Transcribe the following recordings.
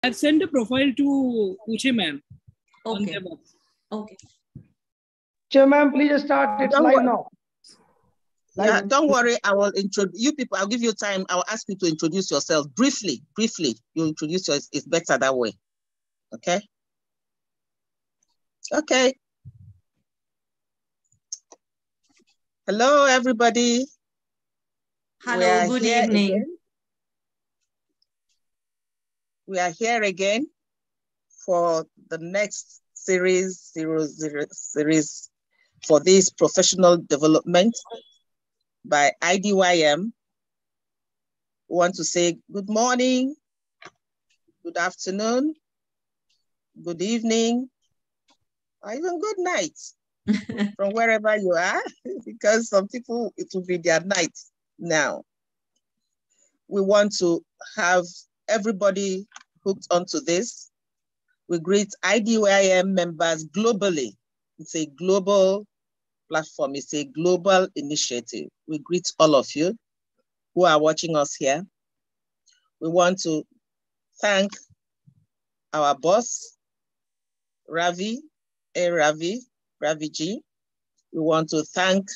I've sent a profile to Uche ma'am. Okay. Okay. Chair ma'am, please start. It's live now. Yeah, don't worry. I will introduce you people. I'll give you time. I'll ask you to introduce yourself briefly. Briefly, you introduce yourself. It's better that way. Okay. Okay. Hello, everybody. Hello. Good evening. Again. We are here again for the next series for this professional development by IDYM. We want to say good morning, good afternoon, good evening, or even good night from wherever you are, because some people, it will be their night now. We want to have everybody hooked onto this. We greet IDYM members globally. It's a global platform. It's a global initiative. We greet all of you who are watching us here. We want to thank our boss, Ravi G. We want to thank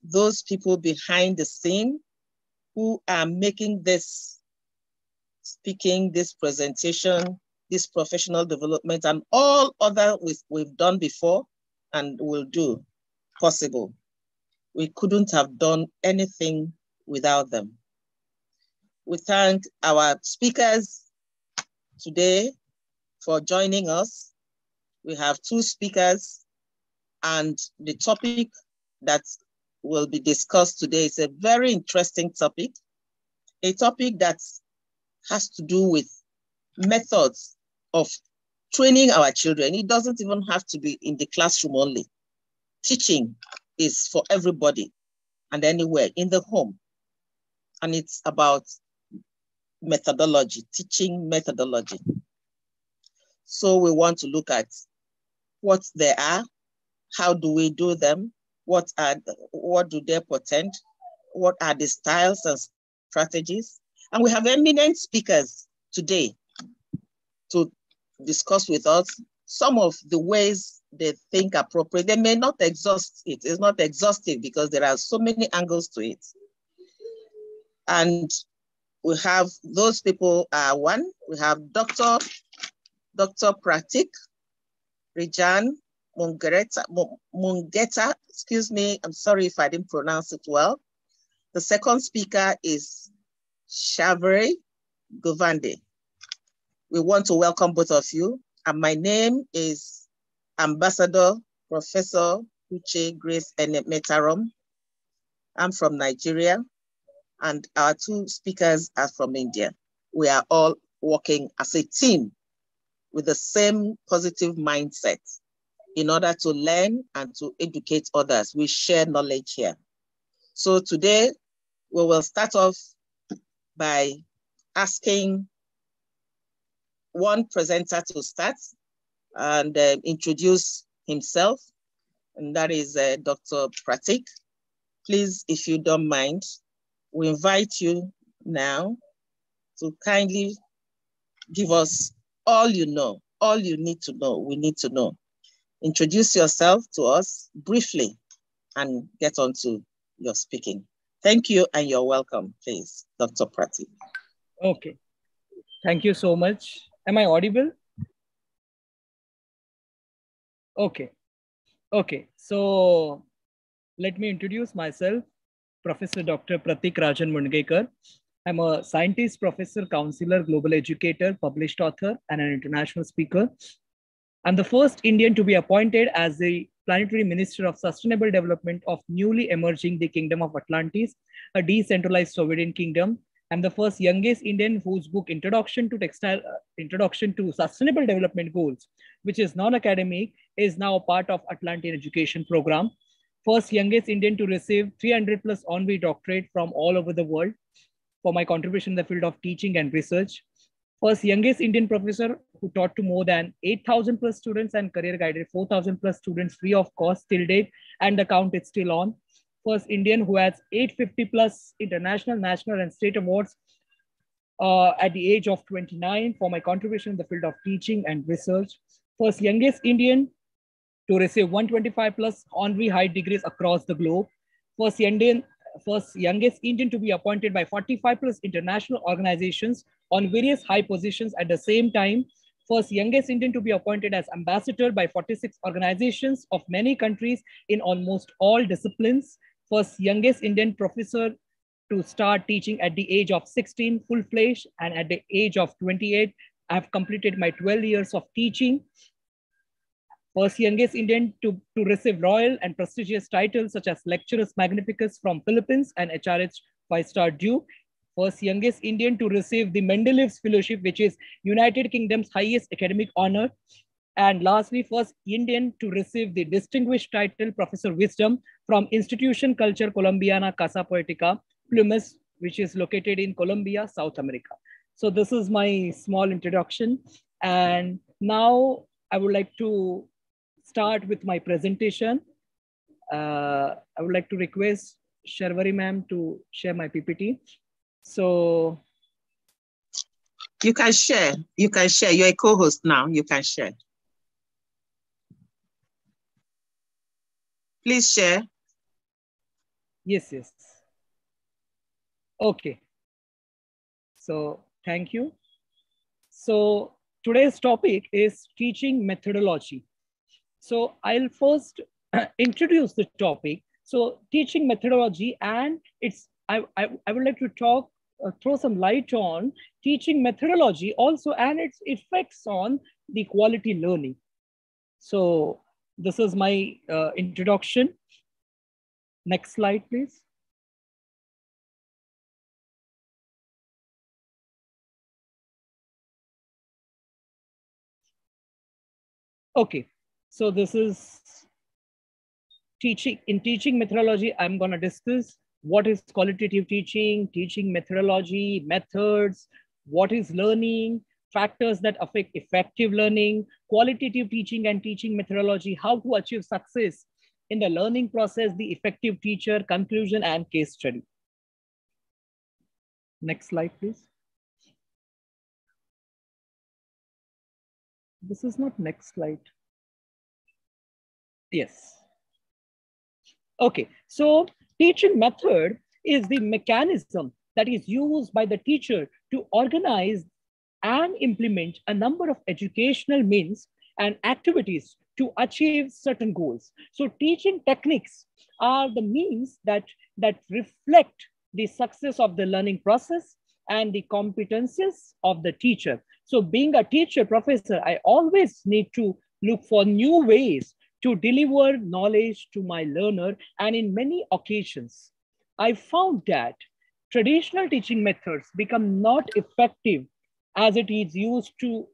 those people behind the scene who are making this speaking, this presentation, this professional development, and all other we've done before and will do possible. We couldn't have done anything without them. We thank our speakers today for joining us. We have two speakers, and the topic that will be discussed today is a very interesting topic, a topic that has to do with methods of training our children. It doesn't even have to be in the classroom only. Teaching is for everybody and anywhere in the home. And it's about methodology, teaching methodology. So we want to look at what they are, how do we do them, what do they portend, what are the styles and strategies. And we have eminent speakers today to discuss with us some of the ways they think appropriate. They may not exhaust it. It's not exhaustive because there are so many angles to it. And we have those people are one. We have Dr. Pratik Rijan Mungeta, excuse me, I'm sorry if I didn't pronounce it well. The second speaker is Shavre Govande. We want to welcome both of you. And my name is Ambassador Professor Uche Grace Metarom. I'm from Nigeria, and our two speakers are from India. We are all working as a team with the same positive mindset in order to learn and to educate others. We share knowledge here. So today, we will start off by asking one presenter to start and introduce himself, and that is Dr. Pratik. Please, if you don't mind, we invite you now to kindly give us all you know, all you need to know, we need to know. Introduce yourself to us briefly and get on to your speaking. Thank you, and you're welcome, please, Dr. Pratik. Okay. Thank you so much. Am I audible? Okay. Okay. So let me introduce myself, Professor Dr. Pratik Rajan Mundgekar. I'm a scientist, professor, counselor, global educator, published author, and an international speaker. I'm the first Indian to be appointed as the Planetary Minister of Sustainable Development of newly emerging the Kingdom of Atlantis, a decentralized sovereign kingdom. I'm the first youngest Indian whose book Introduction to Sustainable Development Goals, which is non-academic, is now a part of Atlantean education program. First youngest Indian to receive 300 plus honorary doctorate from all over the world for my contribution in the field of teaching and research. First youngest Indian professor who taught to more than 8,000 plus students and career guided 4,000 plus students free of cost till date, and the count is still on. First Indian who has 850 plus international, national, and state awards at the age of 29 for my contribution in the field of teaching and research. First youngest Indian to receive 125 plus honorary high degrees across the globe. First youngest Indian to be appointed by 45 plus international organizations on various high positions at the same time. First youngest Indian to be appointed as ambassador by 46 organizations of many countries in almost all disciplines. First youngest Indian professor to start teaching at the age of 16 full-fledged, and at the age of 28, I have completed my 12 years of teaching. First youngest Indian to receive royal and prestigious titles such as Lecturus Magnificus from Philippines and HRH 5-star Duke. First youngest Indian to receive the Mendeleev's Fellowship, which is United Kingdom's highest academic honor. And lastly, first Indian to receive the distinguished title Professor Wisdom from Institution Culture Colombiana Casa Poetica, Plymouth, which is located in Colombia, South America. So this is my small introduction. And now I would like to start with my presentation. I would like to request Sharvari ma'am to share my PPT. So you can share. You can share. You're a co-host now. You can share. Please share. Yes, yes. Okay. So thank you. So today's topic is teaching methodology. So I'll first introduce the topic. So teaching methodology, and I would like to talk, throw some light on teaching methodology also and its effects on the quality learning. So this is my introduction. Next slide, please. Okay, so this is teaching. In teaching methodology, I'm going to discuss what is qualitative teaching, teaching methodology, methods, what is learning, factors that affect effective learning, qualitative teaching and teaching methodology, how to achieve success in the learning process, the effective teacher, conclusion, and case study. Next slide, please. This is not next slide. Yes. Okay, so teaching method is the mechanism that is used by the teacher to organize and implement a number of educational means and activities to achieve certain goals. So teaching techniques are the means that reflect the success of the learning process and the competencies of the teacher. So being a teacher, professor, I always need to look for new ways to deliver knowledge to my learner. And in many occasions, I found that traditional teaching methods become not effective as it is used to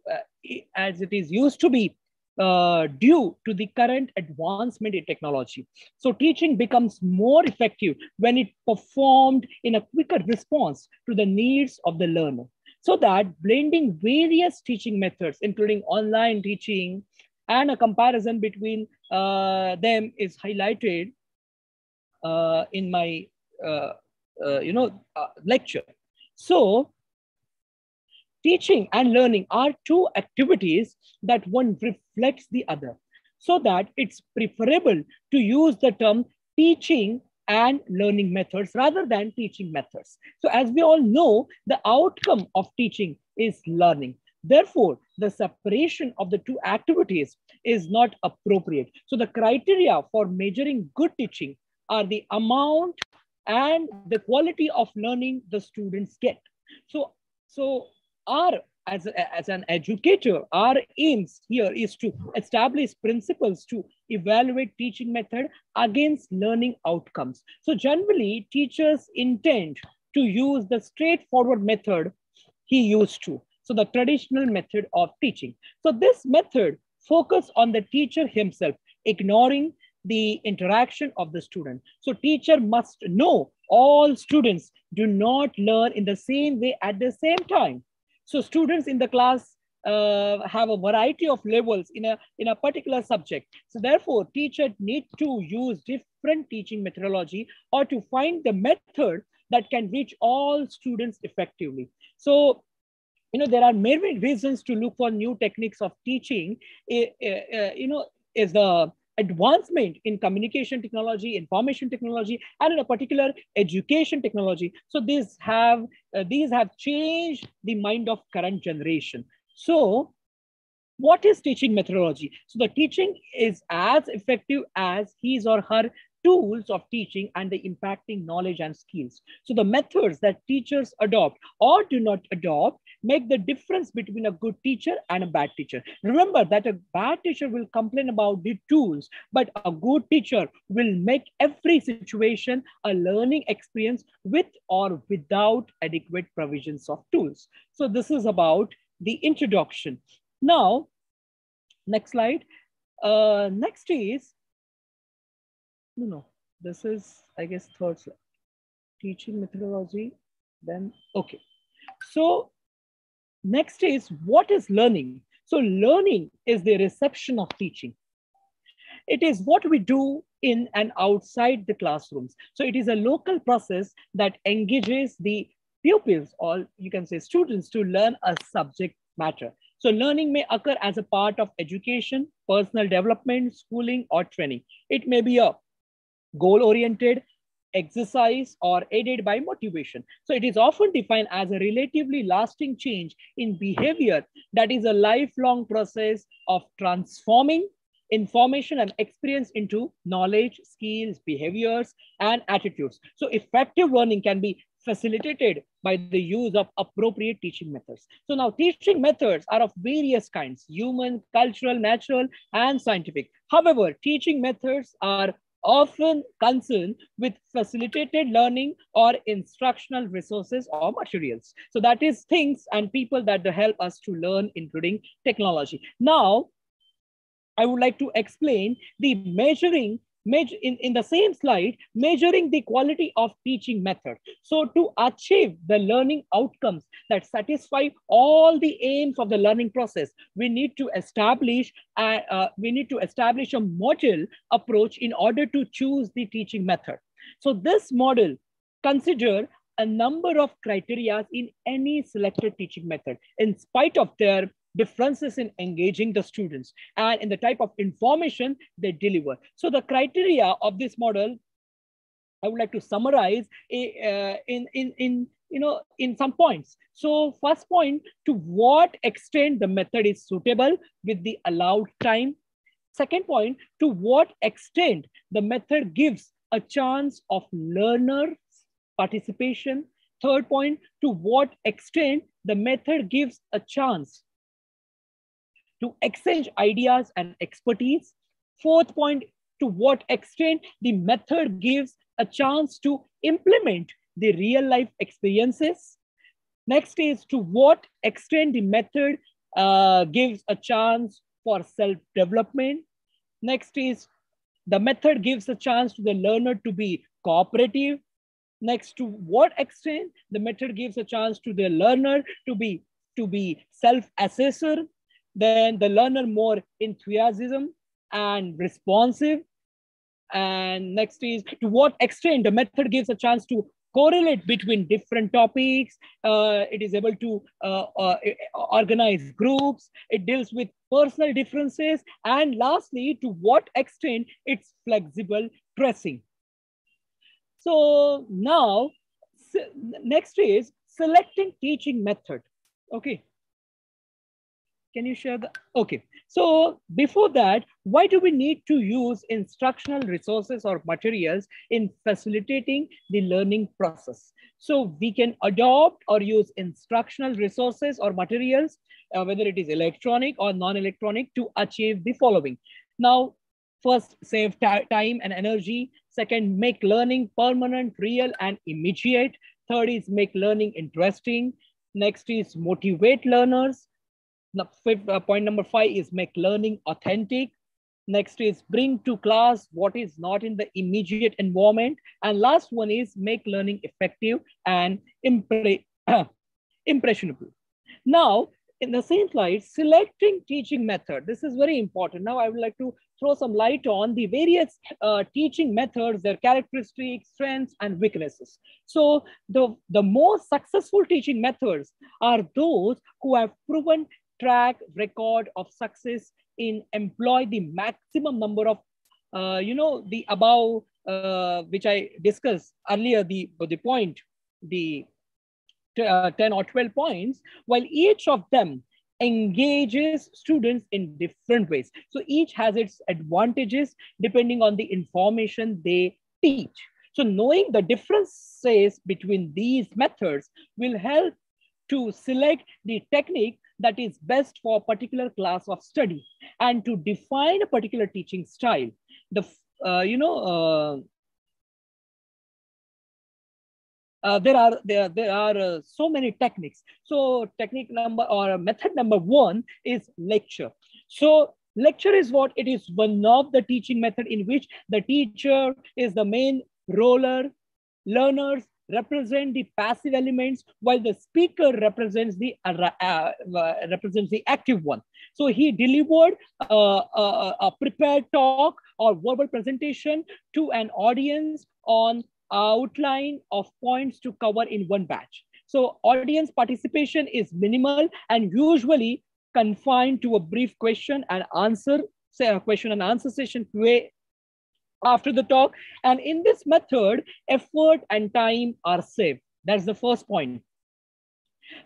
be due to the current advancement in technology. So teaching becomes more effective when it performed in a quicker response to the needs of the learner. So that blending various teaching methods, including online teaching, and a comparison between them is highlighted in my lecture. So teaching and learning are two activities that one reflects the other, so that it's preferable to use the term teaching and learning methods rather than teaching methods. So as we all know, the outcome of teaching is learning. Therefore, the separation of the two activities is not appropriate. So the criteria for measuring good teaching are the amount and the quality of learning the students get. So as an educator, our aims here is to establish principles to evaluate teaching method against learning outcomes. So generally, teachers intend to use the straightforward method he used to. So the traditional method of teaching. So this method focuses on the teacher himself, ignoring the interaction of the student. So teacher must know all students do not learn in the same way at the same time. So students in the class have a variety of levels in a particular subject. So therefore, teachers need to use different teaching methodology or to find the method that can reach all students effectively. So, there are many reasons to look for new techniques of teaching. Is the advancement in communication technology, information technology, and in a particular education technology. So these have changed the mind of current generation. So what is teaching methodology? So the teaching is as effective as his or her tools of teaching and the impacting knowledge and skills. So the methods that teachers adopt or do not adopt make the difference between a good teacher and a bad teacher. Remember that a bad teacher will complain about the tools, but a good teacher will make every situation a learning experience with or without adequate provisions of tools. So this is about the introduction. Now, next slide. Next is, this is, I guess, third slide. Teaching methodology, then, okay. So next is, what is learning? So learning is the reception of teaching. It is what we do in and outside the classrooms. So it is a local process that engages the pupils, or you can say students, to learn a subject matter. So learning may occur as a part of education, personal development, schooling, or training. It may be a goal-oriented exercise or aided by motivation. So it is often defined as a relatively lasting change in behavior that is a lifelong process of transforming information and experience into knowledge, skills, behaviors, and attitudes. So effective learning can be facilitated by the use of appropriate teaching methods. So now teaching methods are of various kinds: human, cultural, natural, and scientific. However, teaching methods are often concerned with facilitated learning or instructional resources or materials. So that is things and people that help us to learn, including technology. Now, I would like to explain the measuring in the same slide, measuring the quality of teaching method. So to achieve the learning outcomes that satisfy all the aims of the learning process, we need to establish a model approach in order to choose the teaching method. So this model consider a number of criteria in any selected teaching method, in spite of their differences in engaging the students and in the type of information they deliver. So the criteria of this model, I would like to summarize in some points. So first point, to what extent the method is suitable with the allowed time. Second point, to what extent the method gives a chance of learner participation. Third point, to what extent the method gives a chance to exchange ideas and expertise. Fourth point, to what extent the method gives a chance to implement the real life experiences. Next is, to what extent the method gives a chance for self-development. Next is, the method gives a chance to the learner to be cooperative. Next, to what extent the method gives a chance to the learner to be self-assessor. Then the learner more enthusiasm and responsive. And next is, to what extent the method gives a chance to correlate between different topics. It is able to organize groups. It deals with personal differences. And lastly, to what extent it's flexible tracing. So now, next is selecting teaching method. Okay. Can you share the, okay. So before that, why do we need to use instructional resources or materials in facilitating the learning process? So we can adopt or use instructional resources or materials, whether it is electronic or non-electronic, to achieve the following. Now, first, save time and energy. Second, make learning permanent, real, and immediate. Third is make learning interesting. Next is motivate learners. Point number 5 is make learning authentic. Next is bring to class what is not in the immediate environment. And last one is make learning effective and impressionable. Now, in the same slide, selecting teaching method. This is very important. Now I would like to throw some light on the various teaching methods, their characteristics, strengths, and weaknesses. So the most successful teaching methods are those who have proven track record of success in employ the maximum number of, the above, which I discussed earlier, the point, the 10 or 12 points, while each of them engages students in different ways. So each has its advantages depending on the information they teach. So knowing the differences between these methods will help to select the technique that is best for a particular class of study and to define a particular teaching style. The there are so many techniques. So technique number or method number one is lecture. So lecture is what? It is one of the teaching method in which the teacher is the main roller. Learners represent the passive elements while the speaker represents the active one. So he delivered a prepared talk or verbal presentation to an audience on outline of points to cover in one batch. So audience participation is minimal and usually confined to a brief question and answer, say a question and answer session after the talk. And in this method, effort and time are saved. That's the first point.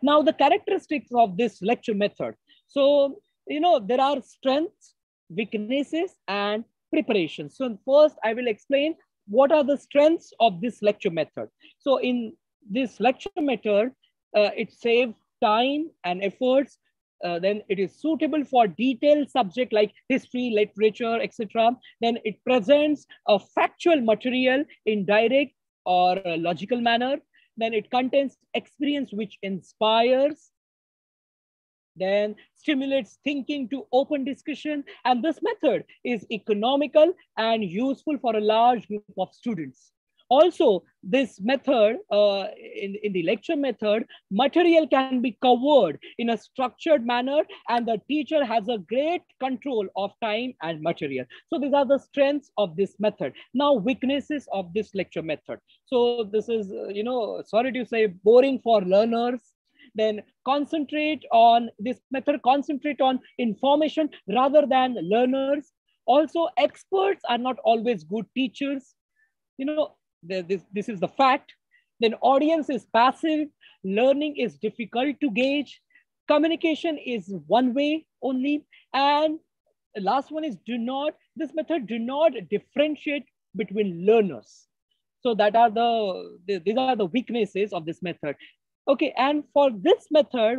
Now, the characteristics of this lecture method. So, there are strengths, weaknesses, and preparation. So first, I will explain what are the strengths of this lecture method. So in this lecture method, it saves time and efforts. Then it is suitable for detailed subject like history, literature, etc. Then it presents a factual material in direct or logical manner. Then it contains experience which inspires, then stimulates thinking to open discussion. And this method is economical and useful for a large group of students. Also, this method, in the lecture method, material can be covered in a structured manner and the teacher has a great control of time and material. So these are the strengths of this method. Now, weaknesses of this lecture method. So this is, sorry to say, boring for learners. Then concentrate on this method, concentrate on information rather than learners. Also, experts are not always good teachers. This is the fact. Then audience is passive, learning is difficult to gauge, communication is one way only, and the last one is this method do not differentiate between learners. So that are these are the weaknesses of this method. Okay, and for this method,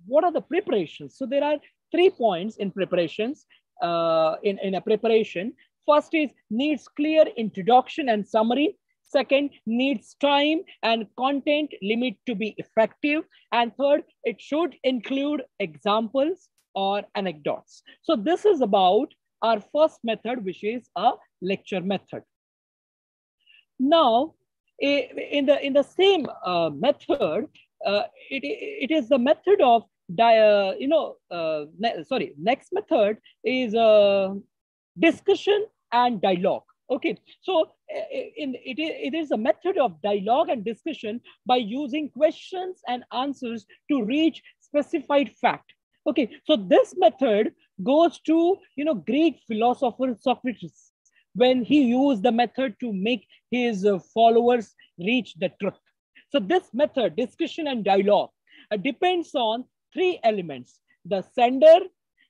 what are the preparations? So there are 3 points in preparations, in a preparation. First is needs clear introduction and summary. Second, needs time and content limit to be effective. And third, it should include examples or anecdotes. So this is about our first method, which is a lecture method. Now, in the same method, it is the method of next method is discussion and dialogue. Okay, so it is a method of dialogue and discussion by using questions and answers to reach specified fact. Okay, so this method goes to Greek philosopher Socrates when he used the method to make his followers reach the truth. So this method, discussion and dialogue, depends on 3 elements: the sender,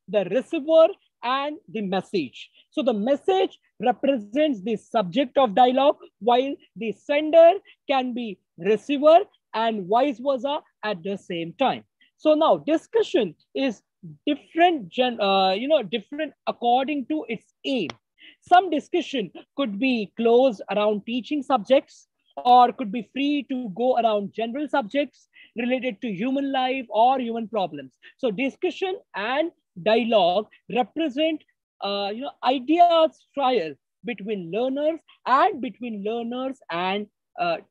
the receiver, and the message. So the message represents the subject of dialogue, while the sender can be receiver and vice versa at the same time. So now discussion is different, different according to its aim. Some discussion could be closed around teaching subjects or could be free to go around general subjects related to human life or human problems. So discussion and dialogue represent ideas trial between learners and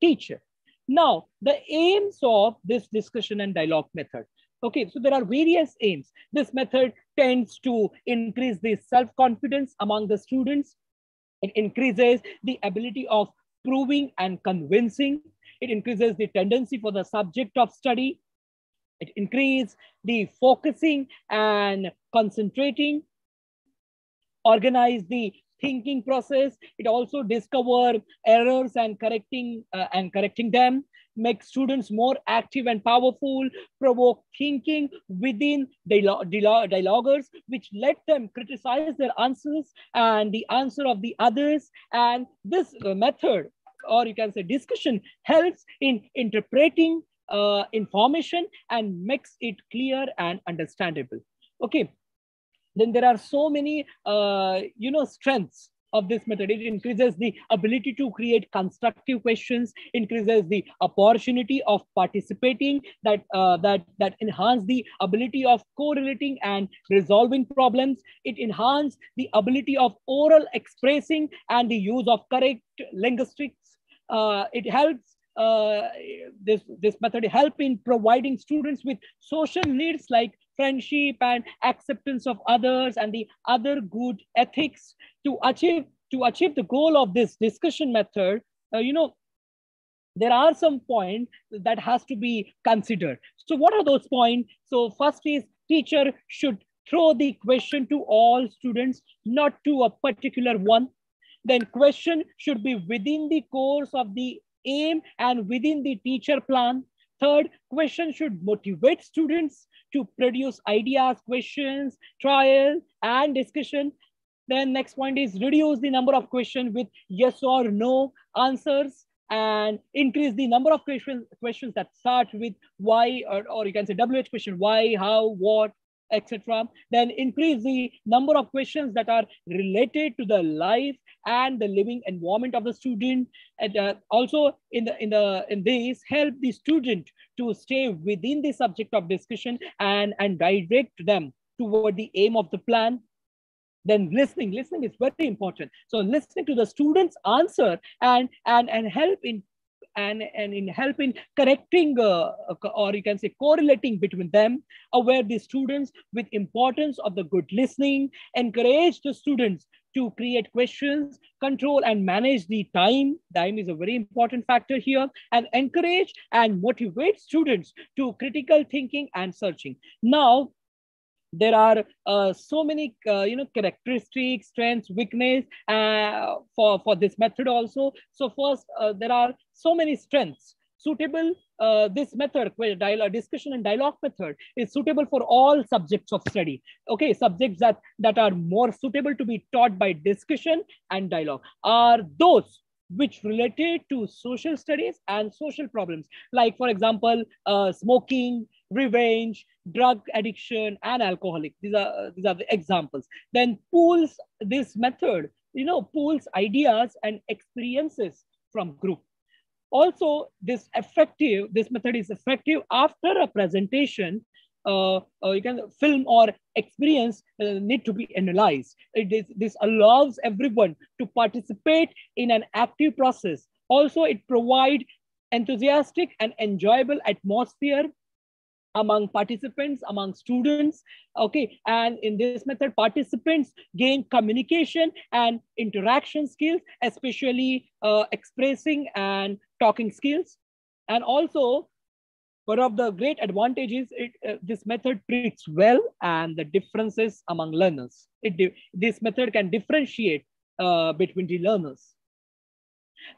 teacher. Now, the aims of this discussion and dialogue method. Okay, so there are various aims. This method tends to increase the self-confidence among the students. It increases the ability of proving and convincing. It increases the tendency for the subject of study. It increases the focusing and concentrating, organize the thinking process. It also discover errors and correcting them, make students more active and powerful, provoke thinking within dialoguers, which let them criticize their answers and the answer of the others. And this method, or you can say discussion, helps in interpreting information and makes it clear and understandable. Okay, then there are so many strengths of this method. It increases the ability to create constructive questions, increases the opportunity of participating, that enhance the ability of correlating and resolving problems. It enhances the ability of oral expressing and the use of correct linguistics. It helps this method help in providing students with social needs like friendship and acceptance of others and the other good ethics. To achieve the goal of this discussion method, there are some points that has to be considered. So what are those points? So first is, teacher should throw the question to all students, not to a particular one. Then question should be within the course of the aim and within the teacher plan. Third, question should motivate students to produce ideas, questions, trial, and discussion. Then next point is, reduce the number of questions with yes or no answers and increase the number of questions that start with why, or you can say WH question, why, how, what, etc. Then increase the number of questions that are related to the life and the living environment of the student. And also in this, help the student to stay within the subject of discussion and direct them toward the aim of the plan. Then listening is very important. So listening to the students' answer and help in help in correcting or you can say correlating between them, aware the students with importance of the good listening, encourage the students to create questions, control and manage the time. Time is a very important factor here, and encourage and motivate students to critical thinking and searching. Now, there are so many characteristics, strengths, weakness for this method also. So first, there are so many strengths suitable. This method, discussion and dialogue method, is suitable for all subjects of study. Okay, subjects that are more suitable to be taught by discussion and dialogue are those which related to social studies and social problems, like for example, smoking, revenge, drug addiction, and alcoholic. These are the examples. Then pools, this method, pools ideas and experiences from group. Also, this method is effective after a presentation. You can film or experience need to be analyzed. This allows everyone to participate in an active process. Also, it provides enthusiastic and enjoyable atmosphere among participants, among students. Okay, and in this method, participants gain communication and interaction skills, especially expressing and talking skills. And also, one of the great advantages, this method treats well and the differences among learners. This method can differentiate between the learners.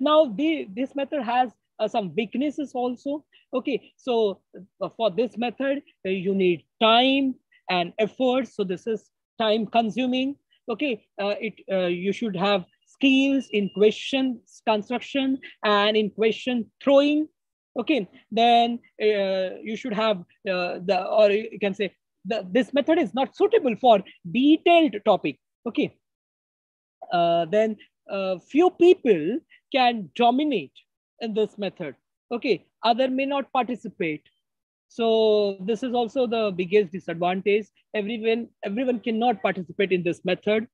Now, this method has some weaknesses also. Okay, so for this method, you need time and effort. So this is time consuming. Okay, you should have skills in question construction and in question throwing. Okay, then you should have or you can say this method is not suitable for detailed topic. Okay, then few people can dominate in this method. Okay, other may not participate. So this is also the biggest disadvantage. Everyone cannot participate in this method.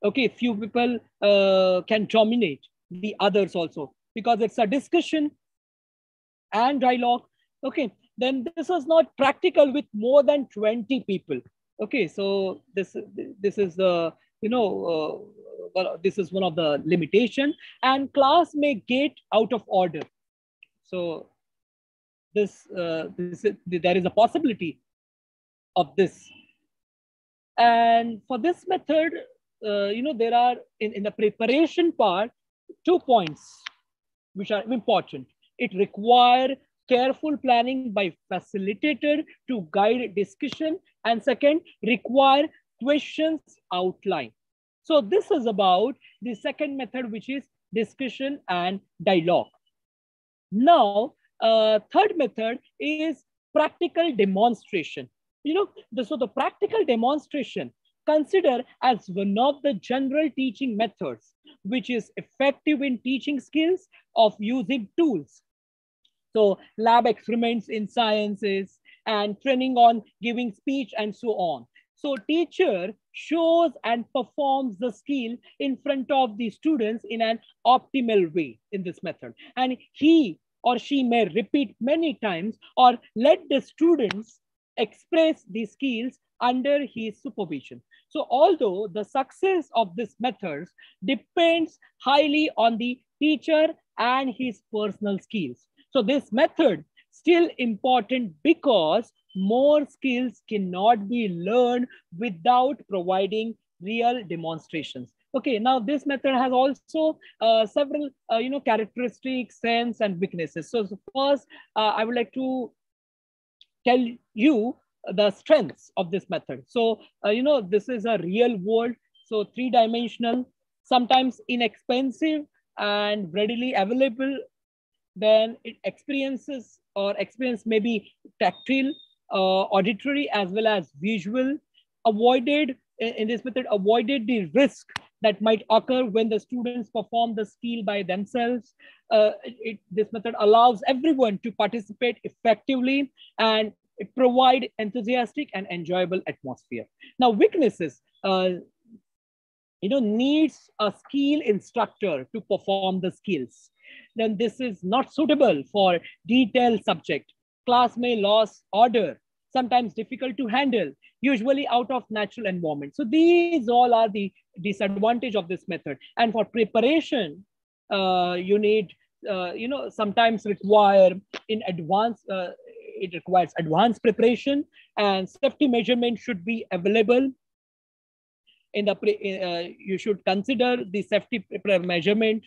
Okay, few people can dominate the others also, because it's a discussion and dialogue. Okay, then this is not practical with more than 20 people. Okay, so this is the, well, this is one of the limitation, and class may get out of order. So there is a possibility of this. And for this method, there are in the preparation part 2 points which are important. It requires careful planning by facilitator to guide discussion, and second, require questions outline. So this is about the second method, which is discussion and dialogue. Now, third method is practical demonstration. So the practical demonstration consider as one of the general teaching methods, which is effective in teaching skills of using tools. So lab experiments in sciences and training on giving speech and so on. So teacher shows and performs the skill in front of the students in an optimal way in this method. And he or she may repeat many times or let the students express these skills under his supervision. So although the success of this method depends highly on the teacher and his personal skills. So this method still important because more skills cannot be learned without providing real demonstrations. Okay, now this method has also several characteristics, strengths, and weaknesses. So first, I would like to tell you the strengths of this method. So, this is a real world, so 3-dimensional, sometimes inexpensive and readily available. Then it experience may be tactile, auditory, as well as visual. Avoided in this method, avoided the risk that might occur when the students perform the skill by themselves. This method allows everyone to participate effectively, and it provides enthusiastic and enjoyable atmosphere. Now, weaknesses, needs a skilled instructor to perform the skills. Then this is not suitable for detailed subject. Class may lose order, sometimes difficult to handle, usually out of natural environment. So these all are the disadvantage of this method. And for preparation, you need, sometimes require in advance, it requires advanced preparation, and safety measurement should be available. You should consider the safety measurement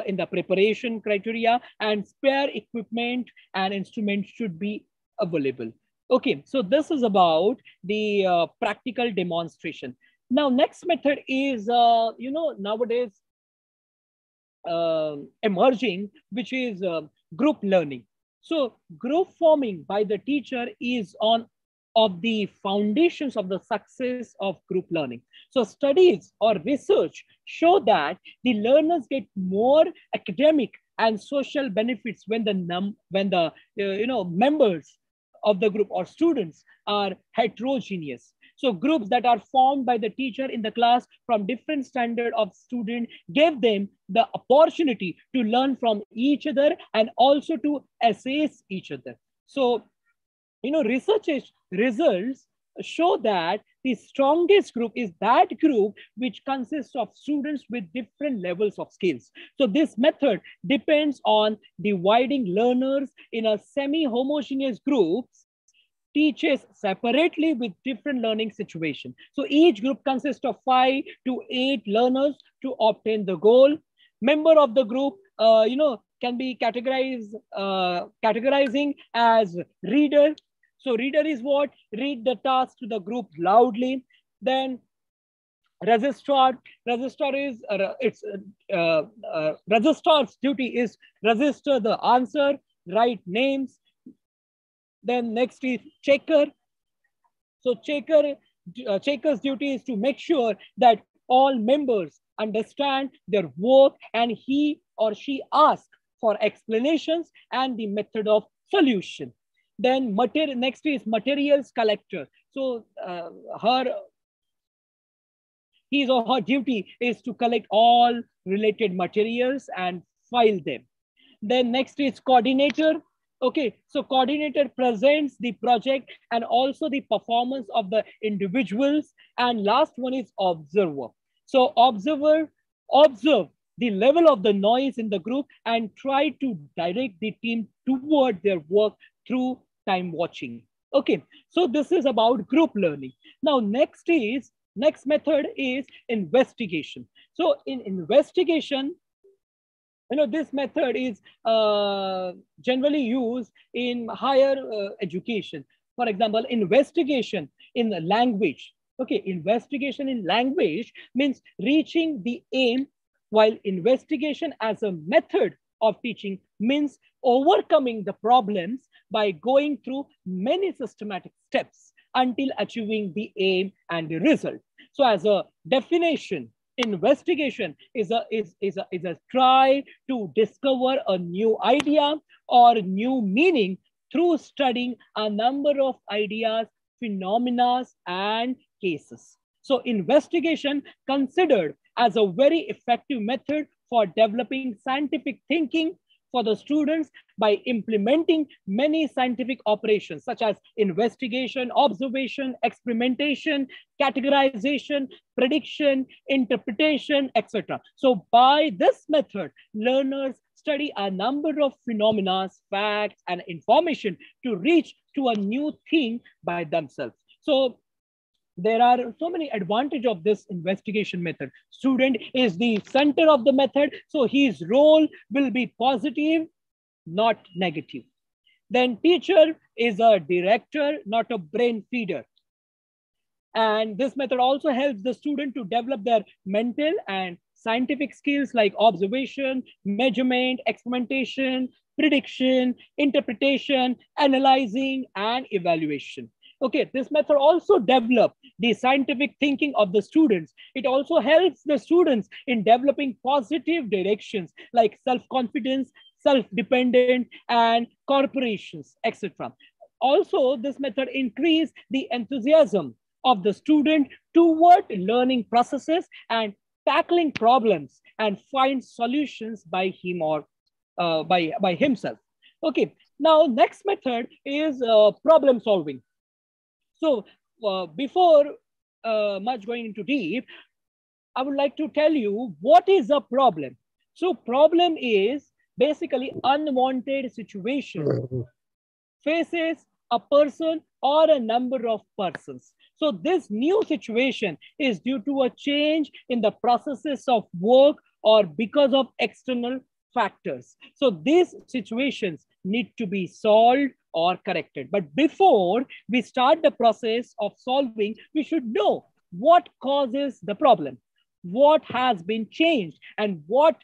in the preparation criteria, and spare equipment and instruments should be available. Okay, so this is about the practical demonstration. Now, next method is, nowadays emerging, which is group learning. So group forming by the teacher is of the foundations of the success of group learning. So studies or research show that the learners get more academic and social benefits when the members of the group or students are heterogeneous. So groups that are formed by the teacher in the class from different standard of student gave them the opportunity to learn from each other and also to assess each other. So, research results show that the strongest group is that group which consists of students with different levels of skills. So this method depends on dividing learners in a semi-homogeneous groups, teaches separately with different learning situations. So each group consists of 5 to 8 learners to obtain the goal. Member of the group, can be categorizing as reader. So reader is what? Read the task to the group loudly. Then registrar is registrar's duty is register the answer, write names. Then next is checker. So checker's duty is to make sure that all members understand their work, and he or she asks for explanations and the method of solution. Then next is materials collector. So his or her duty is to collect all related materials and file them. Then next is coordinator. Okay, so coordinator presents the project and also the performance of the individuals. And last one is observer. So observe the level of the noise in the group and try to direct the team toward their work through time watching. Okay, so this is about group learning. Now next method is investigation. So in investigation, this method is generally used in higher education. For example, investigation in language. Okay, investigation in language means reaching the aim, while investigation as a method of teaching means overcoming the problems by going through many systematic steps until achieving the aim and the result. So as a definition, investigation is a try to discover a new idea or new meaning through studying a number of ideas, phenomena, and cases. So investigation considered as a very effective method for developing scientific thinking for the students by implementing many scientific operations such as investigation, observation, experimentation, categorization, prediction, interpretation, etc. So by this method, learners study a number of phenomena, facts, and information to reach to a new thing by themselves. So there are so many advantages of this investigation method. Student is the center of the method, so his role will be positive, not negative. Then teacher is a director, not a brain feeder. And this method also helps the student to develop their mental and scientific skills like observation, measurement, experimentation, prediction, interpretation, analyzing, and evaluation. Okay, this method also develops the scientific thinking of the students. It also helps the students in developing positive directions like self-confidence, self-dependent, and corporations, etc. Also, this method increases the enthusiasm of the student toward learning processes and tackling problems and find solutions by him or by himself. Okay, now next method is problem solving. So before much going into deep, I would like to tell you what is a problem. So problem is basically unwanted situation faces a person or a number of persons. So this new situation is due to a change in the processes of work or because of external factors. So these situations need to be solved or corrected. But before we start the process of solving, we should know what causes the problem, what has been changed, and what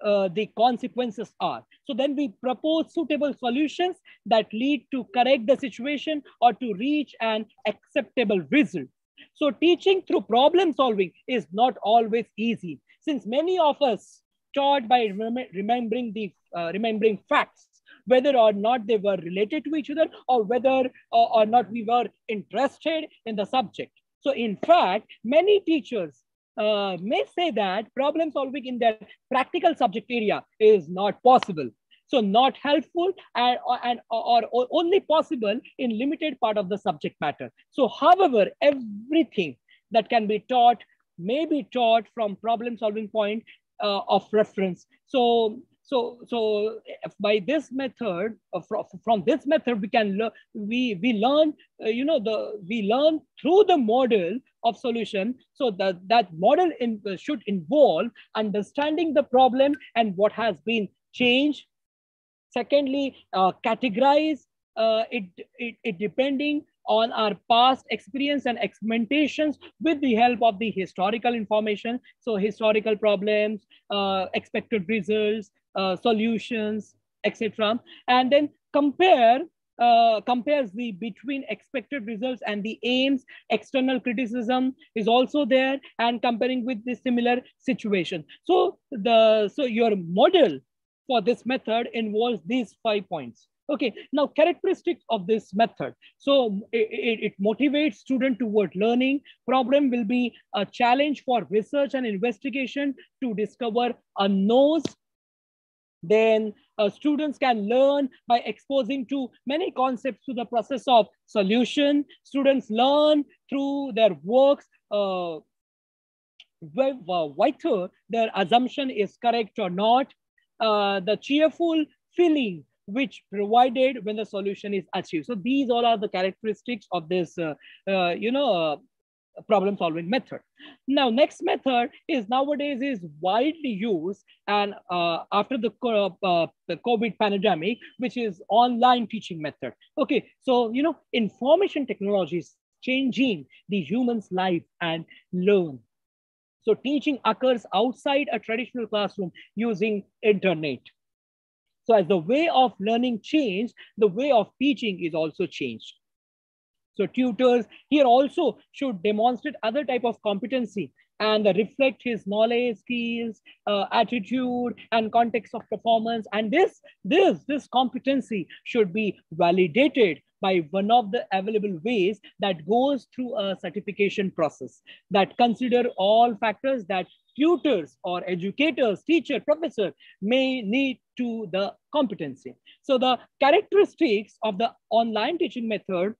the consequences are. So then we propose suitable solutions that lead to correct the situation or to reach an acceptable result. So teaching through problem solving is not always easy, since many of us taught by remembering facts, whether or not they were related to each other or whether or not we were interested in the subject. So in fact, many teachers may say that problem solving in their practical subject area is not possible. So not helpful or only possible in limited part of the subject matter. So however, everything that can be taught may be taught from problem solving point of reference. So by this method, from this method, we can learn. We learn, we learn through the model of solution. So that model should involve understanding the problem and what has been changed. Secondly, categorize it depending on our past experience and experimentations with the help of the historical information. So historical problems, expected results, solutions, etc. And then compares the between expected results and the aims. External criticism is also there, and comparing with the similar situation. So your model for this method involves these 5 points. Okay, now characteristics of this method. So it motivates student toward learning. Problem will be a challenge for research and investigation to discover unknowns. Then Students can learn by exposing to many concepts through the process of solution. Students learn through their works, whether their assumption is correct or not. The cheerful feeling which provided when the solution is achieved. So these all are the characteristics of this, problem solving method. Now, next method is nowadays is widely used, and after the COVID pandemic, which is online teaching method. Okay, so information technology is changing the human's life and learn. So teaching occurs outside a traditional classroom using internet. So as the way of learning changed, the way of teaching is also changed. So tutors here also should demonstrate other type of competency and reflect his knowledge, skills, attitude, and context of performance. And this competency should be validated by one of the available ways that goes through a certification process that consider all factors that tutors or educators, teacher, professor may need to the competency. So the characteristics of the online teaching method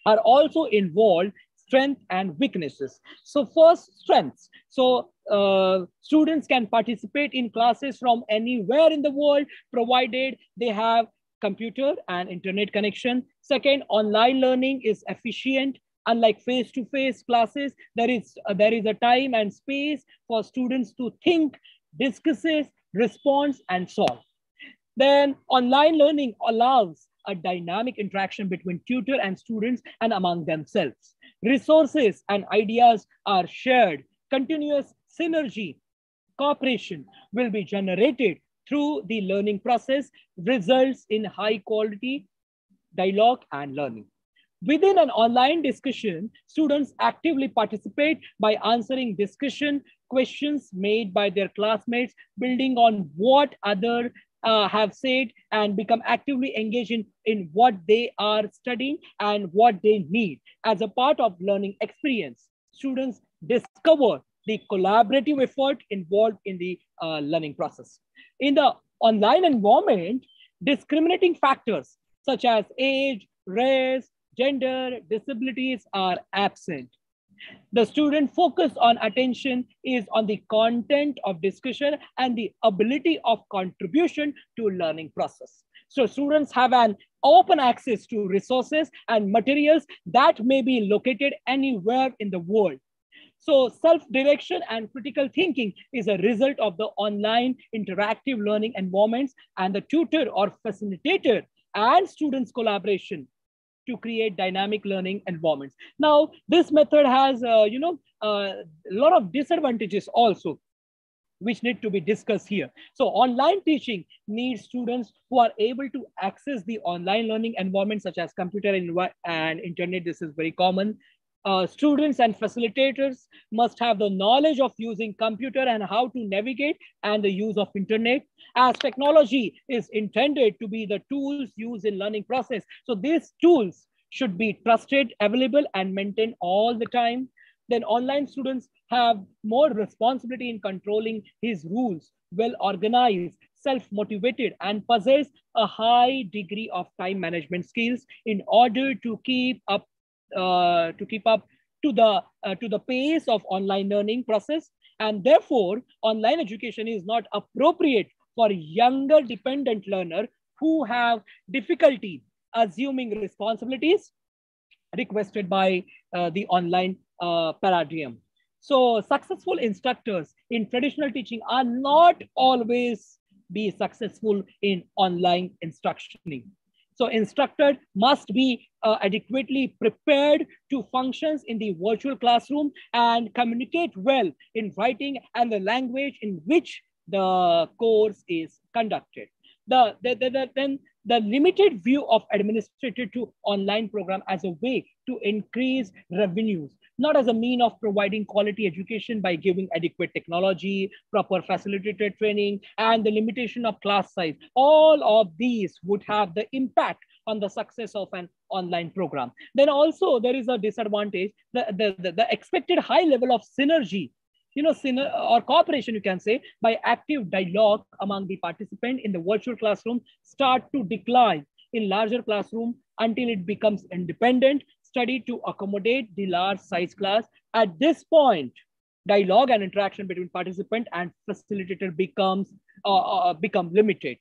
are also involved strengths and weaknesses. So first, strengths. So students can participate in classes from anywhere in the world, provided they have computer and internet connection. Second, online learning is efficient. Unlike face-to-face classes, there is a time and space for students to think, discuss, respond, and solve. Then online learning allows a dynamic interaction between tutor and students and among themselves. Resources and ideas are shared. Continuous synergy, cooperation will be generated through the learning process, results in high quality dialogue and learning. Within an online discussion, students actively participate by answering discussion questions made by their classmates, building on what others have said, and become actively engaged in what they are studying and what they need. As a part of learning experience, students discover the collaborative effort involved in the learning process. In the online environment, discriminating factors such as age, race, gender, disabilities are absent. The student focus on attention is on the content of discussion and the ability of contribution to learning process. So students have an open access to resources and materials that may be located anywhere in the world. So self-direction and critical thinking is a result of the online interactive learning environments and the tutor or facilitator and students' collaboration to create dynamic learning environments. Now, this method has, a lot of disadvantages also, which need to be discussed here. So online teaching needs students who are able to access the online learning environment such as computer and internet. This is very common. Students and facilitators must have the knowledge of using computer and how to navigate and the use of internet, as technology is intended to be the tools used in learning process. So these tools should be trusted, available, and maintained all the time. Then online students have more responsibility in controlling his rules, well organized, self-motivated, and possess a high degree of time management skills in order to keep up to the pace of online learning process. And therefore, online education is not appropriate for younger dependent learner who have difficulty assuming responsibilities requested by the online paradigm. So successful instructors in traditional teaching are not always be successful in online instructioning. So instructor must be adequately prepared to functions in the virtual classroom and communicate well in writing and the language in which the course is conducted. Then the limited view of administrator to online program as a way to increase revenues, not as a mean of providing quality education by giving adequate technology, proper facilitator training, and the limitation of class size. All of these would have the impact on the success of an online program. Then also there is a disadvantage, the expected high level of synergy or cooperation, you can say, by active dialogue among the participants in the virtual classroom start to decline in larger classroom until it becomes independent study to accommodate the large size class. At this point, dialogue and interaction between participant and facilitator become limited.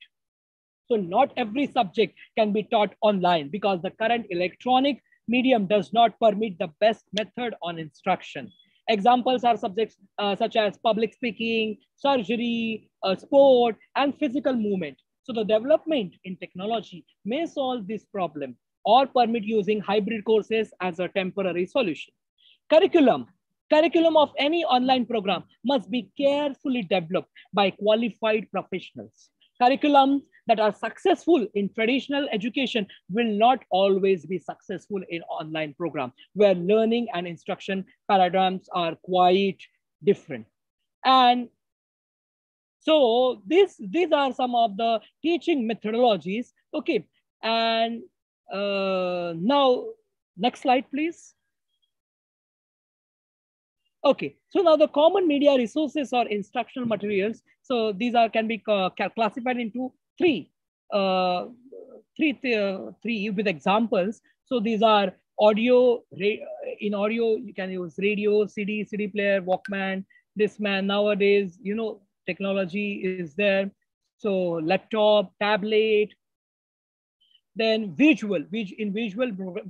So not every subject can be taught online because the current electronic medium does not permit the best method on instruction. Examples are subjects such as public speaking, surgery, sport, and physical movement. So the development in technology may solve this problem or permit using hybrid courses as a temporary solution. Curriculum of any online program must be carefully developed by qualified professionals. Curriculums that are successful in traditional education will not always be successful in online program, where learning and instruction paradigms are quite different. And so these are some of the teaching methodologies. Okay, and now next slide, please. Okay, so now the common media resources or instructional materials. So these can be classified into three with examples. So these are audio. In audio, you can use radio, CD player, Walkman, Discman. Nowadays, technology is there. So laptop, tablet. Then visual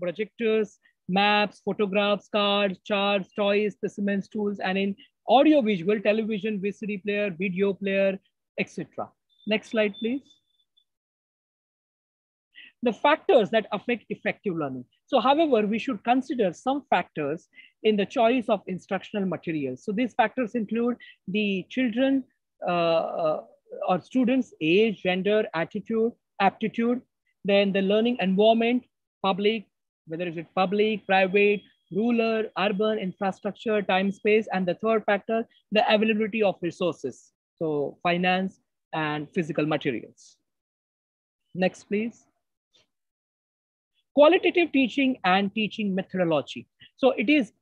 projectors, maps, photographs, cards, charts, toys, specimens, tools, and in audio-visual, television, VCD player, video player, etc. Next slide, please. The factors that affect effective learning. So, however, we should consider some factors in the choice of instructional materials. So, these factors include the children or students' age, gender, attitude, aptitude, then the learning environment, public, whether it's public, private, rural, urban, infrastructure, time, space, and the third factor, the availability of resources. So finance and physical materials. Next, please. Qualitative teaching and teaching methodology. So it is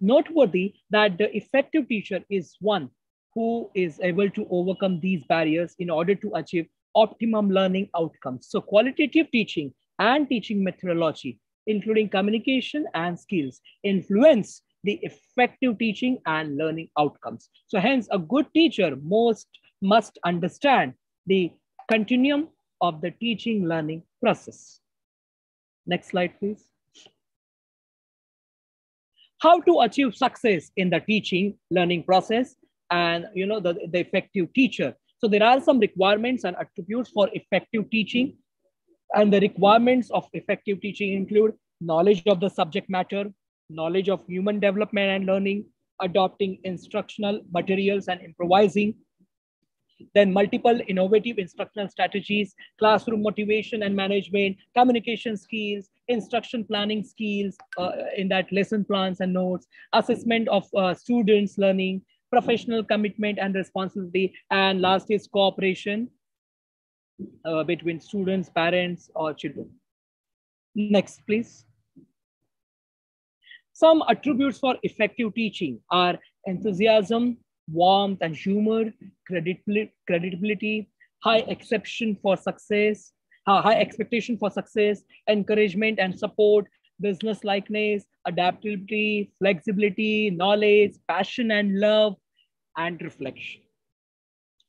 noteworthy that the effective teacher is one who is able to overcome these barriers in order to achieve optimum learning outcomes. So qualitative teaching and teaching methodology, including communication and skills, influence the effective teaching and learning outcomes. So hence, a good teacher must understand the continuum of the teaching learning process. Next slide, please. How to achieve success in the teaching learning process and the effective teacher. So there are some requirements and attributes for effective teaching. And the requirements of effective teaching include knowledge of the subject matter, knowledge of human development and learning, adopting instructional materials and improvising, then multiple innovative instructional strategies, classroom motivation and management, communication skills, instruction planning skills in that lesson plans and notes, assessment of students' learning, professional commitment and responsibility, and last is cooperation between students, parents, or children. Next, please. Some attributes for effective teaching are enthusiasm, warmth and humor, credibility, high expectation for success, encouragement and support, business likeness, adaptability, flexibility, knowledge, passion and love, and reflection.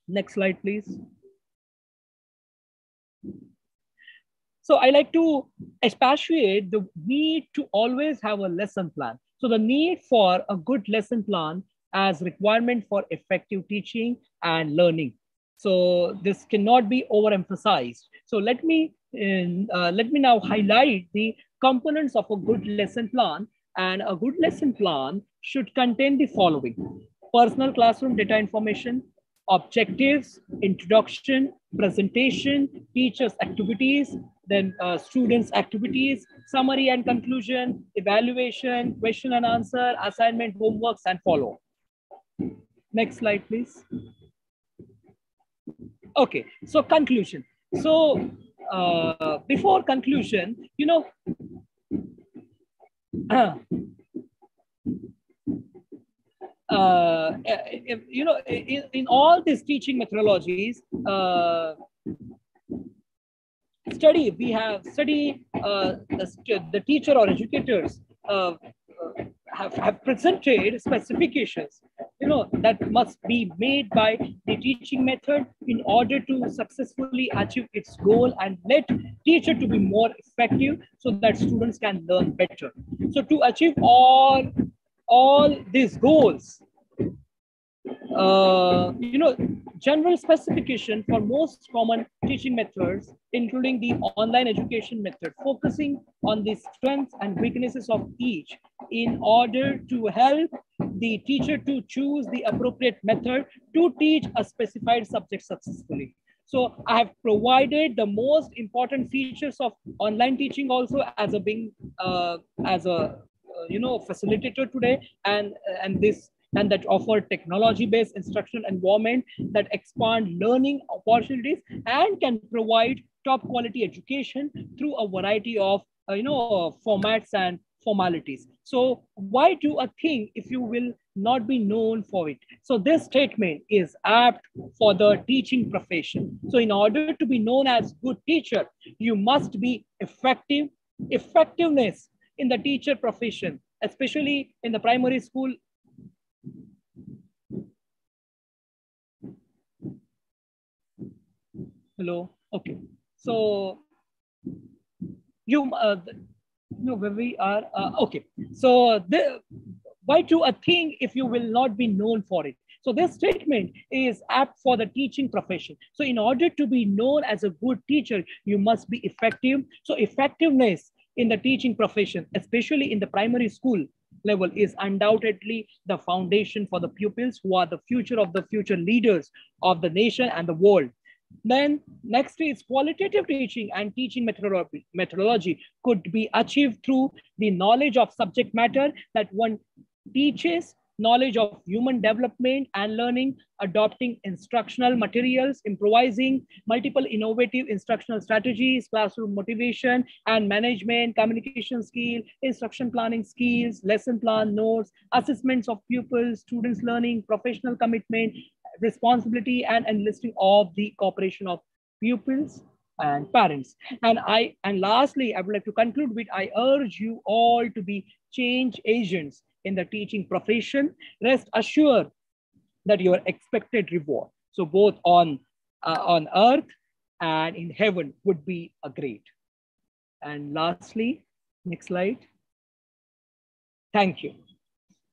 Next slide, please. So I like to expatiate the need to always have a lesson plan. So the need for a good lesson plan as requirement for effective teaching and learning. So this cannot be overemphasized. So let me now highlight the components of a good lesson plan. And a good lesson plan should contain the following: personal classroom data information, objectives, introduction, presentation, teachers' activities, then students' activities, summary and conclusion, evaluation, question and answer, assignment, homeworks, and follow-up. Next slide, please. Okay, so conclusion. So before conclusion, you know, in all these teaching methodologies, we have study the teacher or educators have presented specifications, you know, that must be made by the teaching method in order to successfully achieve its goal and let teacher to be more effective so that students can learn better. So to achieve all these goals, you know, general specification for most common teaching methods, including the online education method, focusing on the strengths and weaknesses of each in order to help the teacher to choose the appropriate method to teach a specified subject successfully. So I have provided the most important features of online teaching also as a being as a you know, facilitator today, and this and that offer technology-based instruction environment that expand learning opportunities and can provide top quality education through a variety of you know, formats and formalities. So why do a thing if you will not be known for it? So this statement is apt for the teaching profession. So in order to be known as good teacher, you must be effective. Effectiveness in the teacher profession, especially in the primary school. Hello. Okay. So you no, where we are. Okay. So why do a thing if you will not be known for it? So this statement is apt for the teaching profession. So in order to be known as a good teacher, you must be effective. So effectiveness in the teaching profession, especially in the primary school level, is undoubtedly the foundation for the pupils who are the future of the future leaders of the nation and the world. Then next is qualitative teaching and teaching methodology could be achieved through the knowledge of subject matter that one teaches, knowledge of human development and learning, adopting instructional materials, improvising multiple innovative instructional strategies, classroom motivation and management, communication skill, instruction planning skills, lesson plan, notes, assessments of pupils, students learning, professional commitment, responsibility, and enlisting of the cooperation of pupils and parents. And lastly, I would like to conclude with, I urge you all to be change agents in the teaching profession. Rest assured that your expected reward, so both on earth and in heaven, would be a great. And lastly, next slide. Thank you.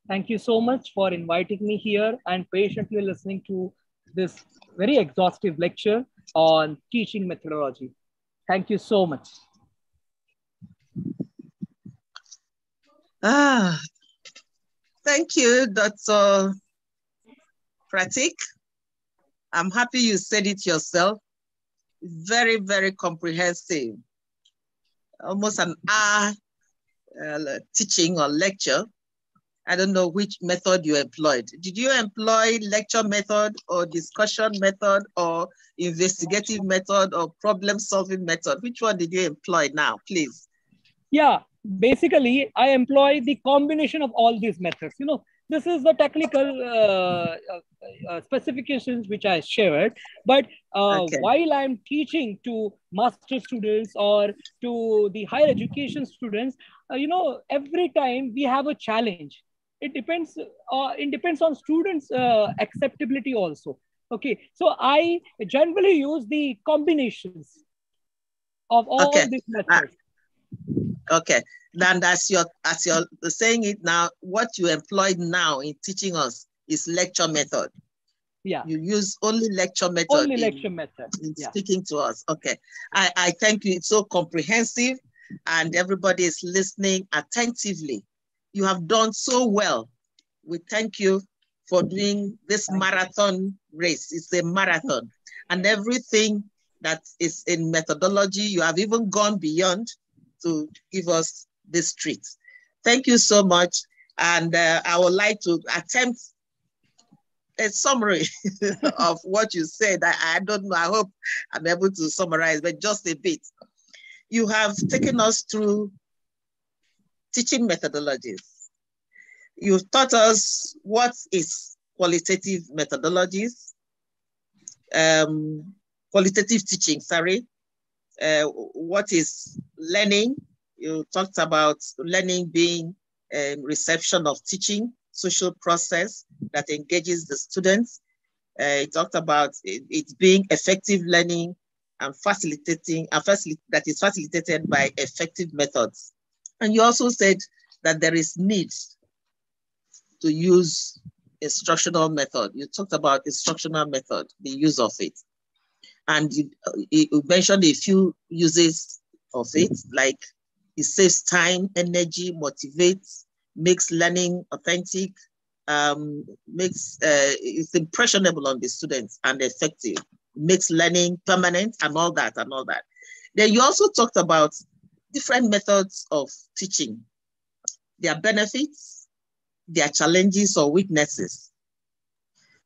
Thank you so much for inviting me here and patiently listening to this very exhaustive lecture on teaching methodology. Thank you so much. Thank you, Dr. Pratik. I'm happy you said it yourself. Very, very comprehensive. Almost an hour teaching or lecture. I don't know which method you employed. Did you employ lecture method or discussion method or investigative method or problem-solving method? Which one did you employ now, please? Yeah, basically, I employ the combination of all these methods. You know, this is the technical specifications which I shared. But Okay. while I'm teaching to master students or to the higher education students, you know, every time we have a challenge. It depends on students' acceptability also. Okay, so I generally use the combinations of all these methods. Okay, then as you're saying it now, what you employed now in teaching us is lecture method. Yeah. You use only lecture method. Only lecture method. In speaking to us. Okay. I thank you. It's so comprehensive and everybody is listening attentively. You have done so well. We thank you for doing this marathon race. It's a marathon. And everything that is in methodology, you have even gone beyond to give us this treat. Thank you so much. And I would like to attempt a summary of what you said. I don't know, I hope I'm able to summarize, but just a bit. You have taken us through teaching methodologies. You've taught us what is qualitative methodologies, qualitative teaching, sorry. What is learning? You talked about learning being reception of teaching, social process that engages the students. You talked about it being effective learning and facilitating, that is facilitated by effective methods. And you also said that there is need to use instructional method. You talked about instructional method, the use of it. And you mentioned a few uses of it, like it saves time, energy, motivates, makes learning authentic, it's impressionable on the students and effective, makes learning permanent and all that and all that. Then you also talked about different methods of teaching, their benefits, their challenges or weaknesses.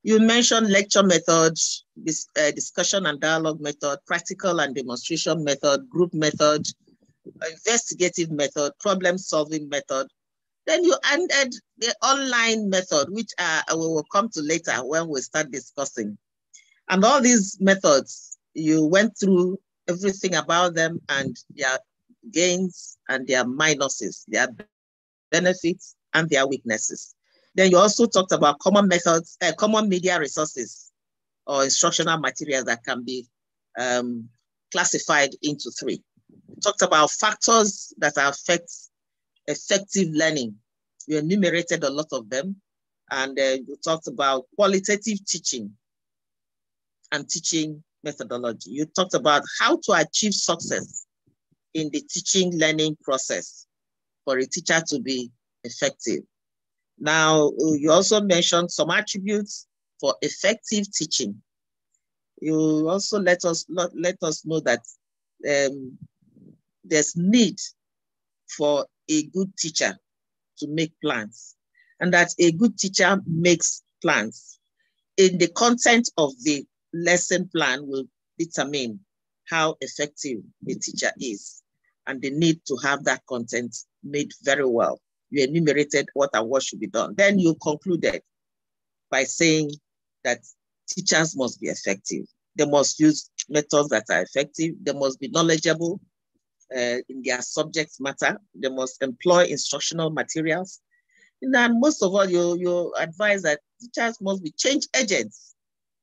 You mentioned lecture method, discussion and dialogue method, practical and demonstration method, group method, investigative method, problem-solving method. Then you added the online method, which we will come to later when we start discussing. And all these methods, you went through everything about them and their gains and their minuses, their benefits and their weaknesses. Then you also talked about common methods, common media resources or instructional materials that can be classified into three. You talked about factors that affect effective learning. You enumerated a lot of them. And you talked about qualitative teaching and teaching methodology. You talked about how to achieve success in the teaching learning process for a teacher to be effective. Now, you also mentioned some attributes for effective teaching. You also let us know that there's need for a good teacher to make plans, and that a good teacher makes plans. In the content of the lesson plan will determine how effective the teacher is, and the need to have that content made very well. You enumerated what and what should be done. Then you concluded by saying that teachers must be effective. They must use methods that are effective. They must be knowledgeable in their subject matter. They must employ instructional materials. And most of all, you advise that teachers must be change agents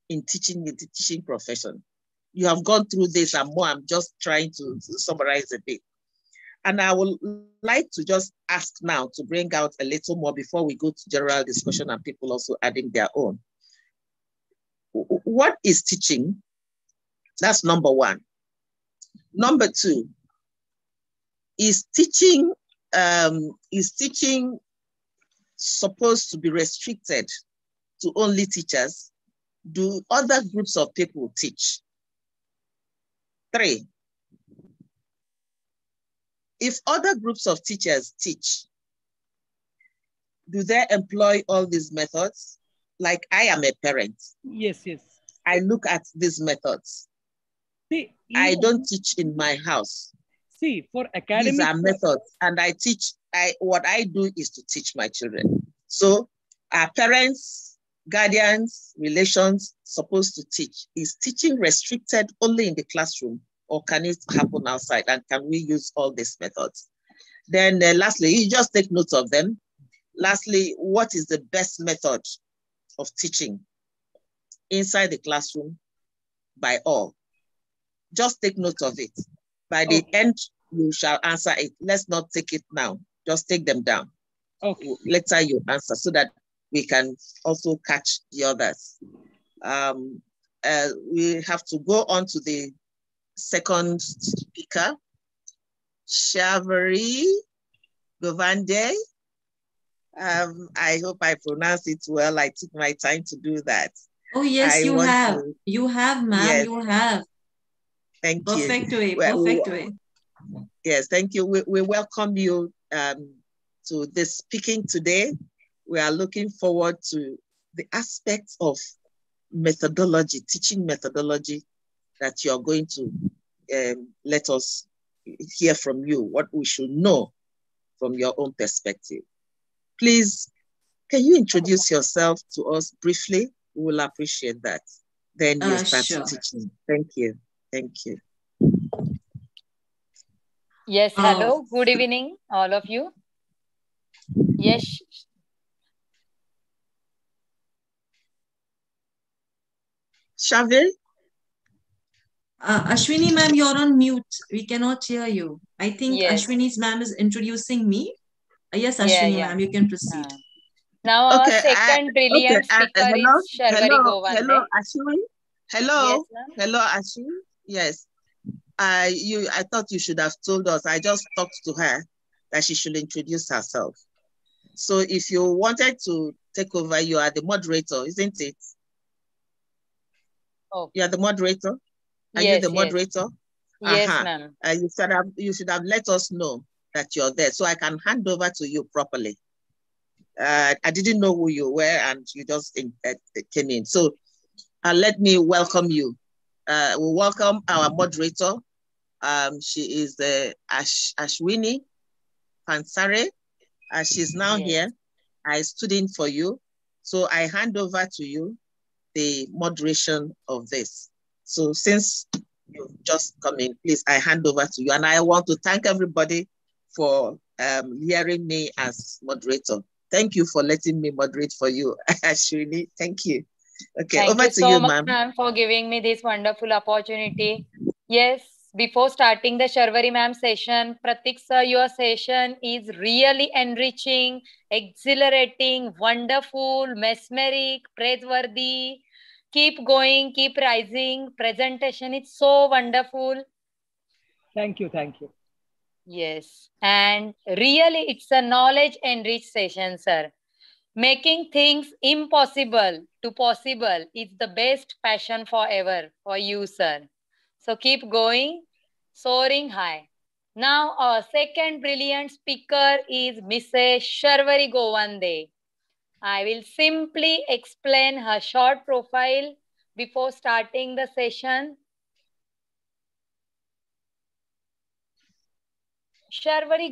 in the teaching profession. You have gone through this and more. I'm just trying to summarize a bit. And I would like to just ask now to bring out a little more before we go to general discussion and people also adding their own. What is teaching? That's number one. Number two, is teaching supposed to be restricted to only teachers? Do other groups of people teach? 3, if other groups of teachers teach, do they employ all these methods? Like I am a parent. Yes, yes. I look at these methods. See, I don't teach in my house. See, for academic. These are methods, and I teach. What I do is to teach my children. So our parents, guardians, relations supposed to teach. Is teaching restricted only in the classroom, or can it happen outside? And can we use all these methods? Then lastly, you just take notes of them. Lastly, what is the best method of teaching inside the classroom by all? Just take note of it. By the end, you shall answer it. Let's not take it now. Just take them down. Okay. Later you answer so that we can also catch the others. We have to go on to the second speaker, Shavari Govande. I hope I pronounced it well. I took my time to do that. Oh, yes, you have. You have, ma'am. Yes. You have. Thank perfect you. Way, perfect way. Yes, thank you. We welcome you to this speaking today. We are looking forward to the aspects of methodology, teaching methodology that you're going to let us hear from you, what we should know from your own perspective. Please Can you introduce yourself to us briefly? We will appreciate that. Then you start teaching. Thank you. Thank you. Yes, hello. Good evening, all of you. Yes. Shavil? Ashwini ma'am, you're on mute. We cannot hear you. I think Ashwini's ma'am is introducing me. Yes, Ashwini ma'am, you can proceed. Now our second brilliant speaker is Sharvari Govande. Hello, Ashwini. Hello. Yes, hello, Ashwini. Yes. I thought you should have told us. I just talked to her that she should introduce herself. So if you wanted to take over, you are the moderator, isn't it? Oh. You are the moderator? Are yes, you the moderator? Yes, ma'am. You should have let us know that you're there so I can hand over to you properly. I didn't know who you were and you just came in. So let me welcome you. We welcome our moderator. She is Ashwini Pansare. She's now here. I stood in for you. So I hand over to you the moderation of this. So since you've just come in, please, I hand over to you. And I want to thank everybody for hearing me as moderator. Thank you for letting me moderate for you, Ashwini. Thank you. Okay, Thank over you to so you, much, ma'am, for giving me this wonderful opportunity. Yes, before starting the Sharvari ma'am session, Pratik sir, your session is really enriching, exhilarating, wonderful, mesmeric, praiseworthy. Keep going, keep rising. Presentation is so wonderful. Thank you, thank you. Yes, and really it's a knowledge enriched session, sir. Making things impossible to possible is the best passion forever for you, sir. So keep going, soaring high. Now our second brilliant speaker is Mrs. Sharvari Govande. I will simply explain her short profile before starting the session. Sharvari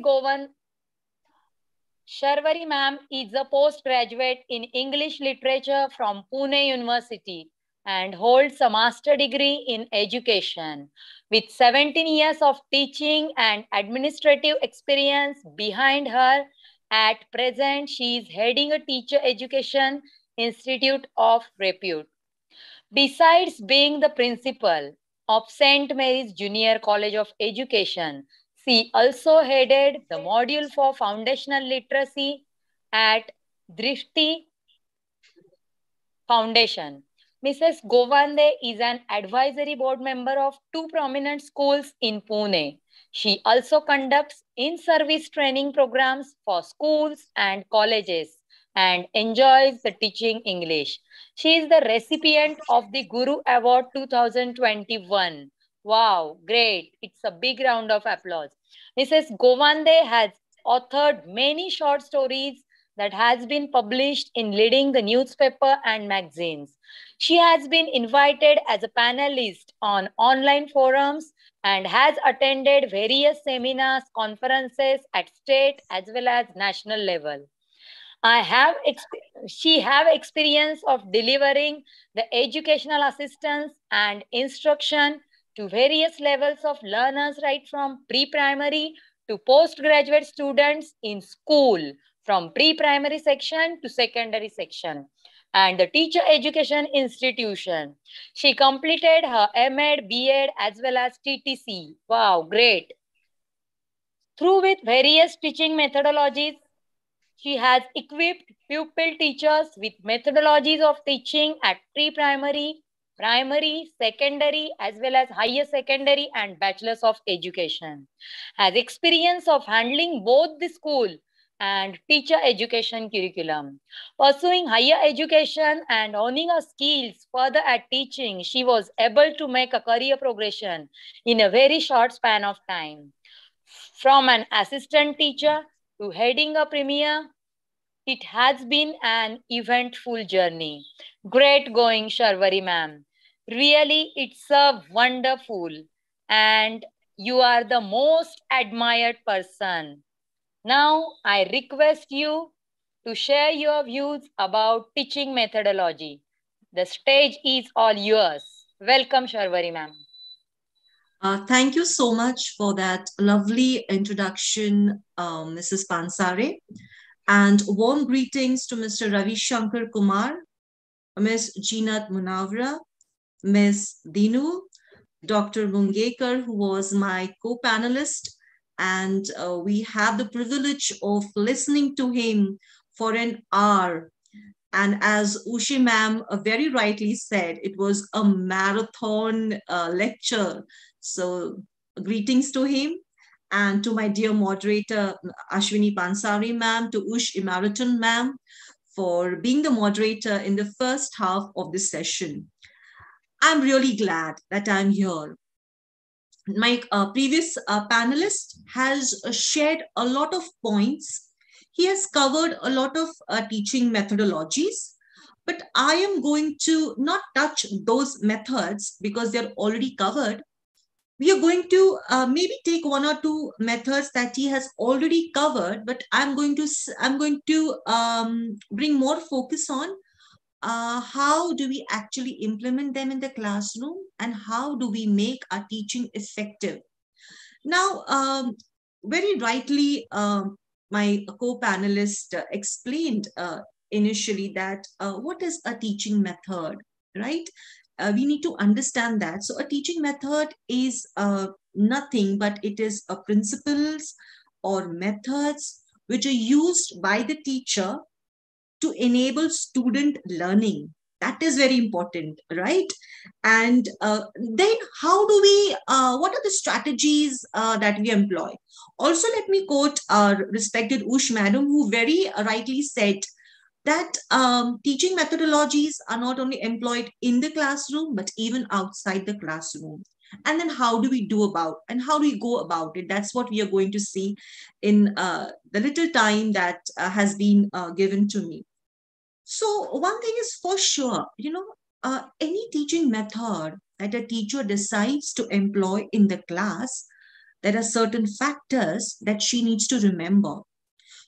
ma'am is a postgraduate in English literature from Pune University and holds a master degree in education. With 17 years of teaching and administrative experience behind her, at present she is heading a teacher education institute of repute. Besides being the principal of St. Mary's Junior College of Education, she also headed the module for foundational literacy at Drishti Foundation. Mrs. Govande is an advisory board member of two prominent schools in Pune. She also conducts in-service training programs for schools and colleges and enjoys the teaching English. She is the recipient of the Guru Award 2021. Wow, great. It's a big round of applause. Mrs. Govande has authored many short stories that has been published in leading the newspaper and magazines. She has been invited as a panelist on online forums and has attended various seminars, conferences at state as well as national level. She have experience of delivering the educational assistance and instruction to various levels of learners right from pre-primary to postgraduate students in school, from pre-primary section to secondary section, and the teacher education institution. She completed her M.Ed, B.Ed as well as TTC. Wow, great. Through with various teaching methodologies, she has equipped pupil teachers with methodologies of teaching at pre-primary, primary, secondary, as well as higher secondary and bachelor's of education. Has experience of handling both the school and teacher education curriculum. Pursuing higher education and honing her skills further at teaching, she was able to make a career progression in a very short span of time. From an assistant teacher to heading a premier, it has been an eventful journey. Great going, Sharvari ma'am. Really, it's a wonderful, and you are the most admired person. Now, I request you to share your views about teaching methodology. The stage is all yours. Welcome, Sharvari ma'am. Thank you so much for that lovely introduction, Mrs. Pansare. And warm greetings to Mr. Ravi Shankar Kumar, Ms. Jeenat Munawra, Ms. Dinu, Dr. Mungekar, who was my co-panelist. And we have the privilege of listening to him for an hour. And as Ushi ma'am very rightly said, it was a marathon lecture. So greetings to him and to my dear moderator, Ashwini Pansari ma'am, to Ush Imaraton ma'am, for being the moderator in the first half of this session. I'm really glad that I'm here. My previous panelist has shared a lot of points. He has covered a lot of teaching methodologies, but I am going to not touch those methods because they're already covered. We are going to maybe take one or two methods that he has already covered, but I'm going to bring more focus on how do we actually implement them in the classroom and how do we make our teaching effective. Now, very rightly, my co-panelist explained initially that what is a teaching method, right? We need to understand that. So a teaching method is nothing but it is principles or methods which are used by the teacher to enable student learning. That is very important, right? And then how do we, what are the strategies that we employ? Also, let me quote our respected Ush madam, who very rightly said that teaching methodologies are not only employed in the classroom, but even outside the classroom. And then how do we go about it? That's what we are going to see in the little time that has been given to me. So one thing is for sure, any teaching method that a teacher decides to employ in the class, there are certain factors that she needs to remember.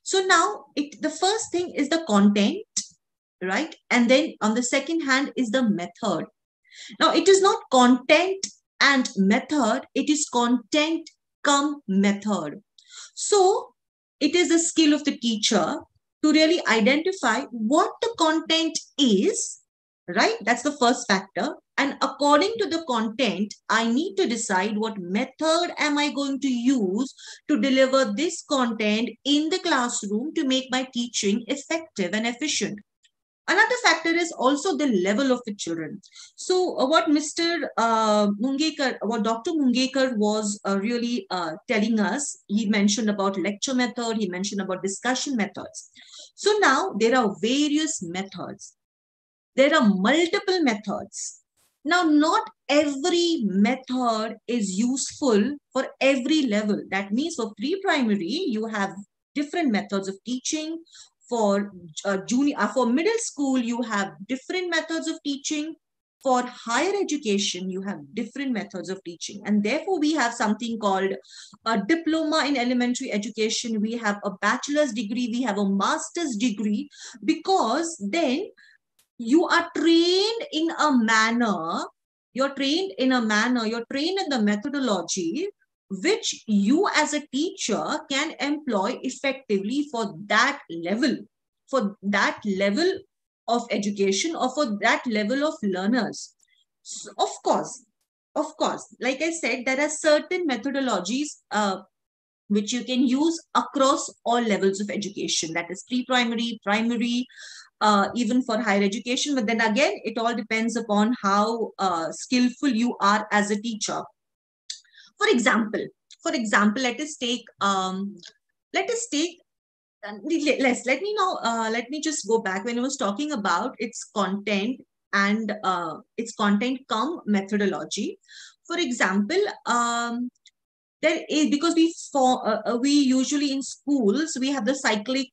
So now the first thing is the content, right? And then on the second hand is the method. Now it is not content and method, it is content come method. So it is the skill of the teacher to really identify what the content is, right? That's the first factor. And according to the content, I need to decide what method am I going to use to deliver this content in the classroom to make my teaching effective and efficient. Another factor is also the level of the children. So what Dr. Mungekar was really telling us, he mentioned about lecture method, he mentioned about discussion methods. So now there are various methods. There are multiple methods. Now, not every method is useful for every level. That means for pre-primary, you have different methods of teaching. For for middle school, you have different methods of teaching. For higher education, you have different methods of teaching. And therefore, we have something called a diploma in elementary education. We have a bachelor's degree. We have a master's degree, because then you are trained in a manner, you're trained in the methodology which you as a teacher can employ effectively for that level of education or for that level of learners. So of course, like I said, there are certain methodologies which you can use across all levels of education, that is pre-primary, primary, even for higher education. But then again, it all depends upon how skillful you are as a teacher. For example, let me just go back when I was talking about its content and its content come methodology. For example, there is, because we usually in schools, we have the cyclic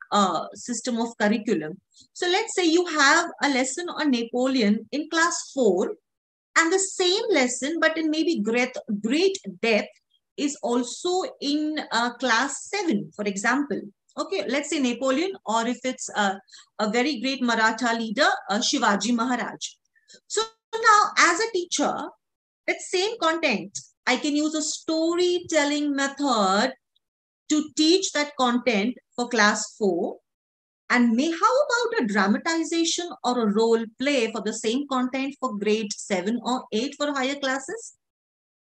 system of curriculum. So let's say you have a lesson on Napoleon in class 4, and the same lesson, but in maybe great depth, is also in class 7, for example. Okay, let's say Napoleon, or if it's a very great Maratha leader, Shivaji Maharaj. So now, as a teacher, that same content, I can use a storytelling method to teach that content for class 4. And how about a dramatization or a role play for the same content for grade 7 or 8 for higher classes?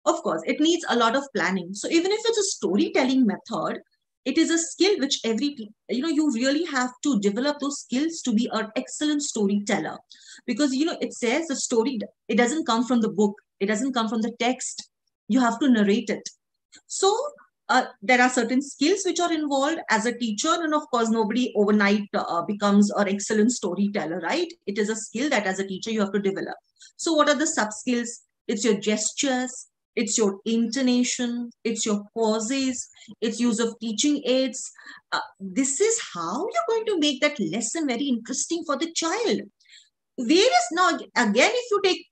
Of course, it needs a lot of planning. So even if it's a storytelling method, it is a skill which you really have to develop those skills to be an excellent storyteller. Because, it says the story, it doesn't come from the book. It doesn't come from the text. You have to narrate it. So there are certain skills which are involved as a teacher. And of course, nobody overnight becomes an excellent storyteller, right? It is a skill that as a teacher you have to develop. So what are the sub skills? It's your gestures, it's your intonation, it's your pauses, it's use of teaching aids. This is how you're going to make that lesson very interesting for the child. Whereas now, again, if you take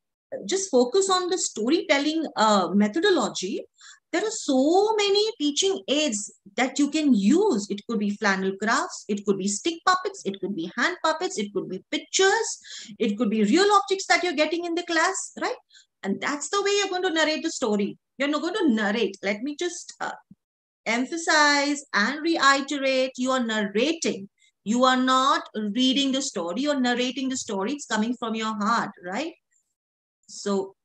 just focus on the storytelling methodology, there are so many teaching aids that you can use. It could be flannel graphs, it could be stick puppets, it could be hand puppets, it could be pictures, it could be real objects that you're getting in the class, right? And that's the way you're going to narrate the story. You're not going to narrate. Let me just emphasize and reiterate, you are narrating. You are not reading the story, you're narrating the story. It's coming from your heart, right? So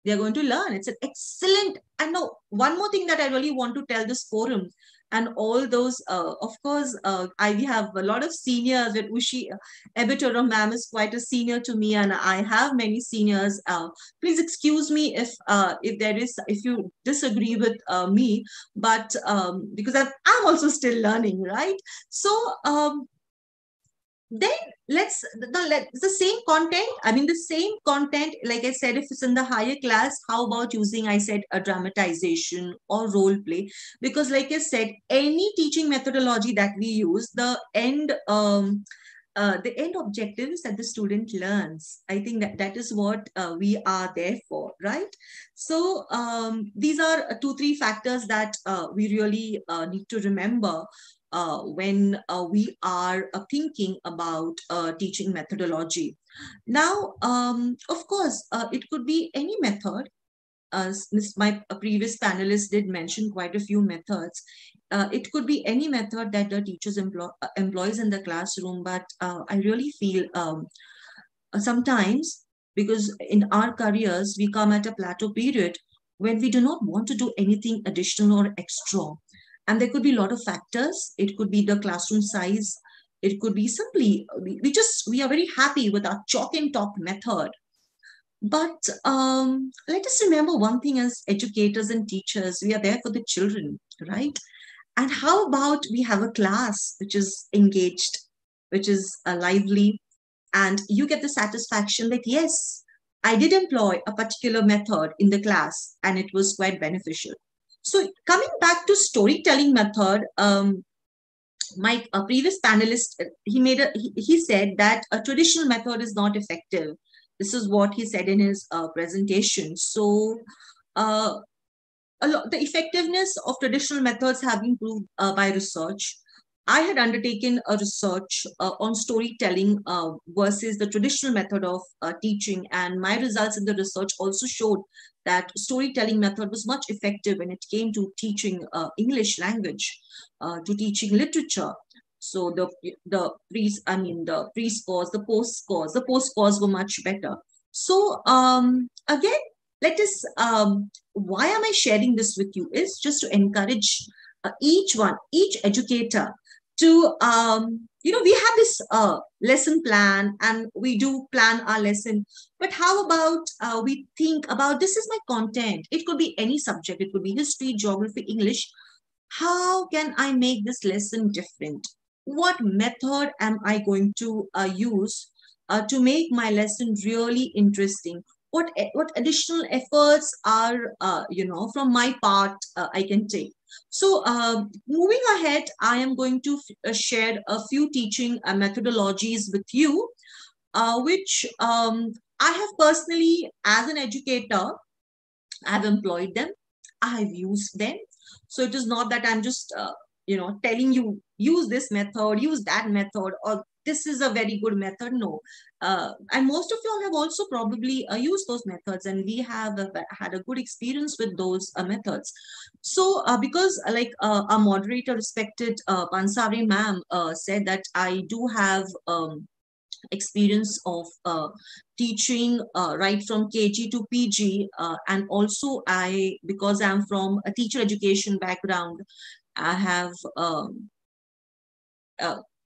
they're going to learn. It's an excellent. And now, one more thing that I really want to tell this forum and all those, of course, we have a lot of seniors. With Ushi Ebitoro ma'am is quite a senior to me, and I have many seniors. Please excuse me if you disagree with me, but because I'm also still learning, right? So then the same content. I mean, the same content, like I said, if it's in the higher class, how about using, I said, a dramatization or role play? Because like I said, any teaching methodology that we use, the end objective is that the student learns. I think that is what we are there for, right? So these are 2-3 factors that we really need to remember when we are thinking about teaching methodology. Now, of course, it could be any method. My previous panelist did mention quite a few methods. It could be any method that the teachers employs in the classroom, but I really feel sometimes, because in our careers, we come at a plateau period when we do not want to do anything additional or extra. And there could be a lot of factors. It could be the classroom size. It could be simply, we are very happy with our chalk and talk method. But let us remember one thing as educators and teachers, we are there for the children, right? And how about we have a class which is engaged, which is lively, and you get the satisfaction that, yes, I did employ a particular method in the class and it was quite beneficial. So coming back to storytelling method, my previous panelist, he said that a traditional method is not effective. This is what he said in his presentation. So the effectiveness of traditional methods have been proved by research. I had undertaken a research on storytelling versus the traditional method of teaching, and my results in the research also showed that storytelling method was much effective when it came to teaching English language, to teaching literature. So the pre-scores, the post-scores were much better. So again, let us, why am I sharing this with you is just to encourage each educator to, we have this lesson plan and we do plan our lesson, but how about we think about, this is my content. It could be any subject. It could be history, geography, English. How can I make this lesson different? What method am I going to use to make my lesson really interesting? What additional efforts are, from my part I can take? So moving ahead, I am going to share a few teaching methodologies with you, which I have personally, as an educator, I've employed them. I have used them. So it is not that I'm just telling you use this method, use that method, or this is a very good method. No. And most of y'all have also probably used those methods, and we have had a good experience with those methods. So because like our moderator, respected Pansari ma'am, said that I do have experience of teaching right from KG to PG, and also because I'm from a teacher education background, I have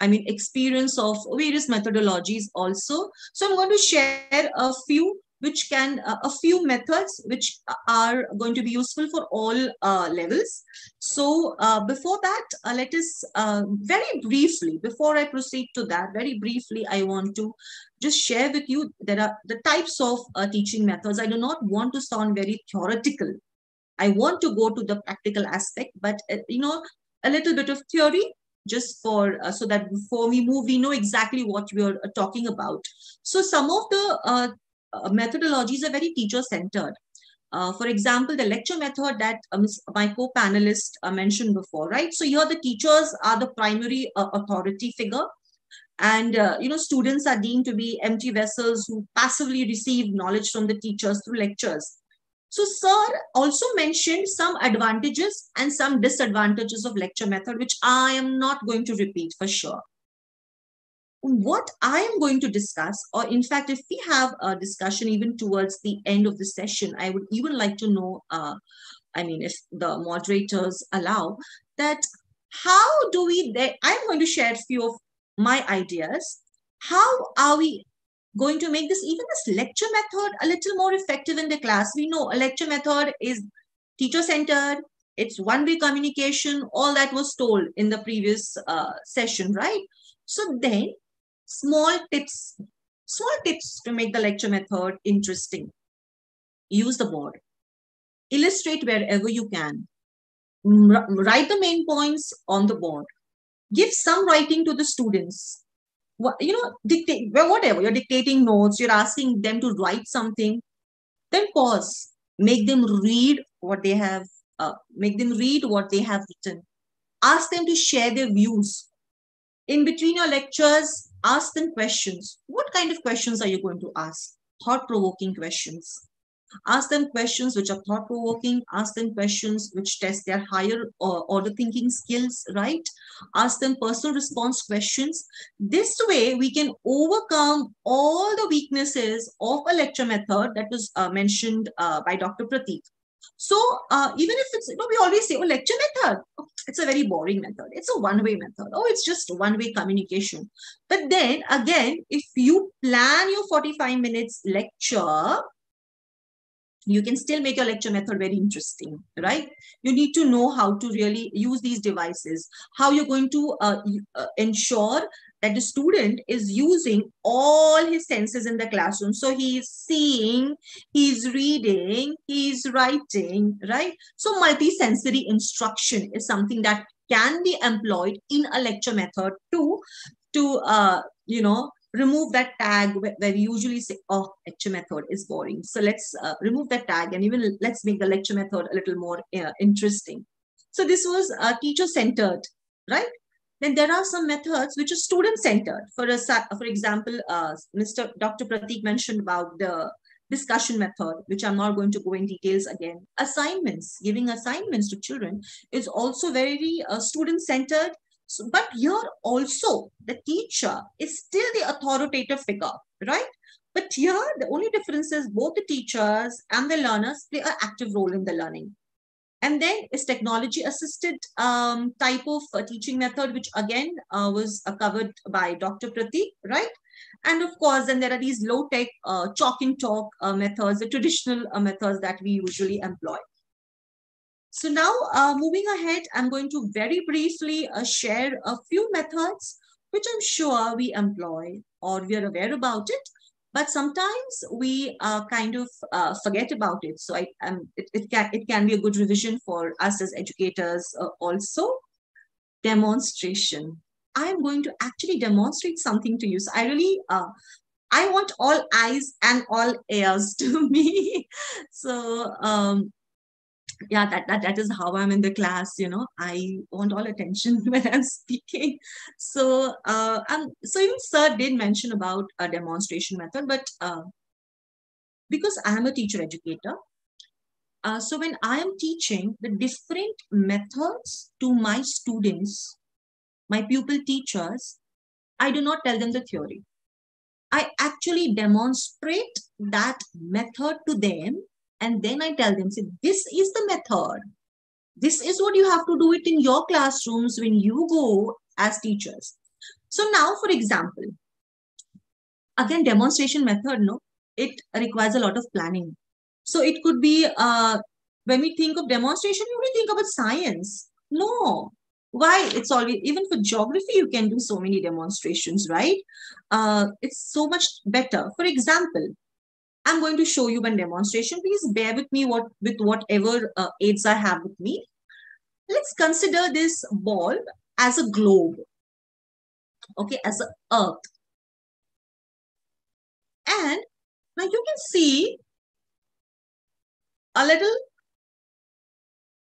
experience of various methodologies also. So I'm going to share a few a few methods which are going to be useful for all levels. So before that, let us very briefly, before I proceed to that, very briefly, I want to just share with you there are the types of teaching methods. I do not want to sound very theoretical. I want to go to the practical aspect, but a little bit of theory, just for so that before we move, we know exactly what we are talking about. So some of the methodologies are very teacher-centered. For example, the lecture method that my co-panelist mentioned before, right? So here the teachers are the primary authority figure, and students are deemed to be empty vessels who passively receive knowledge from the teachers through lectures. So sir also mentioned some advantages and some disadvantages of lecture method, which I am not going to repeat for sure. What I am going to discuss, or in fact, if we have a discussion even towards the end of the session, I would even like to know, if the moderators allow, that how do I'm going to share a few of my ideas. How are we going to make even this lecture method a little more effective in the class? We know a lecture method is teacher-centered, it's one-way communication, all that was told in the previous session, right? So then, small tips to make the lecture method interesting. Use the board. Illustrate wherever you can. Write the main points on the board. Give some writing to the students. Dictate, whatever, you're dictating notes, you're asking them to write something, then pause. Make them read what they have written. Ask them to share their views. In between your lectures, ask them questions. What kind of questions are you going to ask? Thought-provoking questions. Ask them questions which are thought-provoking. Ask them questions which test their higher order thinking skills, right? Ask them personal response questions. This way, we can overcome all the weaknesses of a lecture method that was mentioned by Dr. Pratik. So even if it's, we always say, lecture method, it's a very boring method. It's a one-way method. It's just one-way communication. But then again, if you plan your 45 minutes lecture, you can still make your lecture method very interesting, right? You need to know how to really use these devices, how you're going to ensure that the student is using all his senses in the classroom. So he's seeing, he's reading, he's writing, right? So multisensory instruction is something that can be employed in a lecture method to remove that tag where we usually say, lecture method is boring. So let's remove that tag, and even let's make the lecture method a little more interesting. So this was teacher-centered, right? Then there are some methods which are student-centered. For example, Dr. Pratik mentioned about the discussion method, which I'm not going to go in details again. Assignments, giving assignments to children is also very student-centered. So, but here also, the teacher is still the authoritative figure, right? But here, the only difference is both the teachers and the learners play an active role in the learning. And then is technology-assisted type of teaching method, which again was covered by Dr. Pratik, right? And of course, then there are these low-tech chalk and talk methods, the traditional methods that we usually employ. So now, moving ahead, I'm going to very briefly share a few methods which I'm sure we employ or we are aware about it, but sometimes we kind of forget about it. So it can be a good revision for us as educators also. Demonstration. I'm going to actually demonstrate something to you. So I really, I want all eyes and all ears to me. So yeah, that is how I'm in the class. I want all attention when I'm speaking. So so even sir did mention about a demonstration method, but because I am a teacher educator, so when I am teaching the different methods to my students, my pupil teachers, I do not tell them the theory. I actually demonstrate that method to them, and then I tell them, see, this is the method. This is what you have to do it in your classrooms when you go as teachers. So now, for example, again, demonstration method, no, it requires a lot of planning. So it could be, when we think of demonstration, you really think about science. No. Why? It's always, even for geography, you can do so many demonstrations, right? It's so much better. For example, I'm going to show you one demonstration. Please bear with me with whatever aids I have with me. Let's consider this ball as a globe, okay, as an earth. And now you can see a little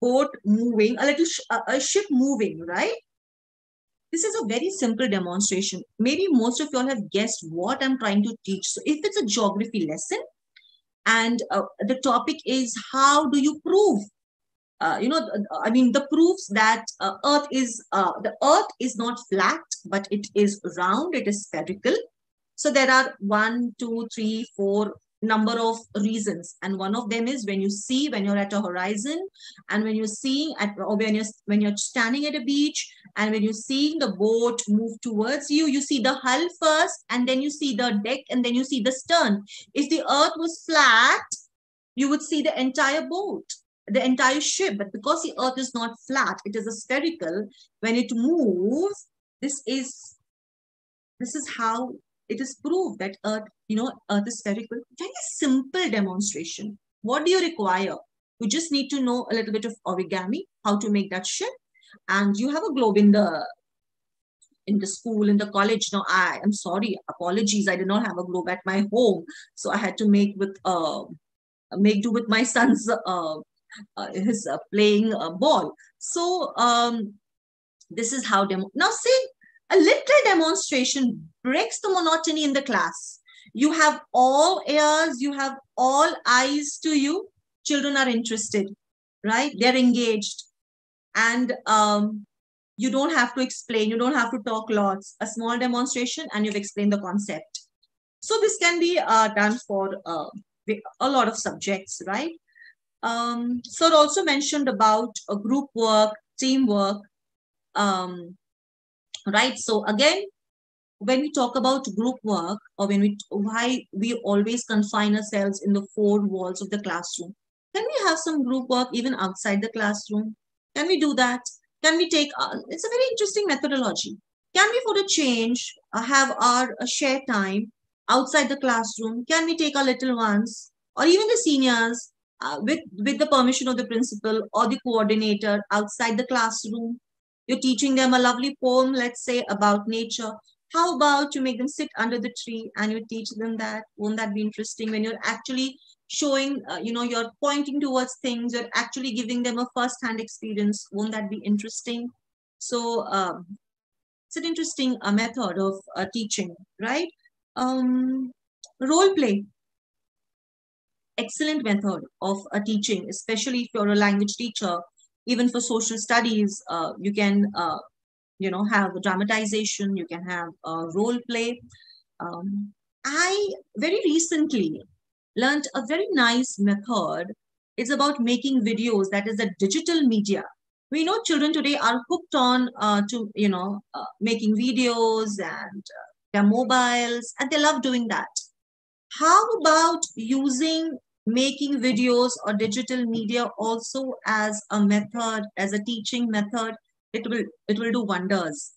boat moving, a ship moving, right? This is a very simple demonstration. Maybe most of y'all have guessed what I'm trying to teach. So if it's a geography lesson and the topic is how do you prove, the proofs that the earth is not flat, but it is round, it is spherical. So there are 1, 2, 3, 4 number of reasons, and one of them is when you're at a horizon, and when you're seeing or when you're standing at a beach, and when you're seeing the boat move towards you, you see the hull first, and then you see the deck, and then you see the stern. If the earth was flat, you would see the entire boat, the entire ship. But because the earth is not flat, it is a spherical. When it moves, this is how it is proved that earth is spherical. Very simple demonstration. What do you require? You just need to know a little bit of origami, how to make that ship, and you have a globe in the school, in the college. Now, I am sorry, apologies, I did not have a globe at my home, so I had to make do with my son's his playing ball. So this is how now see, a little demonstration breaks the monotony in the class. You have all ears, you have all eyes to you. Children are interested, right? They're engaged. And you don't have to explain, you don't have to talk lots. A small demonstration and you've explained the concept. So this can be done for a lot of subjects, right? Sir also mentioned about group work, teamwork, right? So again, when we talk about group work, or why we always confine ourselves in the 4 walls of the classroom, can we have some group work even outside the classroom? Can we do that? Can we take, it's a very interesting methodology. Can we, for a change, have our share time outside the classroom? Can we take our little ones, or even the seniors, with the permission of the principal or the coordinator, outside the classroom? You're teaching them a lovely poem, let's say, about nature. How about you make them sit under the tree and you teach them that? Won't that be interesting? When you're actually showing, you're pointing towards things, you're actually giving them a first-hand experience. Won't that be interesting? So it's an interesting method of teaching, right? Role play. Excellent method of teaching, especially if you're a language teacher. Even for social studies, you can have dramatization, you can have role play. I very recently learned a very nice method. It's about making videos, that is a digital media. We know children today are hooked on to making videos and their mobiles, and they love doing that. How about using making videos or digital media also as a method, as a teaching method? It will do wonders,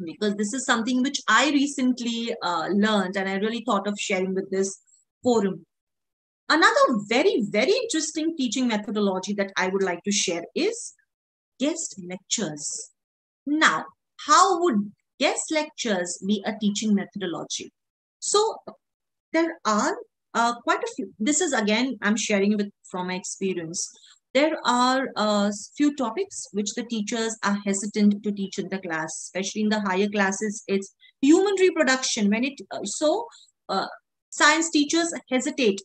because this is something which I recently learned, and I really thought of sharing with this forum. Another very, very interesting teaching methodology that I would like to share is guest lectures. Now, how would guest lectures be a teaching methodology? So there are quite a few. This is, again, I'm sharing from my experience. there are few topics which the teachers are hesitant to teach in the class, especially in the higher classes. It's human reproduction. When it uh, science teachers hesitate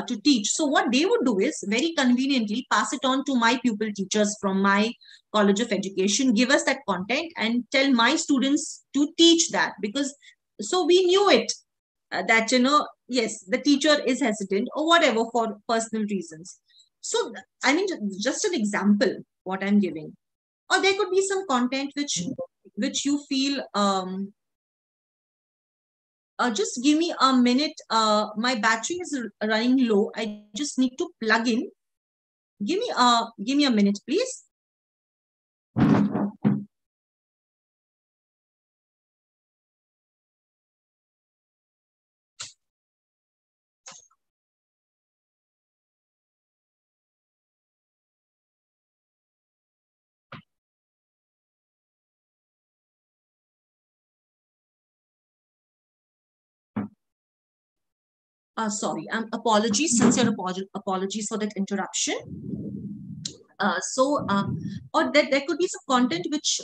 to teach. So what they would do is very conveniently pass it on to my pupil teachers from my College of Education, give us that content and tell my students to teach that, because so we knew it that, yes, the teacher is hesitant or whatever for personal reasons. So I mean, just an example what I'm giving. Or there could be some content which you feel just give me a minute. My battery is running low. I just need to plug in. Give me a minute, please. Sorry, apologies, sincere apologies for that interruption. Or that there could be some content which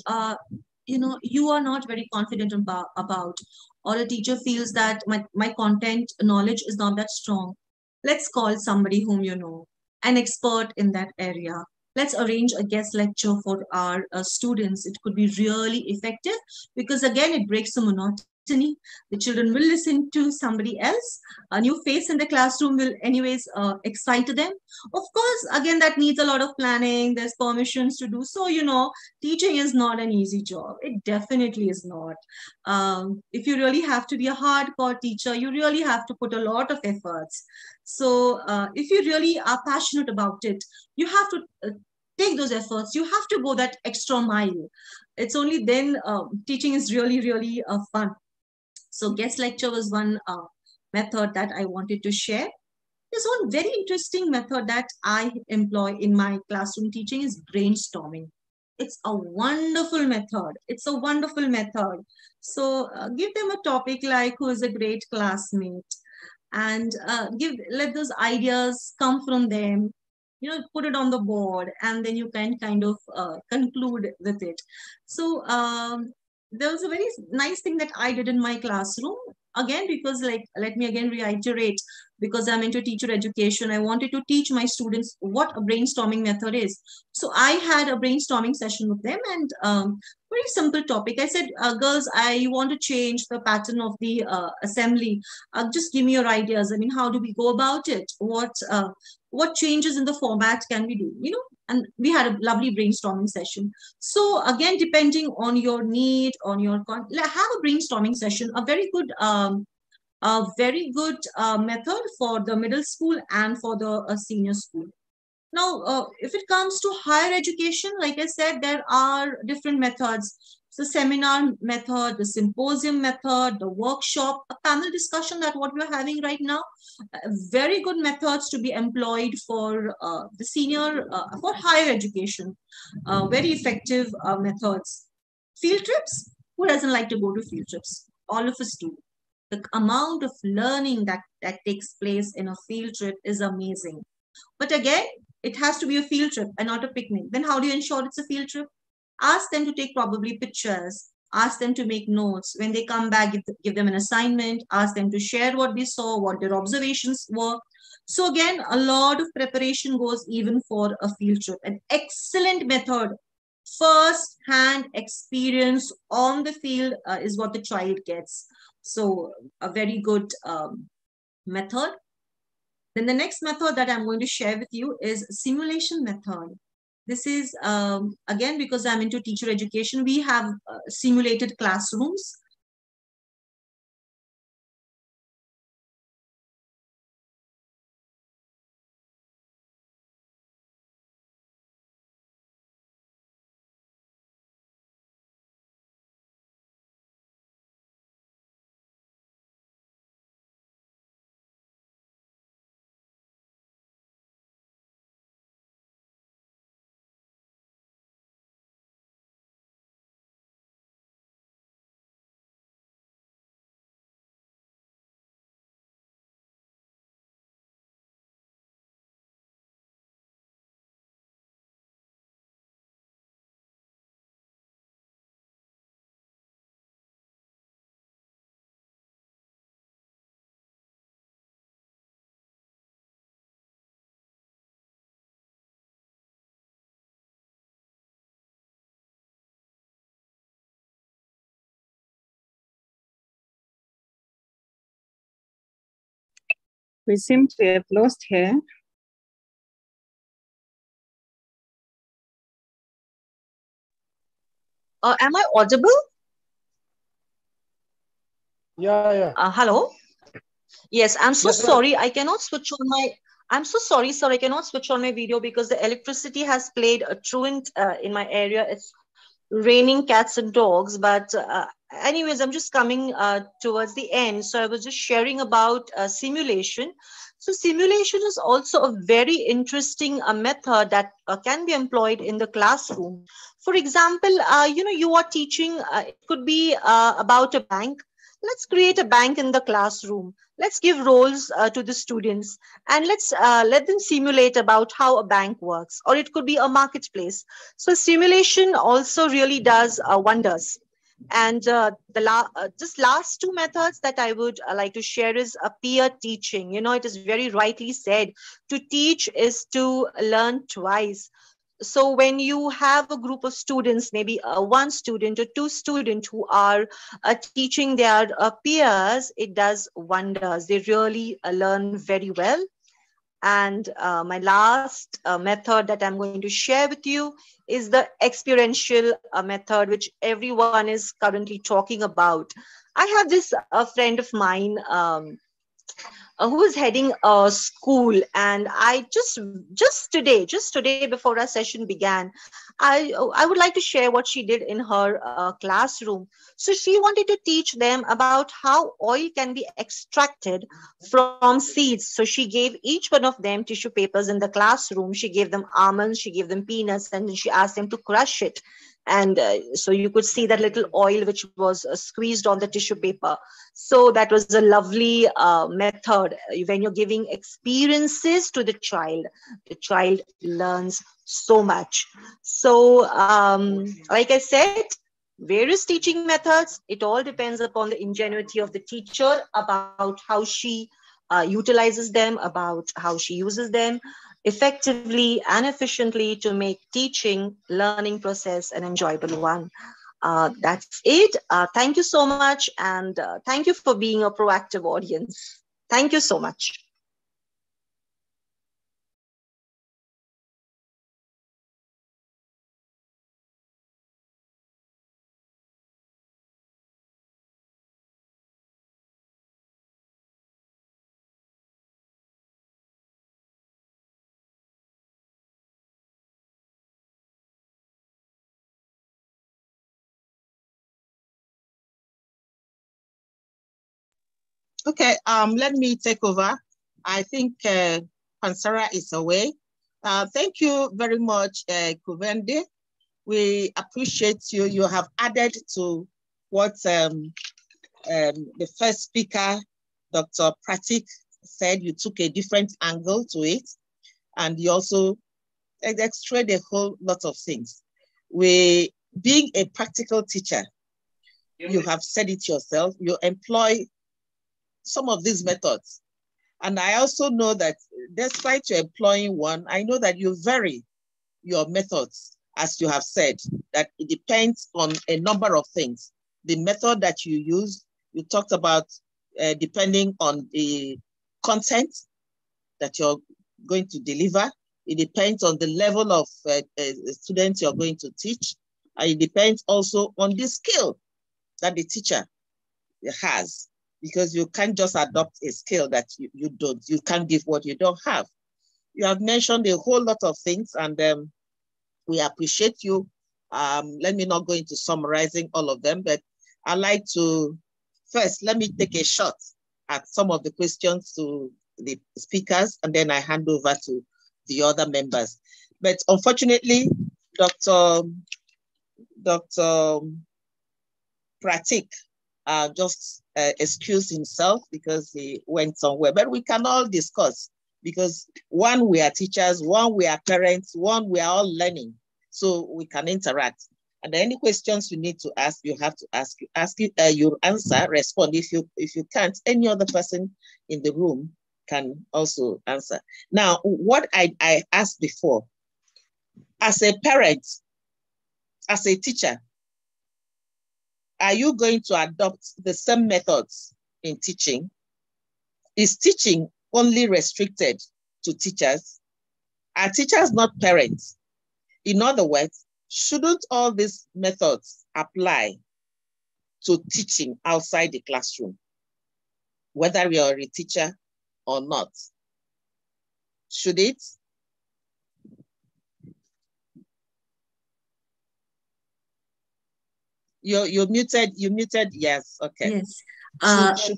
you are not very confident about, or a teacher feels that my content knowledge is not that strong. Let's call somebody whom you know, an expert in that area. Let's arrange a guest lecture for our students. It could be really effective, because again, it breaks the monotony. The children will listen to somebody else. A new face in the classroom will anyways excite them. Of course, again, that needs a lot of planning. There's permissions to do. So, teaching is not an easy job. It definitely is not. If you really have to be a hardcore teacher, you really have to put a lot of efforts. So, if you really are passionate about it, you have to take those efforts. You have to go that extra mile. It's only then teaching is really, really fun. So, guest lecture was one method that I wanted to share. There's one very interesting method that I employ in my classroom teaching is brainstorming. It's a wonderful method. It's a wonderful method. So give them a topic like who is a great classmate, and let those ideas come from them. Put it on the board, and then you can kind of conclude with it. So there was a very nice thing that I did in my classroom. Again, because let me again reiterate, because I'm into teacher education, I wanted to teach my students what a brainstorming method is. So I had a brainstorming session with them, and very simple topic. I said, girls, I want to change the pattern of the assembly. Just give me your ideas. I mean, how do we go about it? What changes in the format can we do? And we had a lovely brainstorming session. So again, depending on your need, on your have a brainstorming session. A very good method for the middle school and for the senior school. Now, if it comes to higher education, like I said, there are different methods. The seminar method, the symposium method, the workshop, a panel discussion, that what we're having right now. Very good methods to be employed for the senior, for higher education. Very effective methods. Field trips. Who doesn't like to go to field trips? All of us do. The amount of learning that takes place in a field trip is amazing. But again, it has to be a field trip and not a picnic. Then how do you ensure it's a field trip? Ask them to take probably pictures. Ask them to make notes. When they come back, give them an assignment. Ask them to share what they saw, what their observations were. So again, a lot of preparation goes even for a field trip. An excellent method. First-hand experience on the field is what the child gets. So a very good method. Then the next method that I'm going to share with you is simulation method. This is, again, because I'm into teacher education, we have simulated classrooms. We seem to have lost her. Am I audible? Yeah. Hello? Yes, I'm so Yes, sorry. I cannot switch on my. I'm so sorry, sir. I cannot switch on my video because the electricity has played a truant in my area. It's raining cats and dogs. But anyways, I'm just coming towards the end. So I was just sharing about simulation. So simulation is also a very interesting method that can be employed in the classroom. For example, you are teaching. It could be about a bank. Let's create a bank in the classroom. Let's give roles to the students and let's let them simulate about how a bank works, or it could be a marketplace. So simulation also really does wonders. And just last two methods that I would like to share is a peer teaching. It is very rightly said, to teach is to learn twice. So when you have a group of students, maybe one student or two students who are teaching their peers, it does wonders. They really learn very well. And my last method that I'm going to share with you is the experiential method, which everyone is currently talking about. I have this friend of mine who is heading a school, and I just today before our session began, I would like to share what she did in her classroom. So she wanted to teach them about how oil can be extracted from seeds. So she gave each one of them tissue papers in the classroom. She gave them almonds, she gave them peanuts, and then she asked them to crush it. And so you could see that little oil which was squeezed on the tissue paper. So that was a lovely method. When you're giving experiences to the child learns so much. So like I said, various teaching methods, it all depends upon the ingenuity of the teacher, about how she utilizes them, about how she uses them effectively and efficiently to make teaching learning process an enjoyable one. That's it. Thank you so much. And thank you for being a proactive audience. Thank you so much. Okay, let me take over. I think Pansara is away. Thank you very much, Kuvende. We appreciate you. You have added to what the first speaker, Dr. Pratik, said. You took a different angle to it, and you also extracted a whole lot of things. Being a practical teacher, you have said it yourself, you employ some of these methods. And I also know that despite you employing one, I know that you vary your methods, as you have said, that it depends on a number of things. The method that you use, you talked about depending on the content that you're going to deliver. It depends on the level of students you're going to teach. And it depends also on the skill that the teacher has, because you can't just adopt a skill that you don't. You can't give what you don't have. You have mentioned a whole lot of things, and we appreciate you. Let me not go into summarizing all of them, but I'd like to, first, let me take a shot at some of the questions to the speakers, and then I hand over to the other members. But unfortunately, Dr. Pratik just excused himself because he went somewhere. But we can all discuss, because one, we are teachers, one, we are parents, one, we are all learning. So we can interact. And any questions you need to ask, you have to ask it, you answer, respond. If you can't, any other person in the room can also answer. Now, what I asked before, as a parent, as a teacher, are you going to adopt the same methods in teaching? Is teaching only restricted to teachers? Are teachers not parents? In other words, shouldn't all these methods apply to teaching outside the classroom, whether you're a teacher or not? Should it? You muted, yes, okay. Yes.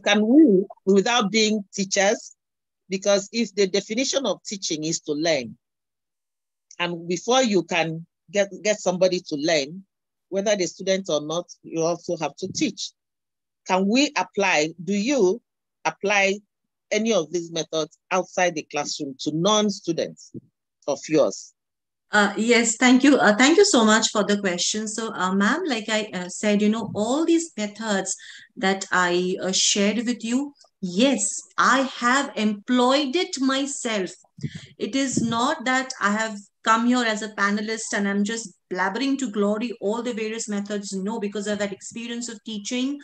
Can we, without being teachers, because if the definition of teaching is to learn, and before you can get somebody to learn, whether the student or not, you also have to teach. Can we apply, do you apply any of these methods outside the classroom to non-students of yours? Yes, thank you. Thank you so much for the question. So, ma'am, like I said, all these methods that I shared with you, yes, I have employed it myself. It is not that I have come here as a panelist and I'm just blabbering to glory all the various methods. No, because I've had experience of teaching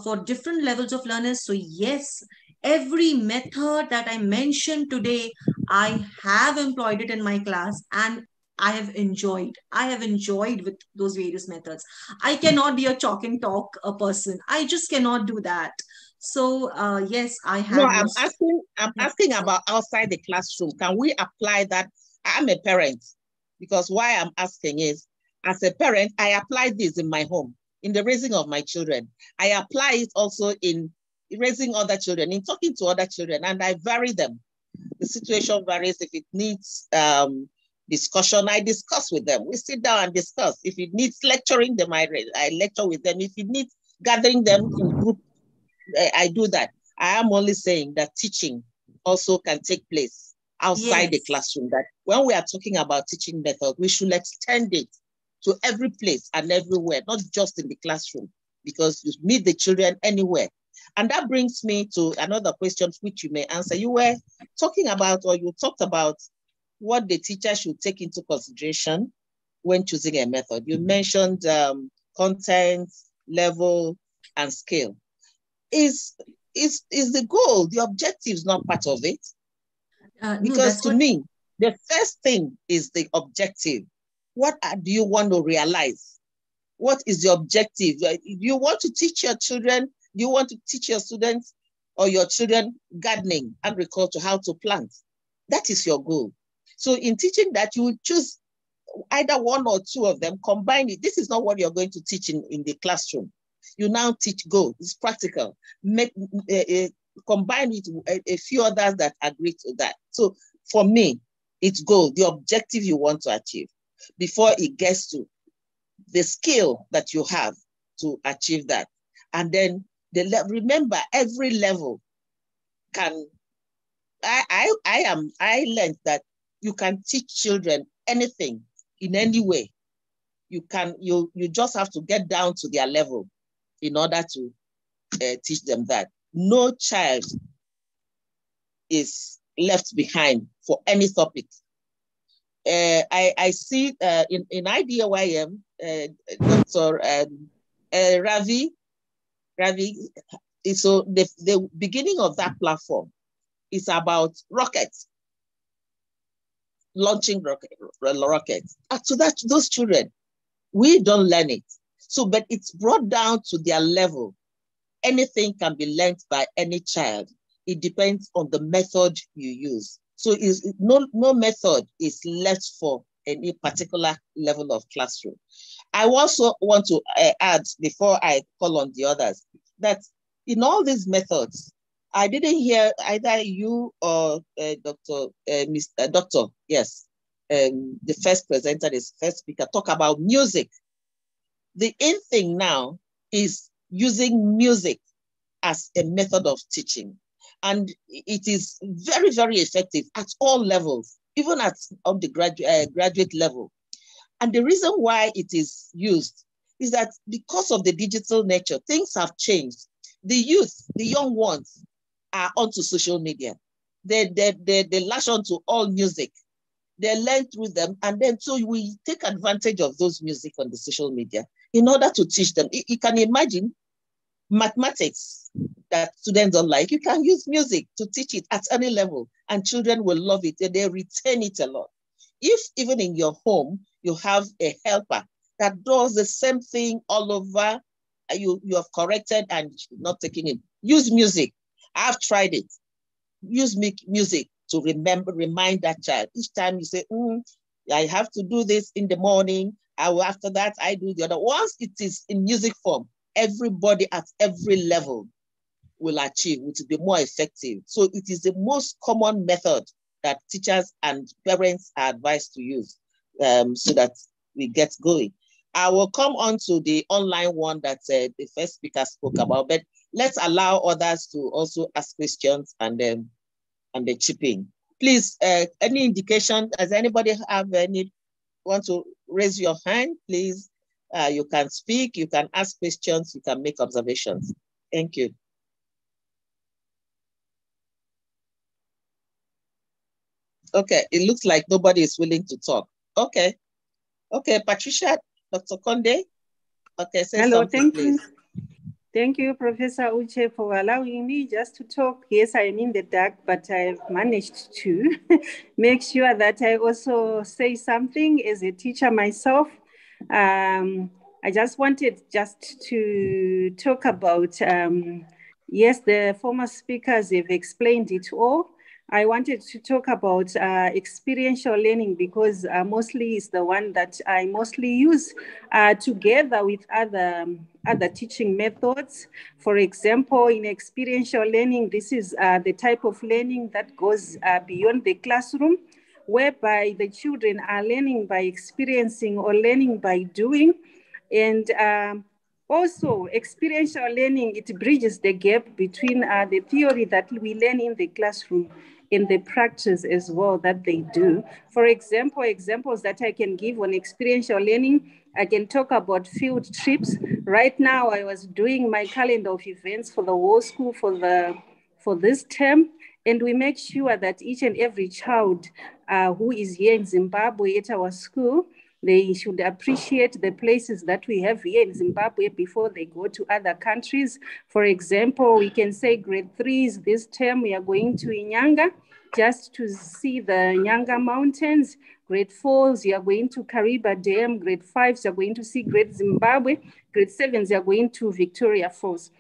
for different levels of learners. So, yes, every method that I mentioned today, I have employed it in my class and I have enjoyed. I have enjoyed with those various methods. I cannot be a chalk and talk a person. I just cannot do that. So yes, I No, have used. I'm asking about outside the classroom. Can we apply that? I'm a parent, because why I'm asking is, as a parent, I apply this in my home, in the raising of my children. I apply it also in raising other children, in talking to other children, and I vary them. The situation varies. If it needs discussion, I discuss with them. We sit down and discuss. If it needs lecturing them, I lecture with them. If it needs gathering them in group, I do that. I am only saying that teaching also can take place outside the classroom. That when we are talking about teaching method, we should extend it to every place and everywhere, not just in the classroom, because you meet the children anywhere. And that brings me to another question which you may answer. You were talking about, or you talked about, what the teacher should take into consideration when choosing a method. You mentioned content, level, and scale. Is the goal, the objective is not part of it? Because to me, the first thing is the objective. What do you want to realize? What is the objective? Do you want to teach your children? Do you want to teach your students or your children gardening, agriculture, how to plant? That is your goal. So in teaching that, you choose either one or two of them, combine it. This is not what you're going to teach in the classroom. You now teach Go. It's practical. Combine it with a few others that agree to that. So for me, it's goal, the objective you want to achieve, before it gets to the skill that you have to achieve that. And then remember, every level can. I learned that you can teach children anything in any way. You just have to get down to their level in order to teach them that. No child is left behind for any topic. I see in IDYM, Dr. Ravi, so the beginning of that platform is about rockets, launching rockets. To those children, we don't learn it. So, but it's brought down to their level. Anything can be learned by any child. It depends on the method you use. So no method is left for any particular level of classroom. I also want to add, before I call on the others, that in all these methods, I didn't hear either you or Doctor, yes, the first presenter, the first speaker, talk about music. The in thing now is using music as a method of teaching. And it is very, very effective at all levels, even at the graduate level. And the reason why it is used is that because of the digital nature, things have changed. The youth, the young ones, are onto social media. They lash onto all music. They learn through them. And then so we take advantage of those music on the social media in order to teach them. You can imagine mathematics that students don't like, you can use music to teach it at any level, and children will love it and they retain it a lot. If even in your home, you have a helper that does the same thing all over, you have corrected and not taking it. Use music. I've tried it. Use music to remind that child. Each time you say, I have to do this in the morning, after that, I do the other. Once it is in music form, everybody at every level will achieve, which will be more effective. So it is the most common method that teachers and parents are advised to use so that we get going. I will come on to the online one that the first speaker spoke about, but let's allow others to also ask questions and then chip in. Please, any indication, does anybody have want to raise your hand, please? You can speak, you can ask questions, you can make observations. Thank you. Okay, it looks like nobody is willing to talk. Okay, Patricia, Dr. Conde. Okay, say Hello, something, please. Thank you, Professor Uche, for allowing me just to talk. Yes, I am in the dark, but I've managed to make sure that I also say something as a teacher myself. I just wanted to talk about, yes, the former speakers have explained it all. I wanted to talk about experiential learning because mostly is the one that I mostly use together with other teaching methods. For example, in experiential learning, this is the type of learning that goes beyond the classroom, whereby the children are learning by experiencing or learning by doing. And also, experiential learning, it bridges the gap between the theory that we learn in the classroom and the practice as well that they do. For example, examples that I can give on experiential learning, I can talk about field trips. Right now, I was doing my calendar of events for the whole school for this term, and we make sure that each and every child who is here in Zimbabwe at our school, they should appreciate the places that we have here in Zimbabwe before they go to other countries. For example, we can say grade 3s this term, we are going to Inyanga just to see the Nyanga Mountains. Grade 4s, you are going to Kariba Dam. Grade 5s, you are going to see Great Zimbabwe. Grade 7s, you are going to Victoria Falls.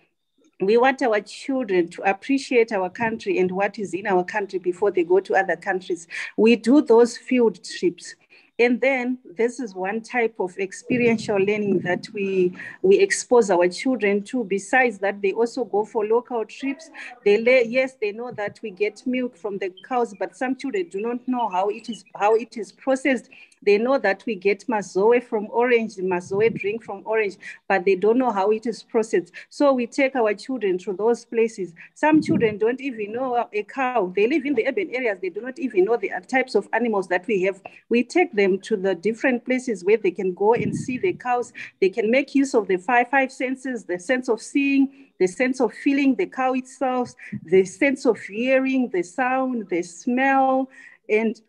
We want our children to appreciate our country and what is in our country before they go to other countries. We do those field trips. And then this is one type of experiential learning that we expose our children to. Besides that, they also go for local trips. Yes, they know that we get milk from the cows, but some children do not know how it is processed. They know that we get mazoe from orange, mazoe drink from orange, but they don't know how it is processed. So we take our children to those places. Some children don't even know a cow. They live in the urban areas. They do not even know the types of animals that we have. We take them to the different places where they can go and see the cows. They can make use of the five senses, the sense of seeing, the sense of feeling the cow itself, the sense of hearing, the sound, the smell, and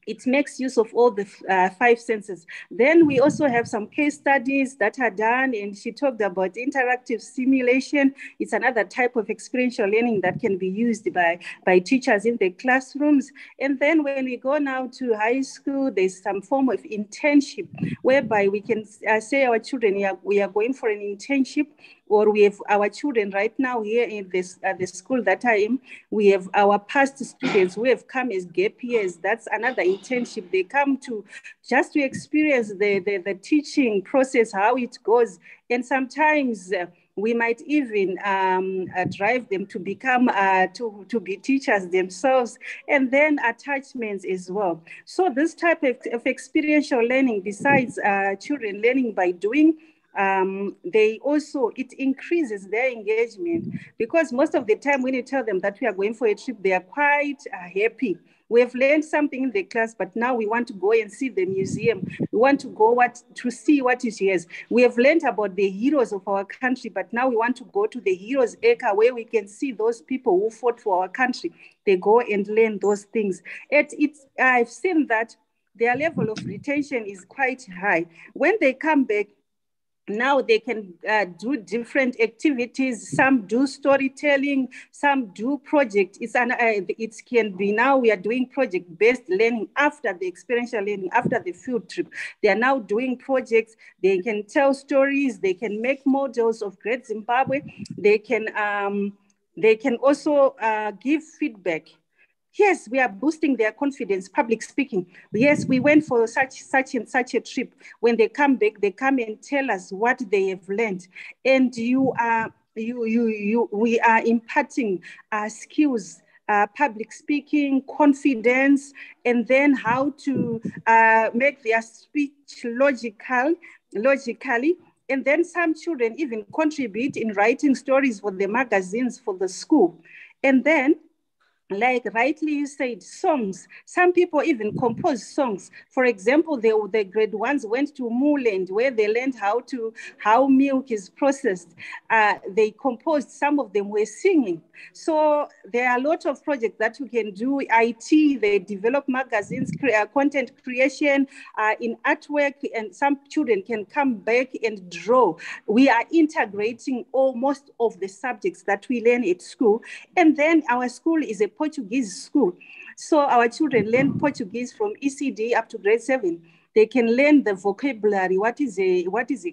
it makes use of all the 5 senses. Then we also have some case studies that are done, and she talked about interactive simulation. It's another type of experiential learning that can be used by teachers in the classrooms. And then when we go now to high school, there's some form of internship whereby we can say our children, we are going for an internship, or we have our children right now here in the school that I am, we have our past students who have come as gap years. That's another internship. They come to just to experience the teaching process, how it goes. And sometimes we might even drive them to become, to be teachers themselves, and then attachments as well. So this type of experiential learning, besides children learning by doing, it increases their engagement, because most of the time when you tell them that we are going for a trip, they are quite happy. We have learned something in the class, but now we want to go and see the museum. We want to go to see what is here. We have learned about the heroes of our country, but now we want to go to the Heroes Acre where we can see those people who fought for our country. They go and learn those things. I've seen that their level of retention is quite high. When they come back, now they can do different activities. Some do storytelling, some do project. It can be now we are doing project-based learning after the experiential learning, after the field trip. They are now doing projects. They can tell stories. They can make models of Great Zimbabwe. They can also give feedback. Yes, we are boosting their confidence, public speaking. Yes, we went for such and such a trip. When they come back, they come and tell us what they have learned. And we are imparting skills, public speaking, confidence, and then how to make their speech logically. And then some children even contribute in writing stories for the magazines for the school. And then, like rightly you said, songs. Some people even compose songs. For example, the grade ones went to Mooland, where they learned how milk is processed. They composed, some of them were singing. So there are a lot of projects that you can do. IT, they develop magazines, content creation, in artwork, and some children can come back and draw. We are integrating most of the subjects that we learn at school. And then our school is a Portuguese school. So our children learn Portuguese from ECD up to grade 7. They can learn the vocabulary. What is a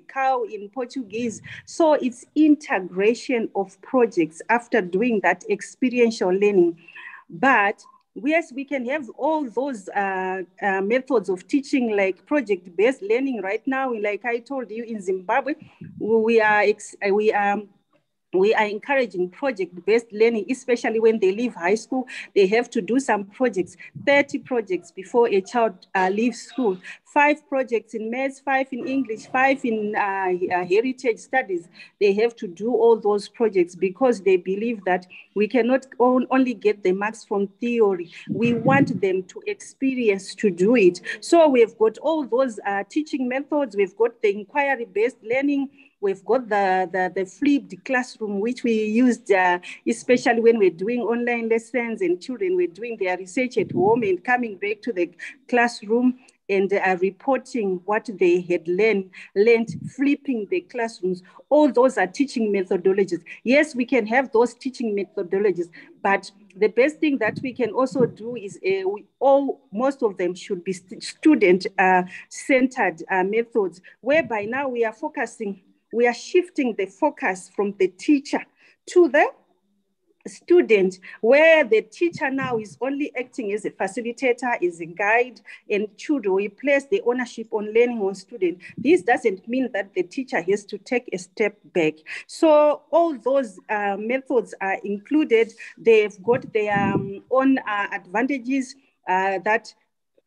cow in Portuguese? So it's integration of projects after doing that experiential learning. But yes, we can have all those methods of teaching, like project-based learning. Right now, like I told you, in Zimbabwe, we are encouraging project-based learning, especially when they leave high school. They have to do some projects, 30 projects before a child leaves school. 5 projects in maths, 5 in English, 5 in heritage studies. They have to do all those projects because they believe that we cannot only get the marks from theory. We want them to experience to do it. So we've got all those teaching methods. We've got the inquiry-based learning. We've got the flipped classroom, which we used especially when we're doing online lessons and children were doing their research at home and coming back to the classroom and reporting what they had learned, flipping the classrooms. All those are teaching methodologies. Yes, we can have those teaching methodologies, but the best thing that we can also do is most of them should be student-centered methods, whereby now we are shifting the focus from the teacher to the student, where the teacher now is only acting as a facilitator, as a guide, and children, we place the ownership on learning on student. This doesn't mean that the teacher has to take a step back. So all those methods are included. They've got their own advantages that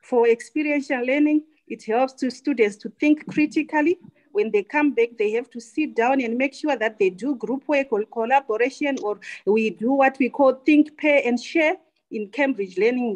for experiential learning, it helps to students to think critically. When they come back, they have to sit down and make sure that they do group work or collaboration, or we do what we call think, pair, and share. In Cambridge Learning,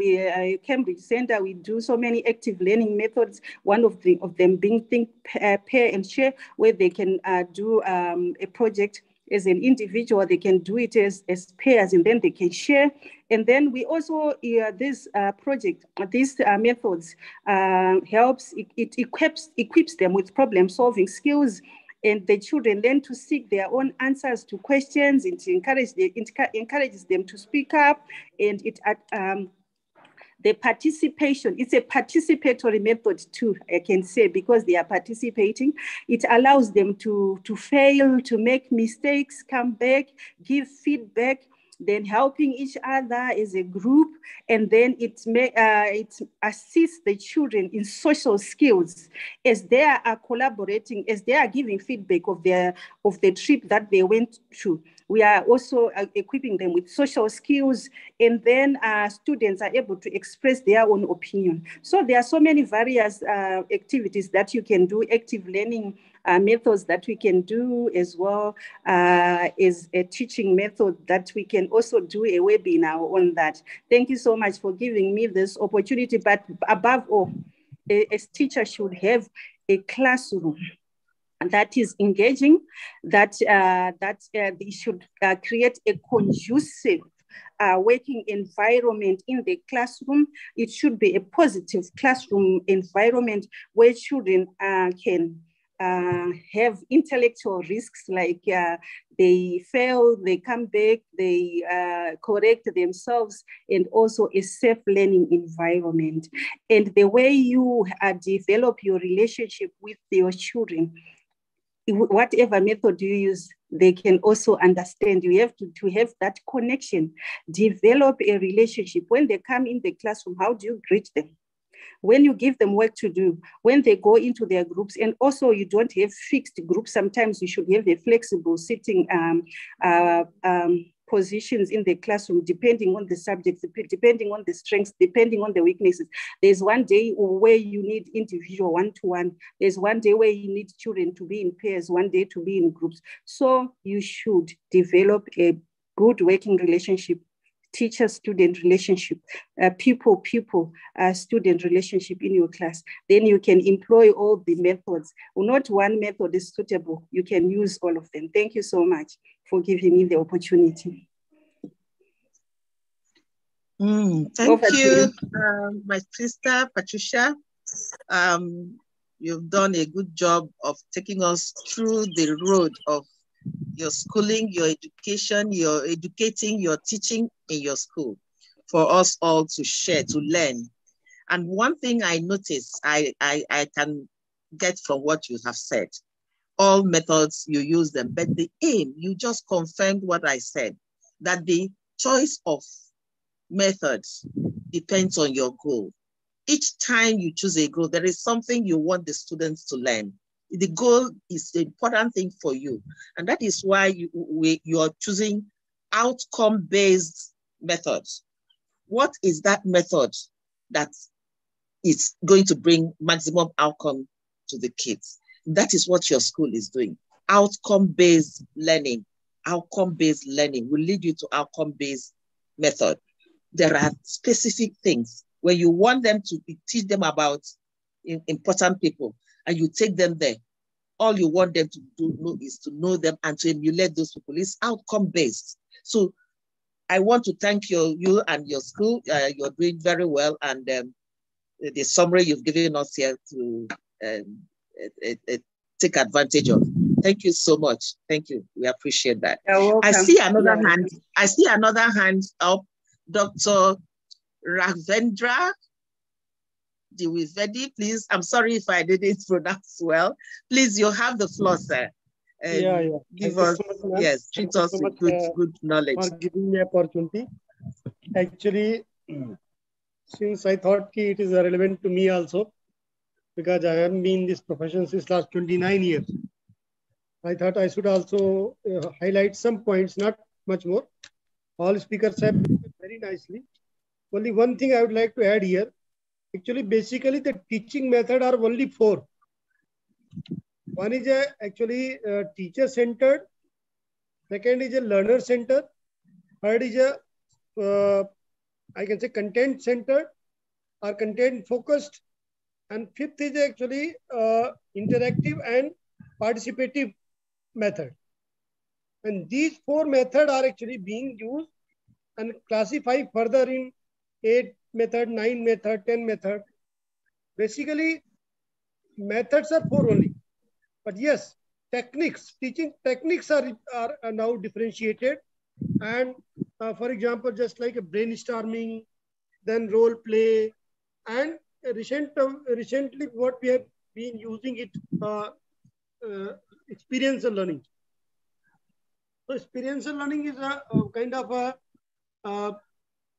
Cambridge Center, we do so many active learning methods, one of them being think, pair, and share, where they can do a project as an individual, they can do it as pairs, and then they can share. And then we also, this project, these methods helps, it equips them with problem-solving skills, and the children learn to seek their own answers to questions. It encourages them to speak up, and the participation, it's a participatory method too, I can say, because they are participating. It allows them to fail, to make mistakes, come back, give feedback, then helping each other as a group, and then it assists the children in social skills as they are collaborating, as they are giving feedback of the trip that they went to. We are also equipping them with social skills, and then students are able to express their own opinion. So there are so many various activities that you can do, active learning methods that we can do, as well as a teaching method that we can also do a webinar on that. Thank you so much for giving me this opportunity. But above all, a teacher should have a classroom that is engaging, that they should create a conducive working environment in the classroom. It should be a positive classroom environment where children can have intellectual risks, like they fail, they come back, they correct themselves, and also a safe learning environment. And the way you develop your relationship with your children, whatever method you use, they can also understand. You have to have that connection, develop a relationship. When they come in the classroom, how do you greet them? When you give them work to do, when they go into their groups, and also you don't have fixed groups. Sometimes you should have a flexible sitting positions in the classroom, depending on the subjects, depending on the strengths, depending on the weaknesses. There's one day where you need individual one-to-one. There's one day where you need children to be in pairs, one day to be in groups. So you should develop a good working relationship, teacher-student relationship, pupil-student relationship in your class. Then you can employ all the methods. Not one method is suitable. You can use all of them. Thank you so much for giving me the opportunity. Thank you, my sister, Patricia. You've done a good job of taking us through the road of your schooling, your education, your educating, your teaching in your school for us all to share, to learn. And one thing I noticed, I can get from what you have said, all methods, you use them, but the aim, you just confirmed what I said, that the choice of methods depends on your goal. Each time you choose a goal, there is something you want the students to learn. The goal is the important thing for you. And that is why you are choosing outcome-based methods. What is that method that is going to bring maximum outcome to the kids? That is what your school is doing. Outcome-based learning. Outcome-based learning will lead you to outcome-based method. There are specific things where you want them to teach them about important people, and you take them there. All you want them to do is to know them and to emulate those people. It's outcome-based. So I want to thank you and your school. You're doing very well, and the summary you've given us here to take advantage of. Thank you so much. Thank you. We appreciate that. You're welcome. I see another hand. I see another hand up. Dr. Ravendra Dwivedi, please. I'm sorry if I didn't pronounce well. Please, you have the floor, sir. Give us, so much, yes, treat us so with good knowledge. For giving me opportunity. Actually, since I thought it is relevant to me also, because I have been in this profession since last 29 years. I thought I should also highlight some points, not much more. All speakers have very nicely. Only one thing I would like to add here. Actually, basically, the teaching method are only 4. One is actually teacher-centered. Second is a learner-centered. Third is I can say content-centered or content-focused. And fifth is actually interactive and participative method. And these 4 methods are actually being used and classified further in 8 method, 9 method, 10 method. Basically, methods are 4 only. But yes, techniques, teaching techniques are now differentiated. And for example, just like a brainstorming, then role play, and recently what we have been using it, experiential learning. So experiential learning is a kind of a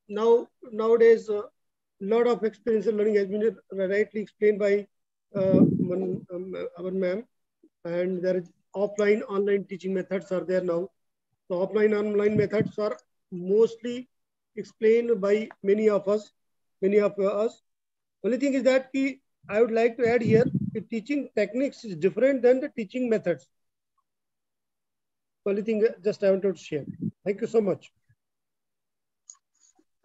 nowadays a lot of experiential learning has been rightly explained by our ma'am, and there is offline online teaching methods are there now. So offline online methods are mostly explained by many of us. Only thing is that I would like to add here, the teaching techniques is different than the teaching methods. Only thing just I wanted to share. Thank you so much.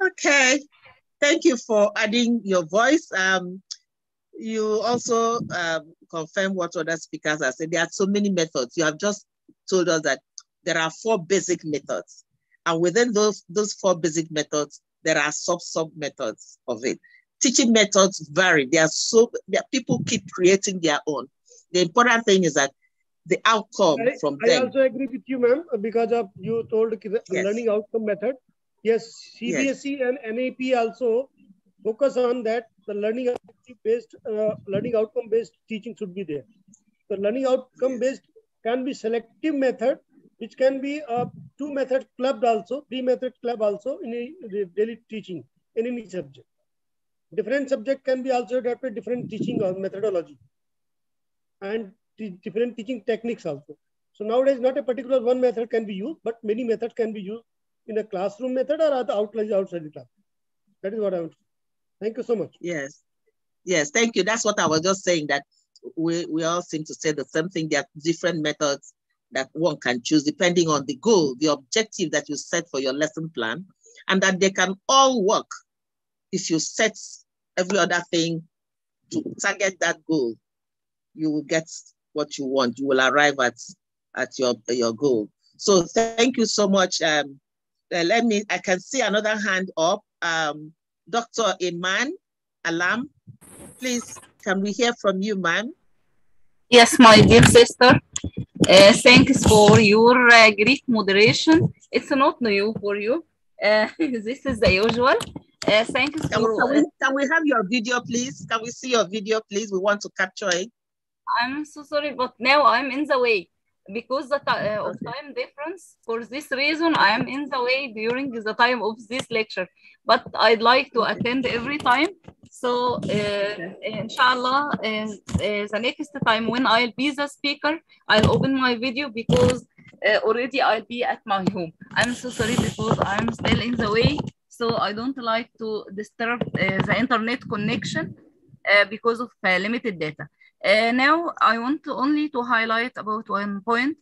Okay, thank you for adding your voice. You also confirm what other speakers have said. There are so many methods. You have just told us that there are 4 basic methods. And within those 4 basic methods, there are sub methods of it. Teaching methods vary. People keep creating their own. The important thing is that the outcome from I them. also agree with you, ma'am, because of you told learning outcome method. Yes, CBSE and NAP also focus on that. The learning outcome based teaching should be there. The learning outcome based can be selective method, which can be a 2-method club also, 3-method club also in a daily teaching in any subject. Different subject can be also adapted different teaching or methodology and different teaching techniques also. So nowadays, not a particular one method can be used, but many methods can be used in a classroom method or outside the class. That is what I want to say. Thank you so much. Yes. Yes, thank you. That's what I was just saying, that we all seem to say the same thing. There are different methods that one can choose depending on the goal, the objective that you set for your lesson plan, and that they can all work if you set every other thing to target that goal. You will get what you want. You will arrive at your goal. So thank you so much. I can see another hand up. Dr. Iman Alam, please, can we hear from you, ma'am? Yes, my dear sister. Thanks for your great moderation. It's not new for you. This is the usual. Thanks Can we have your video, please? Can we see your video, please? We want to capture it. I'm so sorry, but now I'm in the way because of time difference. For this reason, I am in the way during the time of this lecture. But I'd like to attend every time. So, inshallah, the next time when I'll be the speaker, I'll open my video because already I'll be at my home. I'm so sorry because I'm still in the way. So I don't like to disturb the internet connection because of limited data. Now I want only to highlight about one point.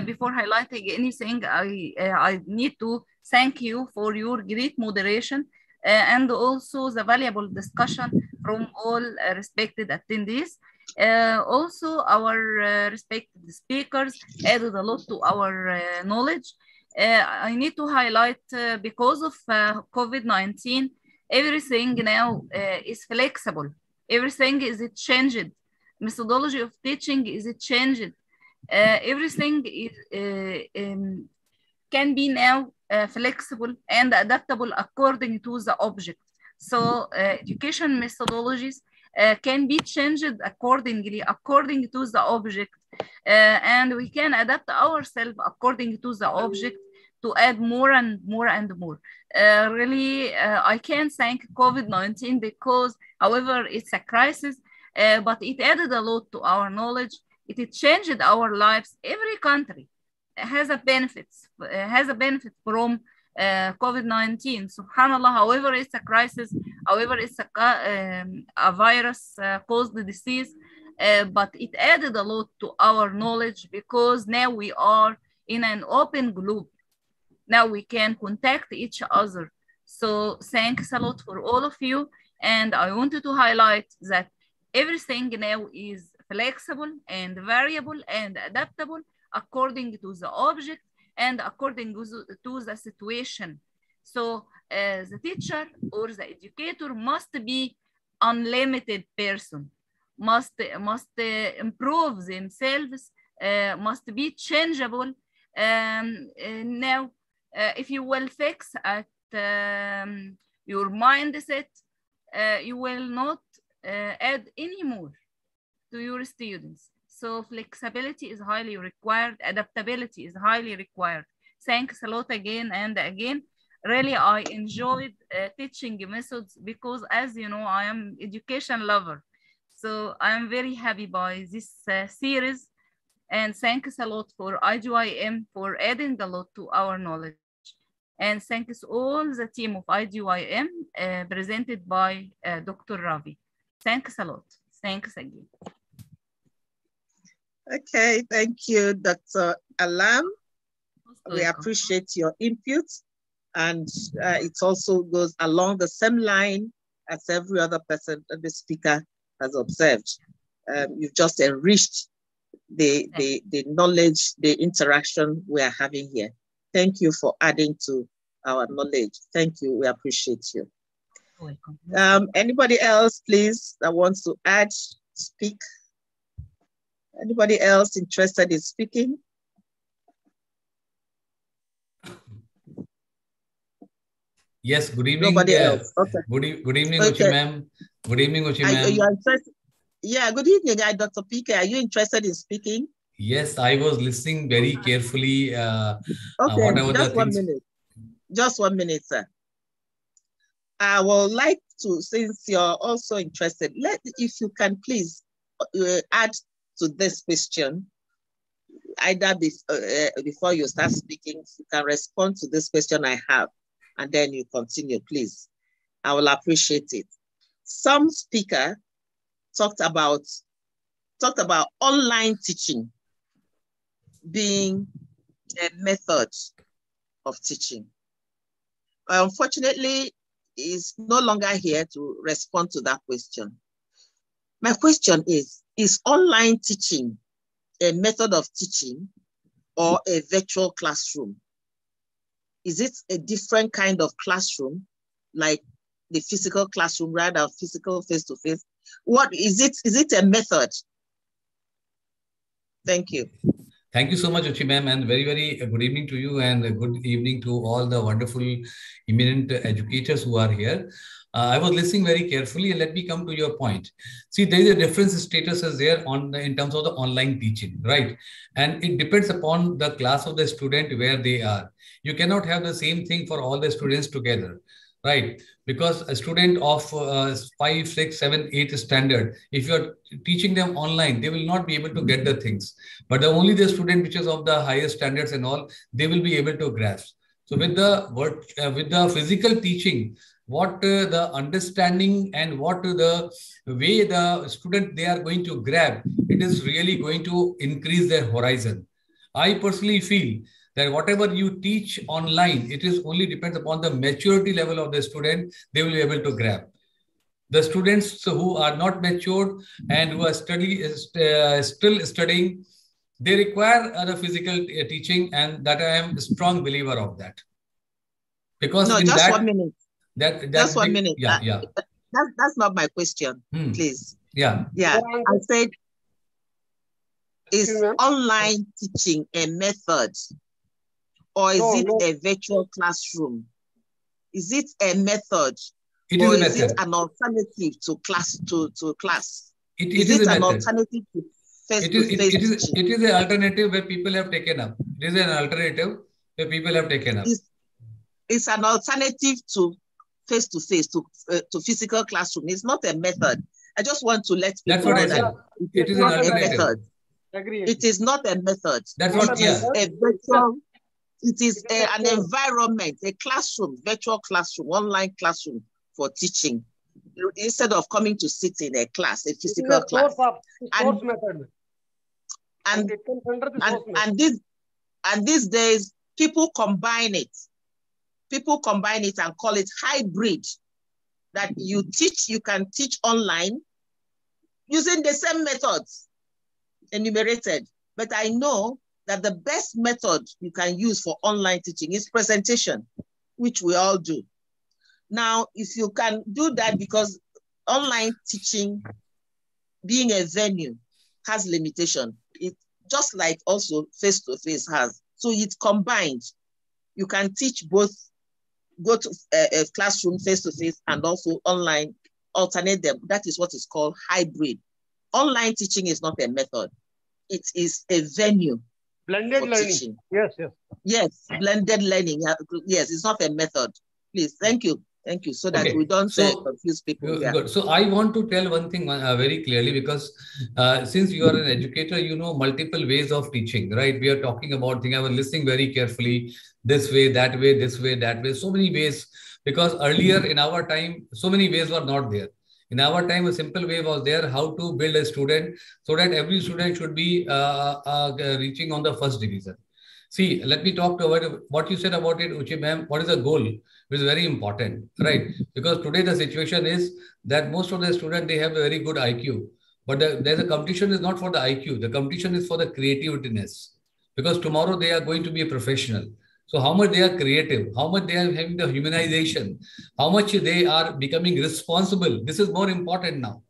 Before highlighting anything, I need to thank you for your great moderation and also the valuable discussion from all respected attendees. Also, our respected speakers added a lot to our knowledge. I need to highlight because of COVID-19, everything now is flexible. Everything is changed. Methodology of teaching is changed. Everything is, can be now flexible and adaptable according to the object. So education methodologies can be changed accordingly, according to the object. And we can adapt ourselves according to the object to add more and more and more. Really, I can thank COVID-19 because, however, it's a crisis, but it added a lot to our knowledge. It changed our lives. Every country has a benefit from COVID-19. Subhanallah, however, it's a crisis, however, it's a virus caused disease, but it added a lot to our knowledge because now we are in an open globe. Now we can contact each other. So thanks a lot for all of you. And I wanted to highlight that everything now is flexible and variable and adaptable according to the object and according to the situation. So the teacher or the educator must be unlimited person, must improve themselves, must be changeable. Now, if you will fix at your mindset, you will not add any more to your students. So flexibility is highly required. Adaptability is highly required. Thanks a lot again and again. Really, I enjoyed teaching methods because, as you know, I am education lover. So I'm very happy by this series. And thanks a lot for IGYM for adding a lot to our knowledge. And thanks all the team of IGYM presented by Dr. Ravi. Thanks a lot. Thanks again. Okay, thank you, Dr. Alam. We appreciate your input, and it also goes along the same line as every other person that the speaker has observed. You've just enriched the knowledge, the interaction we are having here. Thank you for adding to our knowledge. Thank you, we appreciate you. Anybody else, please, that wants to add, speak? Anybody else interested in speaking? Yes, good evening. Nobody else. Okay. Good evening, Okay. Uchi ma'am. Good evening, Uchi ma'am. You are interested? Yeah, good evening, Dr. PK. Are you interested in speaking? Yes, I was listening very carefully. Okay, just 1 minute. Just 1 minute, sir. I would like to, since you're also interested, if you can please add to this question, either before you start speaking, you can respond to this question I have, and then you continue, please. I will appreciate it. Some speaker talked about online teaching being a method of teaching. Unfortunately, is no longer here to respond to that question. My question is online teaching a method of teaching or a virtual classroom? Is it a different kind of classroom, like the physical classroom rather than physical face-to-face? What is it? Is it a method? Thank you. Thank you so much, Uchi ma'am, and very, very good evening to you, and good evening to all the wonderful, eminent educators who are here. I was listening very carefully, and let me come to your point. See, there is a different status there in terms of the online teaching, right? And it depends upon the class of the student where they are. You cannot have the same thing for all the students together, right? Because a student of 5, 6, 7, 8 standard, if you're teaching them online, they will not be able to get the things. But only the student which is of the highest standards and all, they will be able to grasp. So with the physical teaching, what the understanding and what the way the student they are going to grab, it is really going to increase their horizon. I personally feel that whatever you teach online, it is only depends upon the maturity level of the student, they will be able to grab. The students who are not matured and who are still studying, they require the physical teaching, and that I am a strong believer of that. Because no, in just that, 1 minute. Just 1 minute. Yeah. That's not my question, please. Yeah. Yeah, I said, is online teaching a method, or is it a virtual classroom? Is it a method? It is a method. Is it an alternative to class? It is an alternative to face-to-face teaching? It is an alternative where people have taken up. It is an alternative where people have taken up. It's an alternative to face-to-face, to physical classroom. It's not a method. I just want to let people know that it is an alternative. It is not a method. That's what, it is a virtual. It is an environment, a classroom, virtual classroom, online classroom for teaching, instead of coming to sit in a class, a physical class. And these days, people combine it. People combine it and call it hybrid. That you can teach online using the same methods enumerated. But I know that the best method you can use for online teaching is presentation, which we all do. Now, if you can do that, because online teaching, being a venue, has limitation. It just like also face-to-face has. So it's combined. You can teach both, go to a classroom face-to-face and also online, alternate them. That is what is called hybrid. Online teaching is not a method. It is a venue. Blended learning. Teaching. Yes, blended learning. Yes, it's not a method. Please, thank you. Thank you, so that we don't confuse people. Good. So I want to tell one thing very clearly, because since you are an educator, you know multiple ways of teaching, right? We are talking about things. I was listening very carefully. This way, that way, this way, that way. So many ways, because earlier in our time, so many ways were not there. In our time, a simple way was there, how to build a student so that every student should be reaching on the first division. See, let me talk about what you said about it, Uchi ma'am. What is the goal? Which is very important, right? Because today the situation is that most of the students, they have a very good IQ. But there's a competition is not for the IQ. The competition is for the creativeness. Because tomorrow they are going to be a professional. So how much they are creative, how much they are having the humanization, how much they are becoming responsible. This is more important now,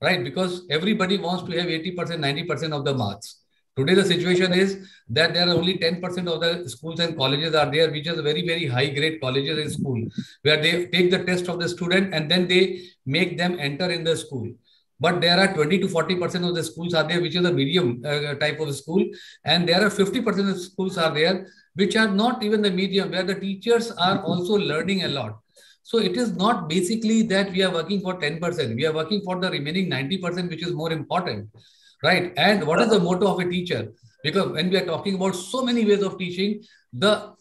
right? Because everybody wants to have 80%, 90% of the marks. Today, the situation is that there are only 10% of the schools and colleges are there, which is very, very high grade colleges and school, where they take the test of the student and then they make them enter in the school. But there are 20 to 40% of the schools are there, which is a medium type of school. And there are 50% of schools are there, which are not even the medium, where the teachers are also learning a lot. So it is not basically that we are working for 10%. We are working for the remaining 90%, which is more important. Right. And what is the motto of a teacher? Because when we are talking about so many ways of teaching, the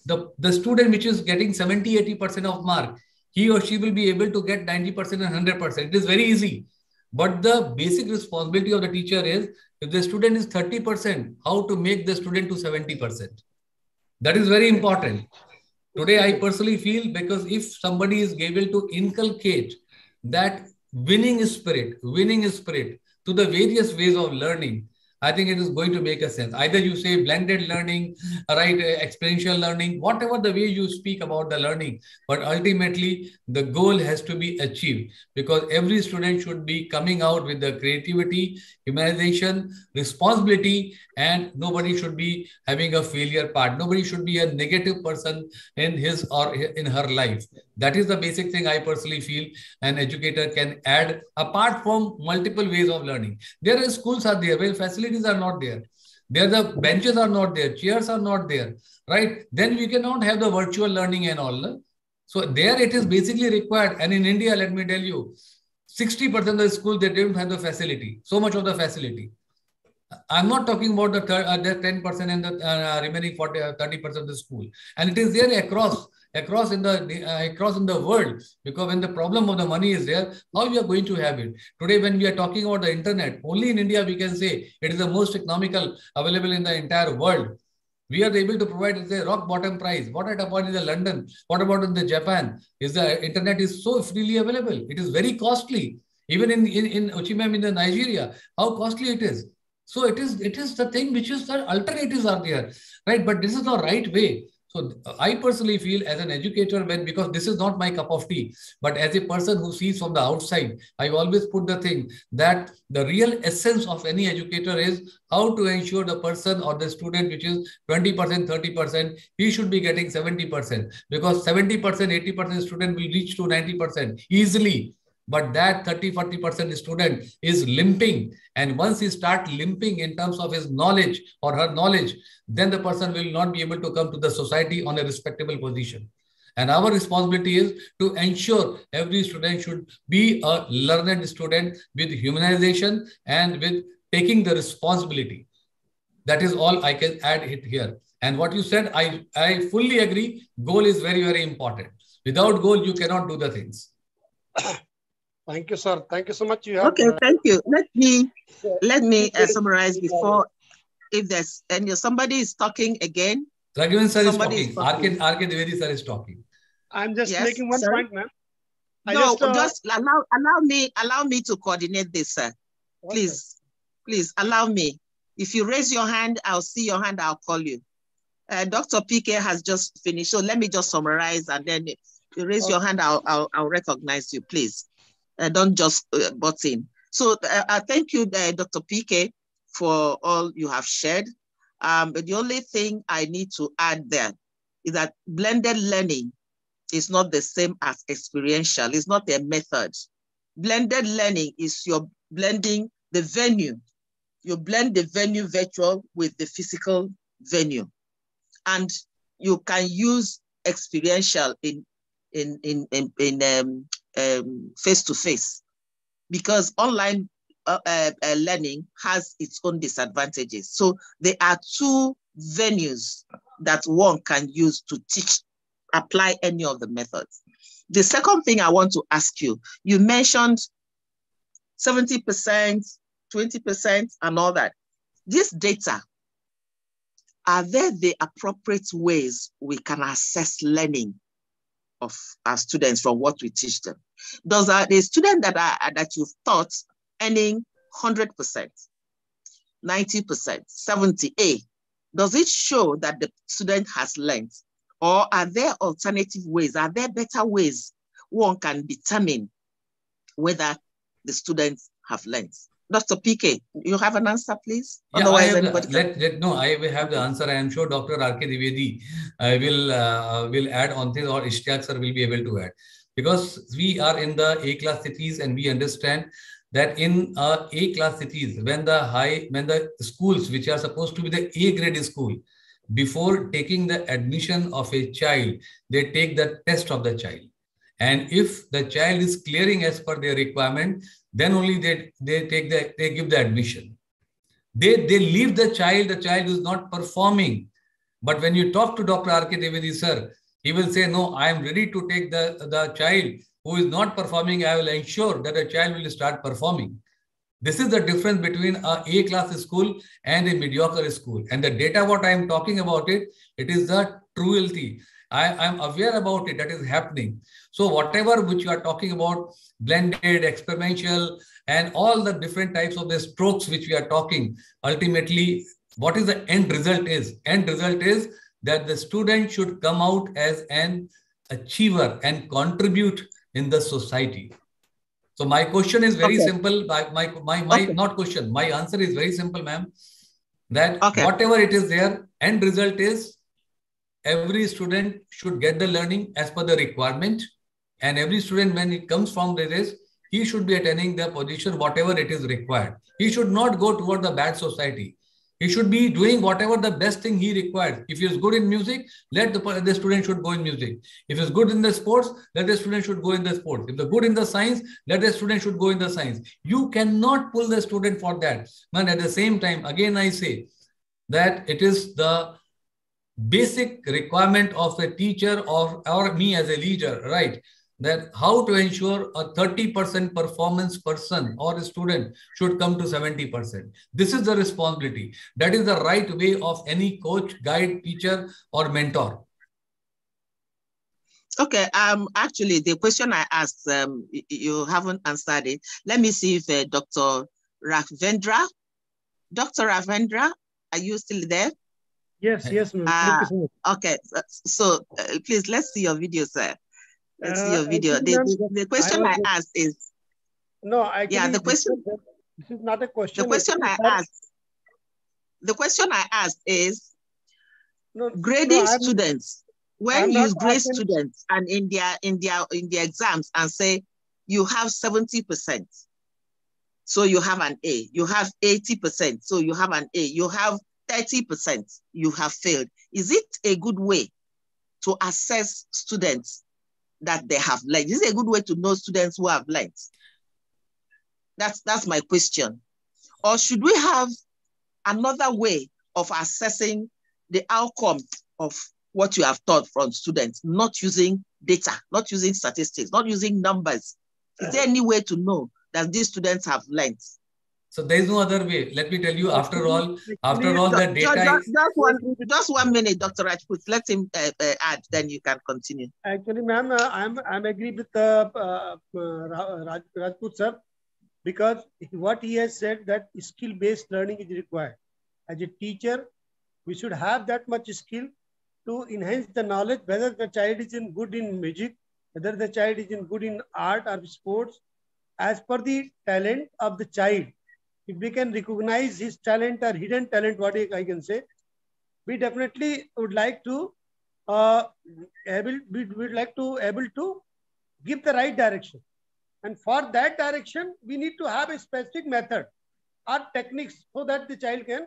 student which is getting 70, 80% of mark, he or she will be able to get 90% and 100%. It is very easy. But the basic responsibility of the teacher is, if the student is 30%, how to make the student to 70%. That is very important. Today, I personally feel, because if somebody is able to inculcate that winning spirit to the various ways of learning, I think it is going to make a sense. Either you say blended learning, right, experiential learning, whatever the way you speak about the learning, but ultimately the goal has to be achieved, because every student should be coming out with the creativity, humanization, responsibility, and nobody should be having a failure part. Nobody should be a negative person in his or in her life. That is the basic thing I personally feel an educator can add, apart from multiple ways of learning. There are schools are there where facilities are not there. There the benches are not there, chairs are not there, right? Then we cannot have the virtual learning and all. So there it is basically required. And in India, let me tell you, 60% of the schools, they don't have the facility, so much of the facility. I'm not talking about the 10% and the remaining 30% of the school. And it is there across in the world, because when the problem of the money is there, how we are going to have it? Today, when we are talking about the internet, only in India we can say it is the most economical available in the entire world. We are able to provide the rock bottom price. What about in the London? What about in the Japan? Is the internet is so freely available? It is very costly. Even in Ochimem in the Nigeria, how costly it is. So it is the thing which is the alternatives are there, right? But this is the right way. So I personally feel as an educator, because this is not my cup of tea, but as a person who sees from the outside, I always put the thing that the real essence of any educator is how to ensure the person or the student, which is 20%, 30%, he should be getting 70%, because 70%, 80% student will reach to 90% easily. But that 30, 40% student is limping. And once he starts limping in terms of his knowledge or her knowledge, then the person will not be able to come to the society on a respectable position. And our responsibility is to ensure every student should be a learned student with humanization and with taking the responsibility. That is all I can add it here. And what you said, I fully agree. Goal is very, very important. Without goal, you cannot do the things. Thank you, sir. Thank you so much. Okay, thank you. Let me summarize before, if there's somebody is talking again. Raghavan sir is talking. R.K. Dwivedi sir is talking. I'm just making one point, ma'am. Just allow me to coordinate this, sir. Please, please allow me. If you raise your hand, I'll see your hand. I'll call you. Dr. PK has just finished, so let me just summarize, and then if you raise your hand, I'll recognize you, please. Don't just butt in. So thank you, Dr. PK, for all you have shared. But the only thing I need to add there is that blended learning is not the same as experiential. It's not a method. Blended learning is you're blending the venue. You blend the venue virtual with the physical venue. And you can use experiential in face-to-face, because online learning has its own disadvantages. So there are two venues that one can use to apply any of the methods. The second thing I want to ask you, you mentioned 70%, 20% and all that. This data, are there the appropriate ways we can assess learning of our students from what we teach them? Those are the students that you've taught earning 100%, 90%, 70%. Does it show that the student has learned? Or are there alternative ways? Are there better ways one can determine whether the student have learned. Dr. PK, you have an answer, please? Yeah, Otherwise, I anybody have the answer. I am sure Dr. R.K. Divedi will add on this, or Ishtiyaq sir will be able to add. Because we are in the A-class cities and we understand that in A-class cities, when the schools which are supposed to be the A-grade school, before taking the admission of a child, they take the test of the child. And if the child is clearing as per their requirement, then only they give the admission. They leave the child is not performing. But when you talk to Dr. R.K. Devedi sir, he will say, no, I am ready to take the child who is not performing. I will ensure that the child will start performing. This is the difference between a A-class school and a mediocre school. And the data, what I am talking about it is the truity. I am aware about it, that is happening. So whatever which you are talking about, blended, experiential, and all the different types of the strokes which we are talking, ultimately, what is the end result is? End result is that the student should come out as an achiever and contribute in the society. So my question is very simple. Not question. My answer is very simple, ma'am. That whatever it is there, end result is every student should get the learning as per the requirement, and every student, when it comes from this, he should be attaining the position whatever it is required. He should not go toward the bad society. He should be doing whatever the best thing he requires. If he is good in music, let the student should go in music. If he is good in the sports, let the student should go in the sports. If they are good in the science, let the student should go in the science. You cannot pull the student for that. But at the same time, again I say that it is the basic requirement of a teacher or me as a leader, right? That how to ensure a 30% performance person or a student should come to 70%. This is the responsibility. That is the right way of any coach, guide, teacher, or mentor. Okay. Actually, the question I asked, you haven't answered it. Let me see if Dr. Ravendra. Dr. Ravendra, are you still there? Yes, ma'am. Okay. So please, let's see your video, sir. Let's see your video. The question I asked is... No, actually, yeah, the question... This is not a question. The question I asked is grading students. When you grade students and in their exams and say you have 70%, so you have an A. You have 80%, so you have an A. You have 30%, you have failed. Is it a good way to assess students that they have learned? Is it a good way to know students who have learned? That's my question. Or should we have another way of assessing the outcome of what you have taught from students, not using data, not using statistics, not using numbers? Is there any way to know that these students have learned? So there is no other way. Let me tell you, after all the data just 1 minute, Dr. Rajput. Let him add, then you can continue. Actually, ma'am, I'm agree with Rajput sir, because what he has said, that skill-based learning is required. As a teacher, we should have that much skill to enhance the knowledge, whether the child is good in music, whether the child is good in art or sports, as per the talent of the child. If we can recognize his talent or hidden talent, what I can say, we definitely would like to able to give the right direction. And for that direction, we need to have a specific method or techniques so that the child can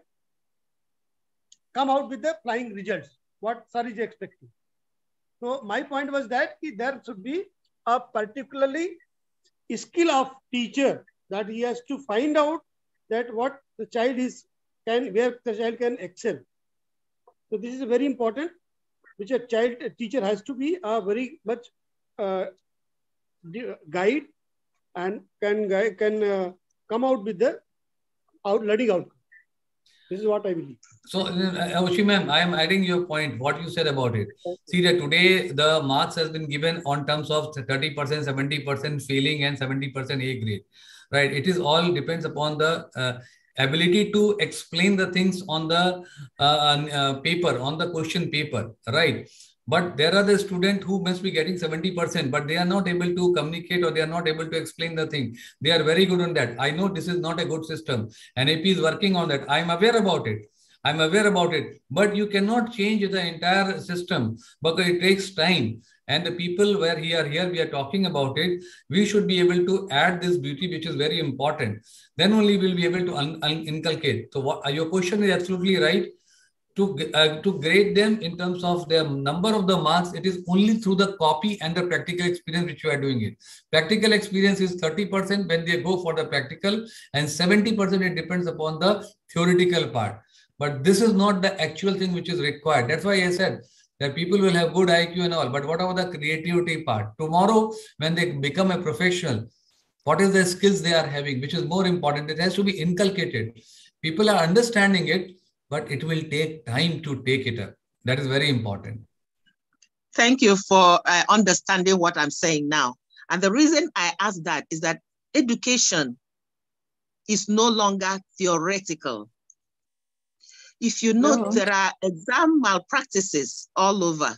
come out with the flying results, what sir is expecting. So my point was that there should be a particularly skill of teacher, that he has to find out that what the child where the child can excel. So this is very important, which a teacher has to be very much guide and can come out with the learning outcome. This is what I believe. So, Oshi ma'am, I am adding your point, what you said about it. See that today the marks has been given on terms of 30%, 70% failing and 70% A grade, right? It is all depends upon the ability to explain the things on the paper, on the question paper, right? But there are the students who must be getting 70%, but they are not able to communicate or they are not able to explain the thing. They are very good on that. I know this is not a good system. NAP is working on that. I'm aware about it. I'm aware about it. But you cannot change the entire system because it takes time. And the people where we are talking about it, we should be able to add this beauty, which is very important. Then only we'll be able to inculcate. So your question is absolutely right. To grade them in terms of the number of the marks, it is only through the copy and the practical experience which you are doing it. Practical experience is 30% when they go for the practical, and 70% it depends upon the theoretical part. But this is not the actual thing which is required. That's why I said that people will have good IQ and all, but what about the creativity part? Tomorrow, when they become a professional, what is the skills they are having, which is more important? It has to be inculcated. People are understanding it, but it will take time to take it up. That is very important. Thank you for understanding what I'm saying now. And the reason I ask that is that education is no longer theoretical. If you note, there are exam malpractices all over.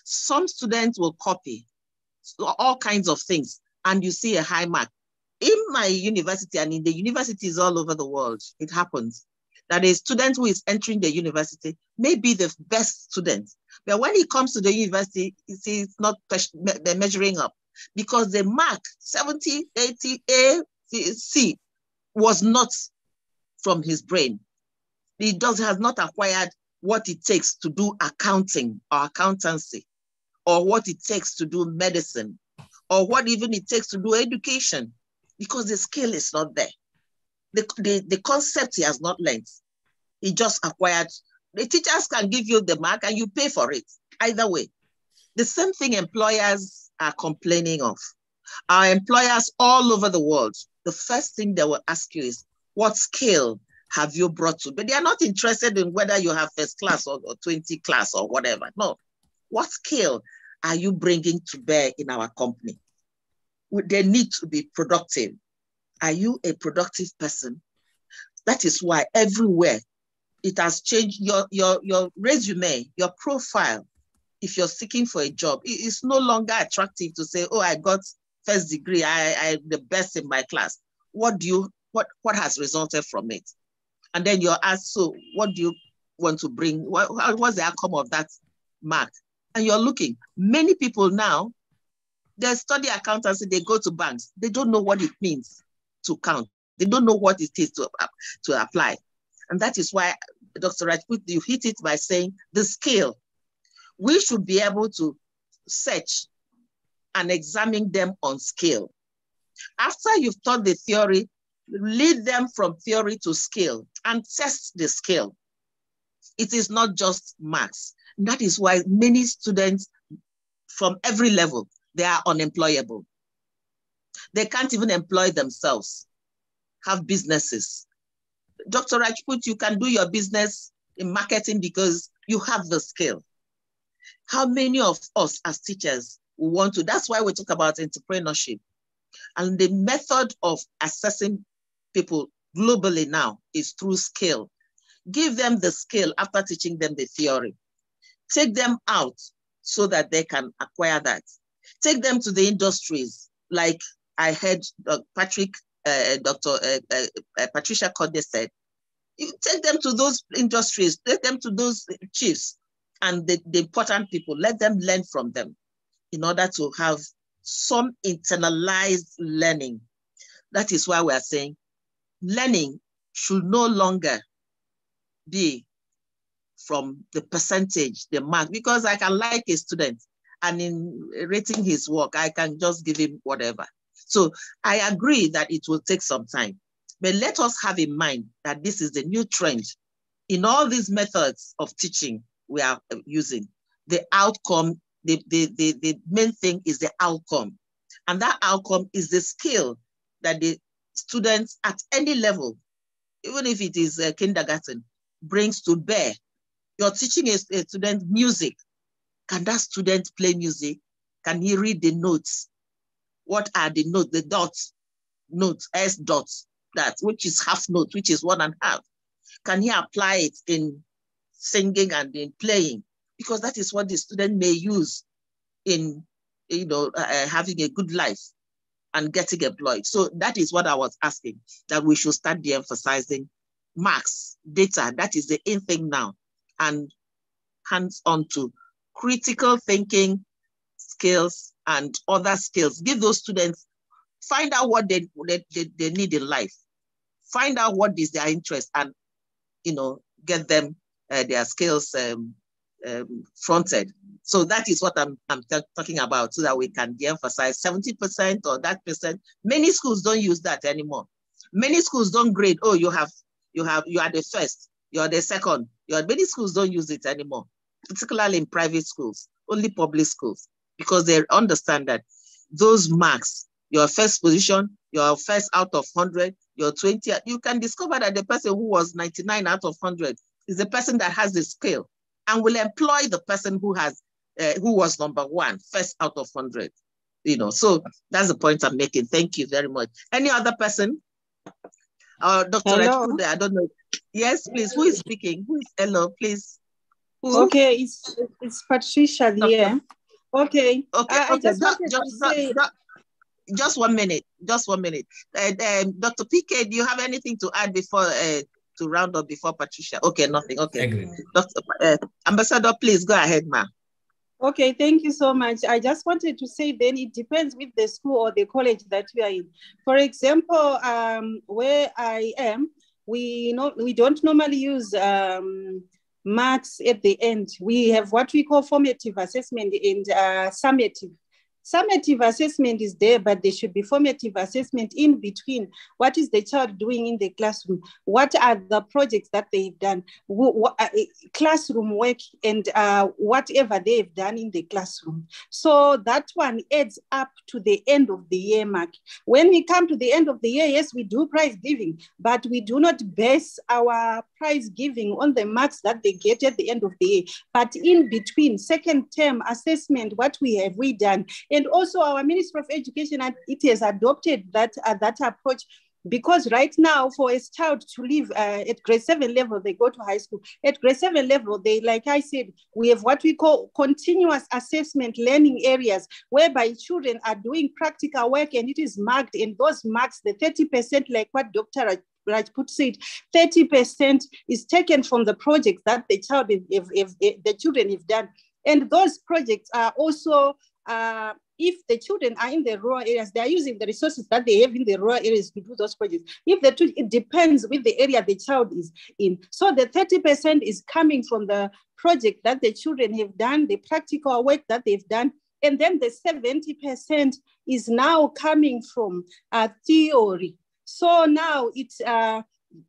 Some students will copy all kinds of things, and you see a high mark. In my university and in the universities all over the world, it happens that a student who is entering the university may be the best student, but when he comes to the university, it's not measuring up because the mark 70, 80, A, C was not from his brain. He has not acquired what it takes to do accounting or accountancy, or what it takes to do medicine, or what even it takes to do education, because the skill is not there. The concept he has not learned. He just acquired. The teachers can give you the mark and you pay for it. Either way. The same thing employers are complaining of. Our employers all over the world, the first thing they will ask you is, what skill have you brought to? But they are not interested in whether you have first class or 20 class or whatever. No. What skill are you bringing to bear in our company? They need to be productive. Are you a productive person? That is why everywhere it has changed your resume, your profile. If you're seeking for a job, it's no longer attractive to say, oh, I got first degree, I'm the best in my class. What has resulted from it? And then you're asked, so what do you want to bring? What's the outcome of that mark? And you're looking, many people now, they study accountancy, they go to banks. They don't know what it means to count. They don't know what it is to apply. And that is why, Dr. Rajput, you hit it by saying the skill. We should be able to search and examine them on skill. After you've taught the theory, lead them from theory to skill and test the skill. It is not just marks. That is why many students from every level, they are unemployable. They can't even employ themselves, have businesses. Dr. Rajput, you can do your business in marketing because you have the skill. How many of us as teachers want to? That's why we talk about entrepreneurship. And the method of assessing people globally now is through skill. Give them the skill after teaching them the theory. Take them out so that they can acquire that. Take them to the industries, like I heard Patricia Code said. You take them to those industries, take them to those chiefs and the important people, let them learn from them in order to have some internalized learning. That is why we are saying learning should no longer be from the percentage, the mark, because I can like a student and in rating his work, I can just give him whatever. So I agree that it will take some time, but let us have in mind that this is the new trend. In all these methods of teaching we are using, the outcome, the main thing is the outcome. And that outcome is the skill that the students at any level, even if it is kindergarten, brings to bear. You're teaching a student music. Can that student play music? Can he read the notes? What are the notes? The dots, notes, S dots, that, which is half note, which is 1 1/2. Can he apply it in singing and in playing? because that is what the student may use in, having a good life and getting employed. So that is what I was asking, that we should start de-emphasizing marks, data. That is the in thing now, and hands on to critical thinking skills and other skills. Give those students, find out what they need in life, find out what is their interest, and get them their skills fronted. So that is what I'm talking about, so that we can de-emphasize 70% or that percent. Many schools don't use that anymore. Many schools don't grade. Oh, you are the first, you are the second. Many schools don't use it anymore, particularly in private schools, only public schools, because they understand that those marks, your first position, your first out of 100, your 20, you can discover that the person who was 99 out of 100 is the person that has the skill and will employ the person who was number one, first out of 100. So that's the point I'm making. Thank you very much. Any other person? Dr. Rajpude, I don't know. Yes, please. Who is speaking? Hello, please. Who? Okay, it's Patricia here. Okay. I just wanted to say. Just 1 minute. Just 1 minute. Dr. PK, do you have anything to add before to round up before Patricia? Okay, nothing. Okay. Agreed. Ambassador, please go ahead, ma'am. Okay, thank you so much. I just wanted to say then it depends with the school or the college that we are in. For example, where I am, we don't normally use marks at the end. We have what we call formative assessment and summative. Summative assessment is there, but there should be formative assessment in between. What is the child doing in the classroom? What are the projects that they've done? Classroom work and whatever they've done in the classroom. So that one adds up to the end of the year mark. When we come to the end of the year, yes, we do prize giving, but we do not base our prize giving on the marks that they get at the end of the year. But in between, second term assessment, what have we done? And also our Ministry of Education, it has adopted that approach, because right now for a child to leave at grade 7 level, they go to high school. At grade 7 level, like I said, we have what we call continuous assessment learning areas, whereby children are doing practical work and it is marked, and those marks, the 30%, like what Dr. Rajput said, 30% is taken from the projects that the children have done. And those projects are also, if the children are in the rural areas, they are using the resources that they have in the rural areas to do those projects. It depends with the area the child is in. So the 30% is coming from the project that the children have done, the practical work that they've done. And then the 70% is now coming from theory. So now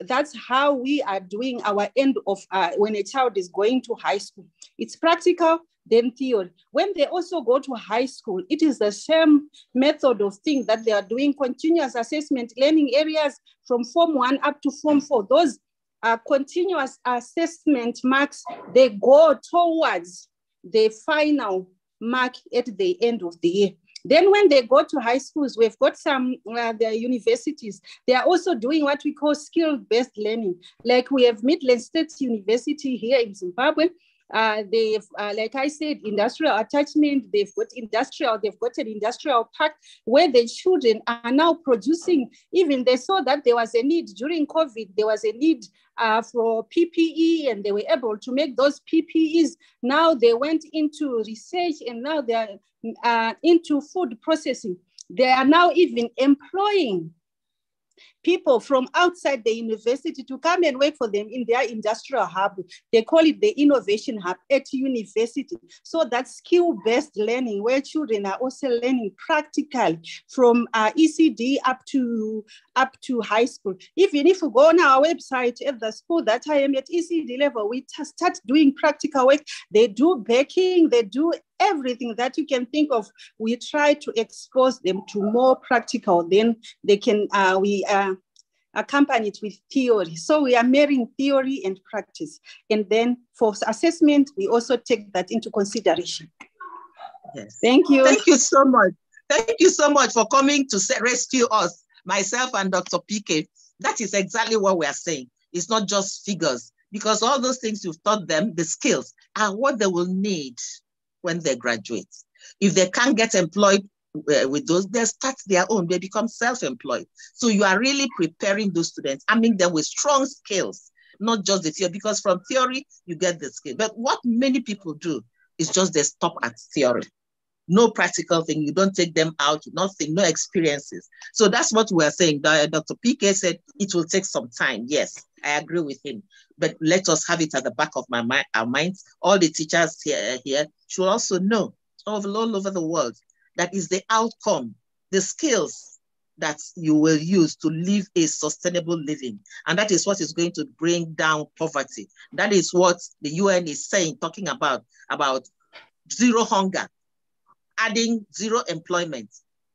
that's how we are doing our end of when a child is going to high school. It's practical, then theory. When they also go to high school, it is the same method of thing that they are doing continuous assessment learning areas from Form 1 up to Form 4. Those continuous assessment marks, they go towards the final mark at the end of the year. Then when they go to high schools, we've got some, the universities, they are also doing what we call skill-based learning. Like we have Midland State University here in Zimbabwe. They've, like I said, industrial attachment, they've got an industrial park where the children are now producing. Even they saw that there was a need during COVID, there was a need for PPE, and they were able to make those PPEs. Now they went into research, and now they are into food processing. They are now even employing people from outside the university to come and work for them in their industrial hub. They call it the innovation hub at university. So that's skill-based learning where children are also learning practically from ECD up to high school. Even if you go on our website at the school that I am at ECD level, we start doing practical work. They do baking, they do everything that you can think of. We try to expose them to more practical, then they can, we accompany it with theory. So we are marrying theory and practice. And then for assessment, we also take that into consideration. Yes. Thank you. Thank you so much. Thank you so much for coming to rescue us, myself and Dr. PK. That is exactly what we are saying. It's not just figures, because all those things you've taught them, the skills, are what they will need when they graduate. If they can't get employed with those, they start their own, they become self-employed. So you are really preparing those students, arming them with strong skills, not just the theory, because from theory, you get the skill. But what many people do is just they stop at theory. No practical thing, you don't take them out, nothing, no experiences. So that's what we're saying. Dr. PK said it will take some time. Yes, I agree with him. But let us have it at the back of our minds. All the teachers here should also know all over the world that is the outcome, the skills that you will use to live a sustainable living. And that is what is going to bring down poverty. That is what the UN is saying, talking about zero hunger. Adding zero employment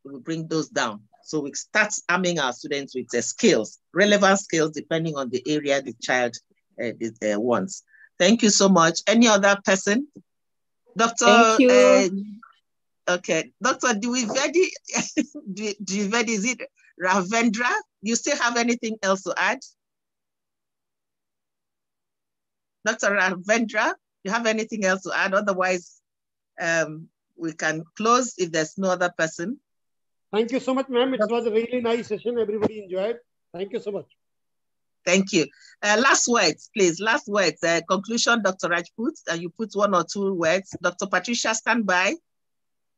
will bring those down. So we start arming our students with skills, relevant skills, depending on the area the child wants. Thank you so much. Any other person? Dr. Thank you. Okay, Dr. Dwivedi, is it Ravendra? You still have anything else to add? Dr. Ravendra, you have anything else to add? Otherwise, we can close if there's no other person. Thank you so much, ma'am. It was a really nice session. Everybody enjoyed. Thank you so much. Thank you. Last words, please. Last words. Conclusion, Dr. Rajput. You put 1 or 2 words. Dr. Patricia, stand by.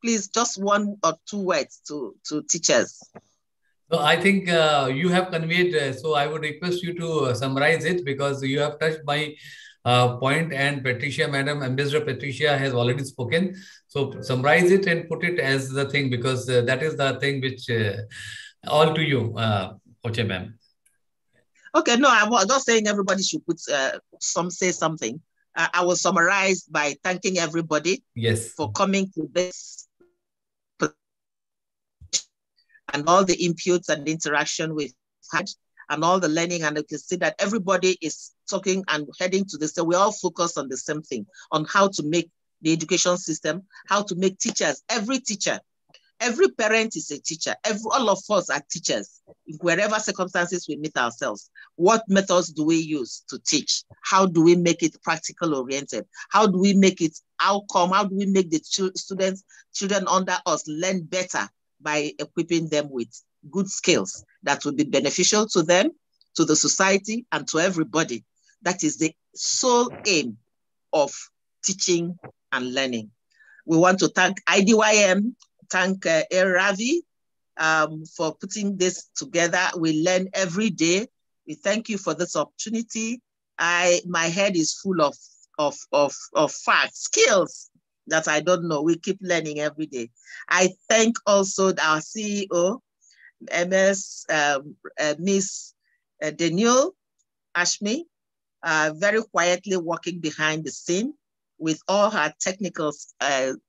Please, just 1 or 2 words to teachers. So I think you have conveyed, so I would request you to summarize it, because you have touched my point, and Patricia, Madam Ambassador Patricia has already spoken. So summarize it and put it as the thing, because that is the thing which all to you, Oche ma'am. Okay, no, I was just saying everybody should put say something. I will summarize by thanking everybody for coming to this and all the inputs and interaction we've had and all the learning. And you can see that everybody is talking and heading to this. So we all focus on the same thing, on how to make the education system, how to make teachers, every teacher, every parent is a teacher. All of us are teachers, wherever circumstances we meet ourselves. What methods do we use to teach? How do we make it practical oriented? How do we make it outcome? How do we make the children under us learn better by equipping them with good skills that will be beneficial to them, to the society, and to everybody? That is the sole aim of teaching and learning. We want to thank IDYM, thank Ravi for putting this together. We learn every day. We thank you for this opportunity. My head is full of facts, skills that I don't know. We keep learning every day. I thank also our CEO, Miss Daniel Ashmi, very quietly working behind the scene with all her technical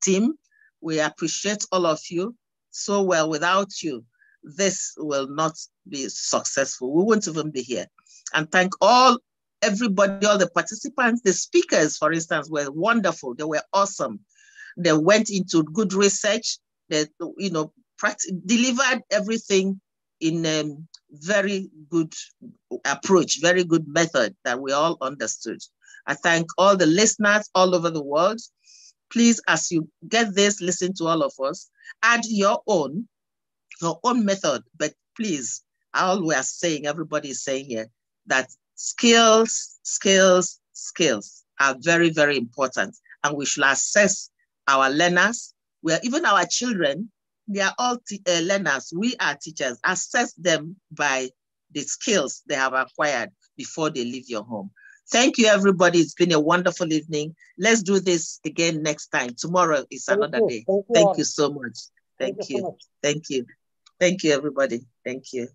team. We appreciate all of you so well. Without you, this will not be successful. We won't even be here. And thank everybody, all the participants. The speakers, for instance, were wonderful. They were awesome. They went into good research. They, delivered everything in a very good approach, very good method that we all understood. I thank all the listeners all over the world. Please, as you get this, listen to all of us. Add your own method. But please, all we are saying, everybody is saying here, that skills are very, very important. And we should assess our learners. Even our children, they are all learners. We are teachers. Assess them by the skills they have acquired before they leave your home. Thank you, everybody. It's been a wonderful evening. Let's do this again next time. Tomorrow is another day. Thank you so much. Thank you. Thank you. Thank you, everybody. Thank you.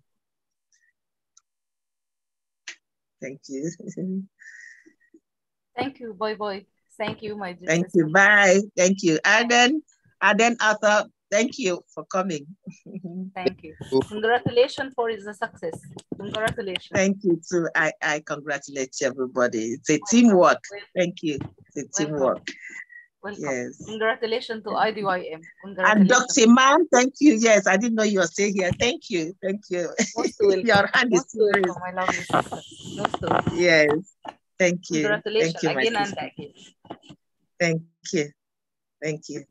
Thank you. Thank you. Bye-bye. Thank you, my dear Thank sister. you. Bye. Thank you. And then Arthur, thank you for coming. Thank you. Congratulations for the success. Congratulations. Thank you too. I congratulate everybody. It's a teamwork. Thank you. It's a teamwork. Welcome. Yes. Congratulations to IDYM. And Dr. Man, thank you. Yes, I didn't know you were still here. Thank you. Thank you. Most welcome. Your hand is welcome, my lovely sister. Most welcome. Yes. Thank you. Congratulations thank you, again my and sister. again. Thank you. Thank you.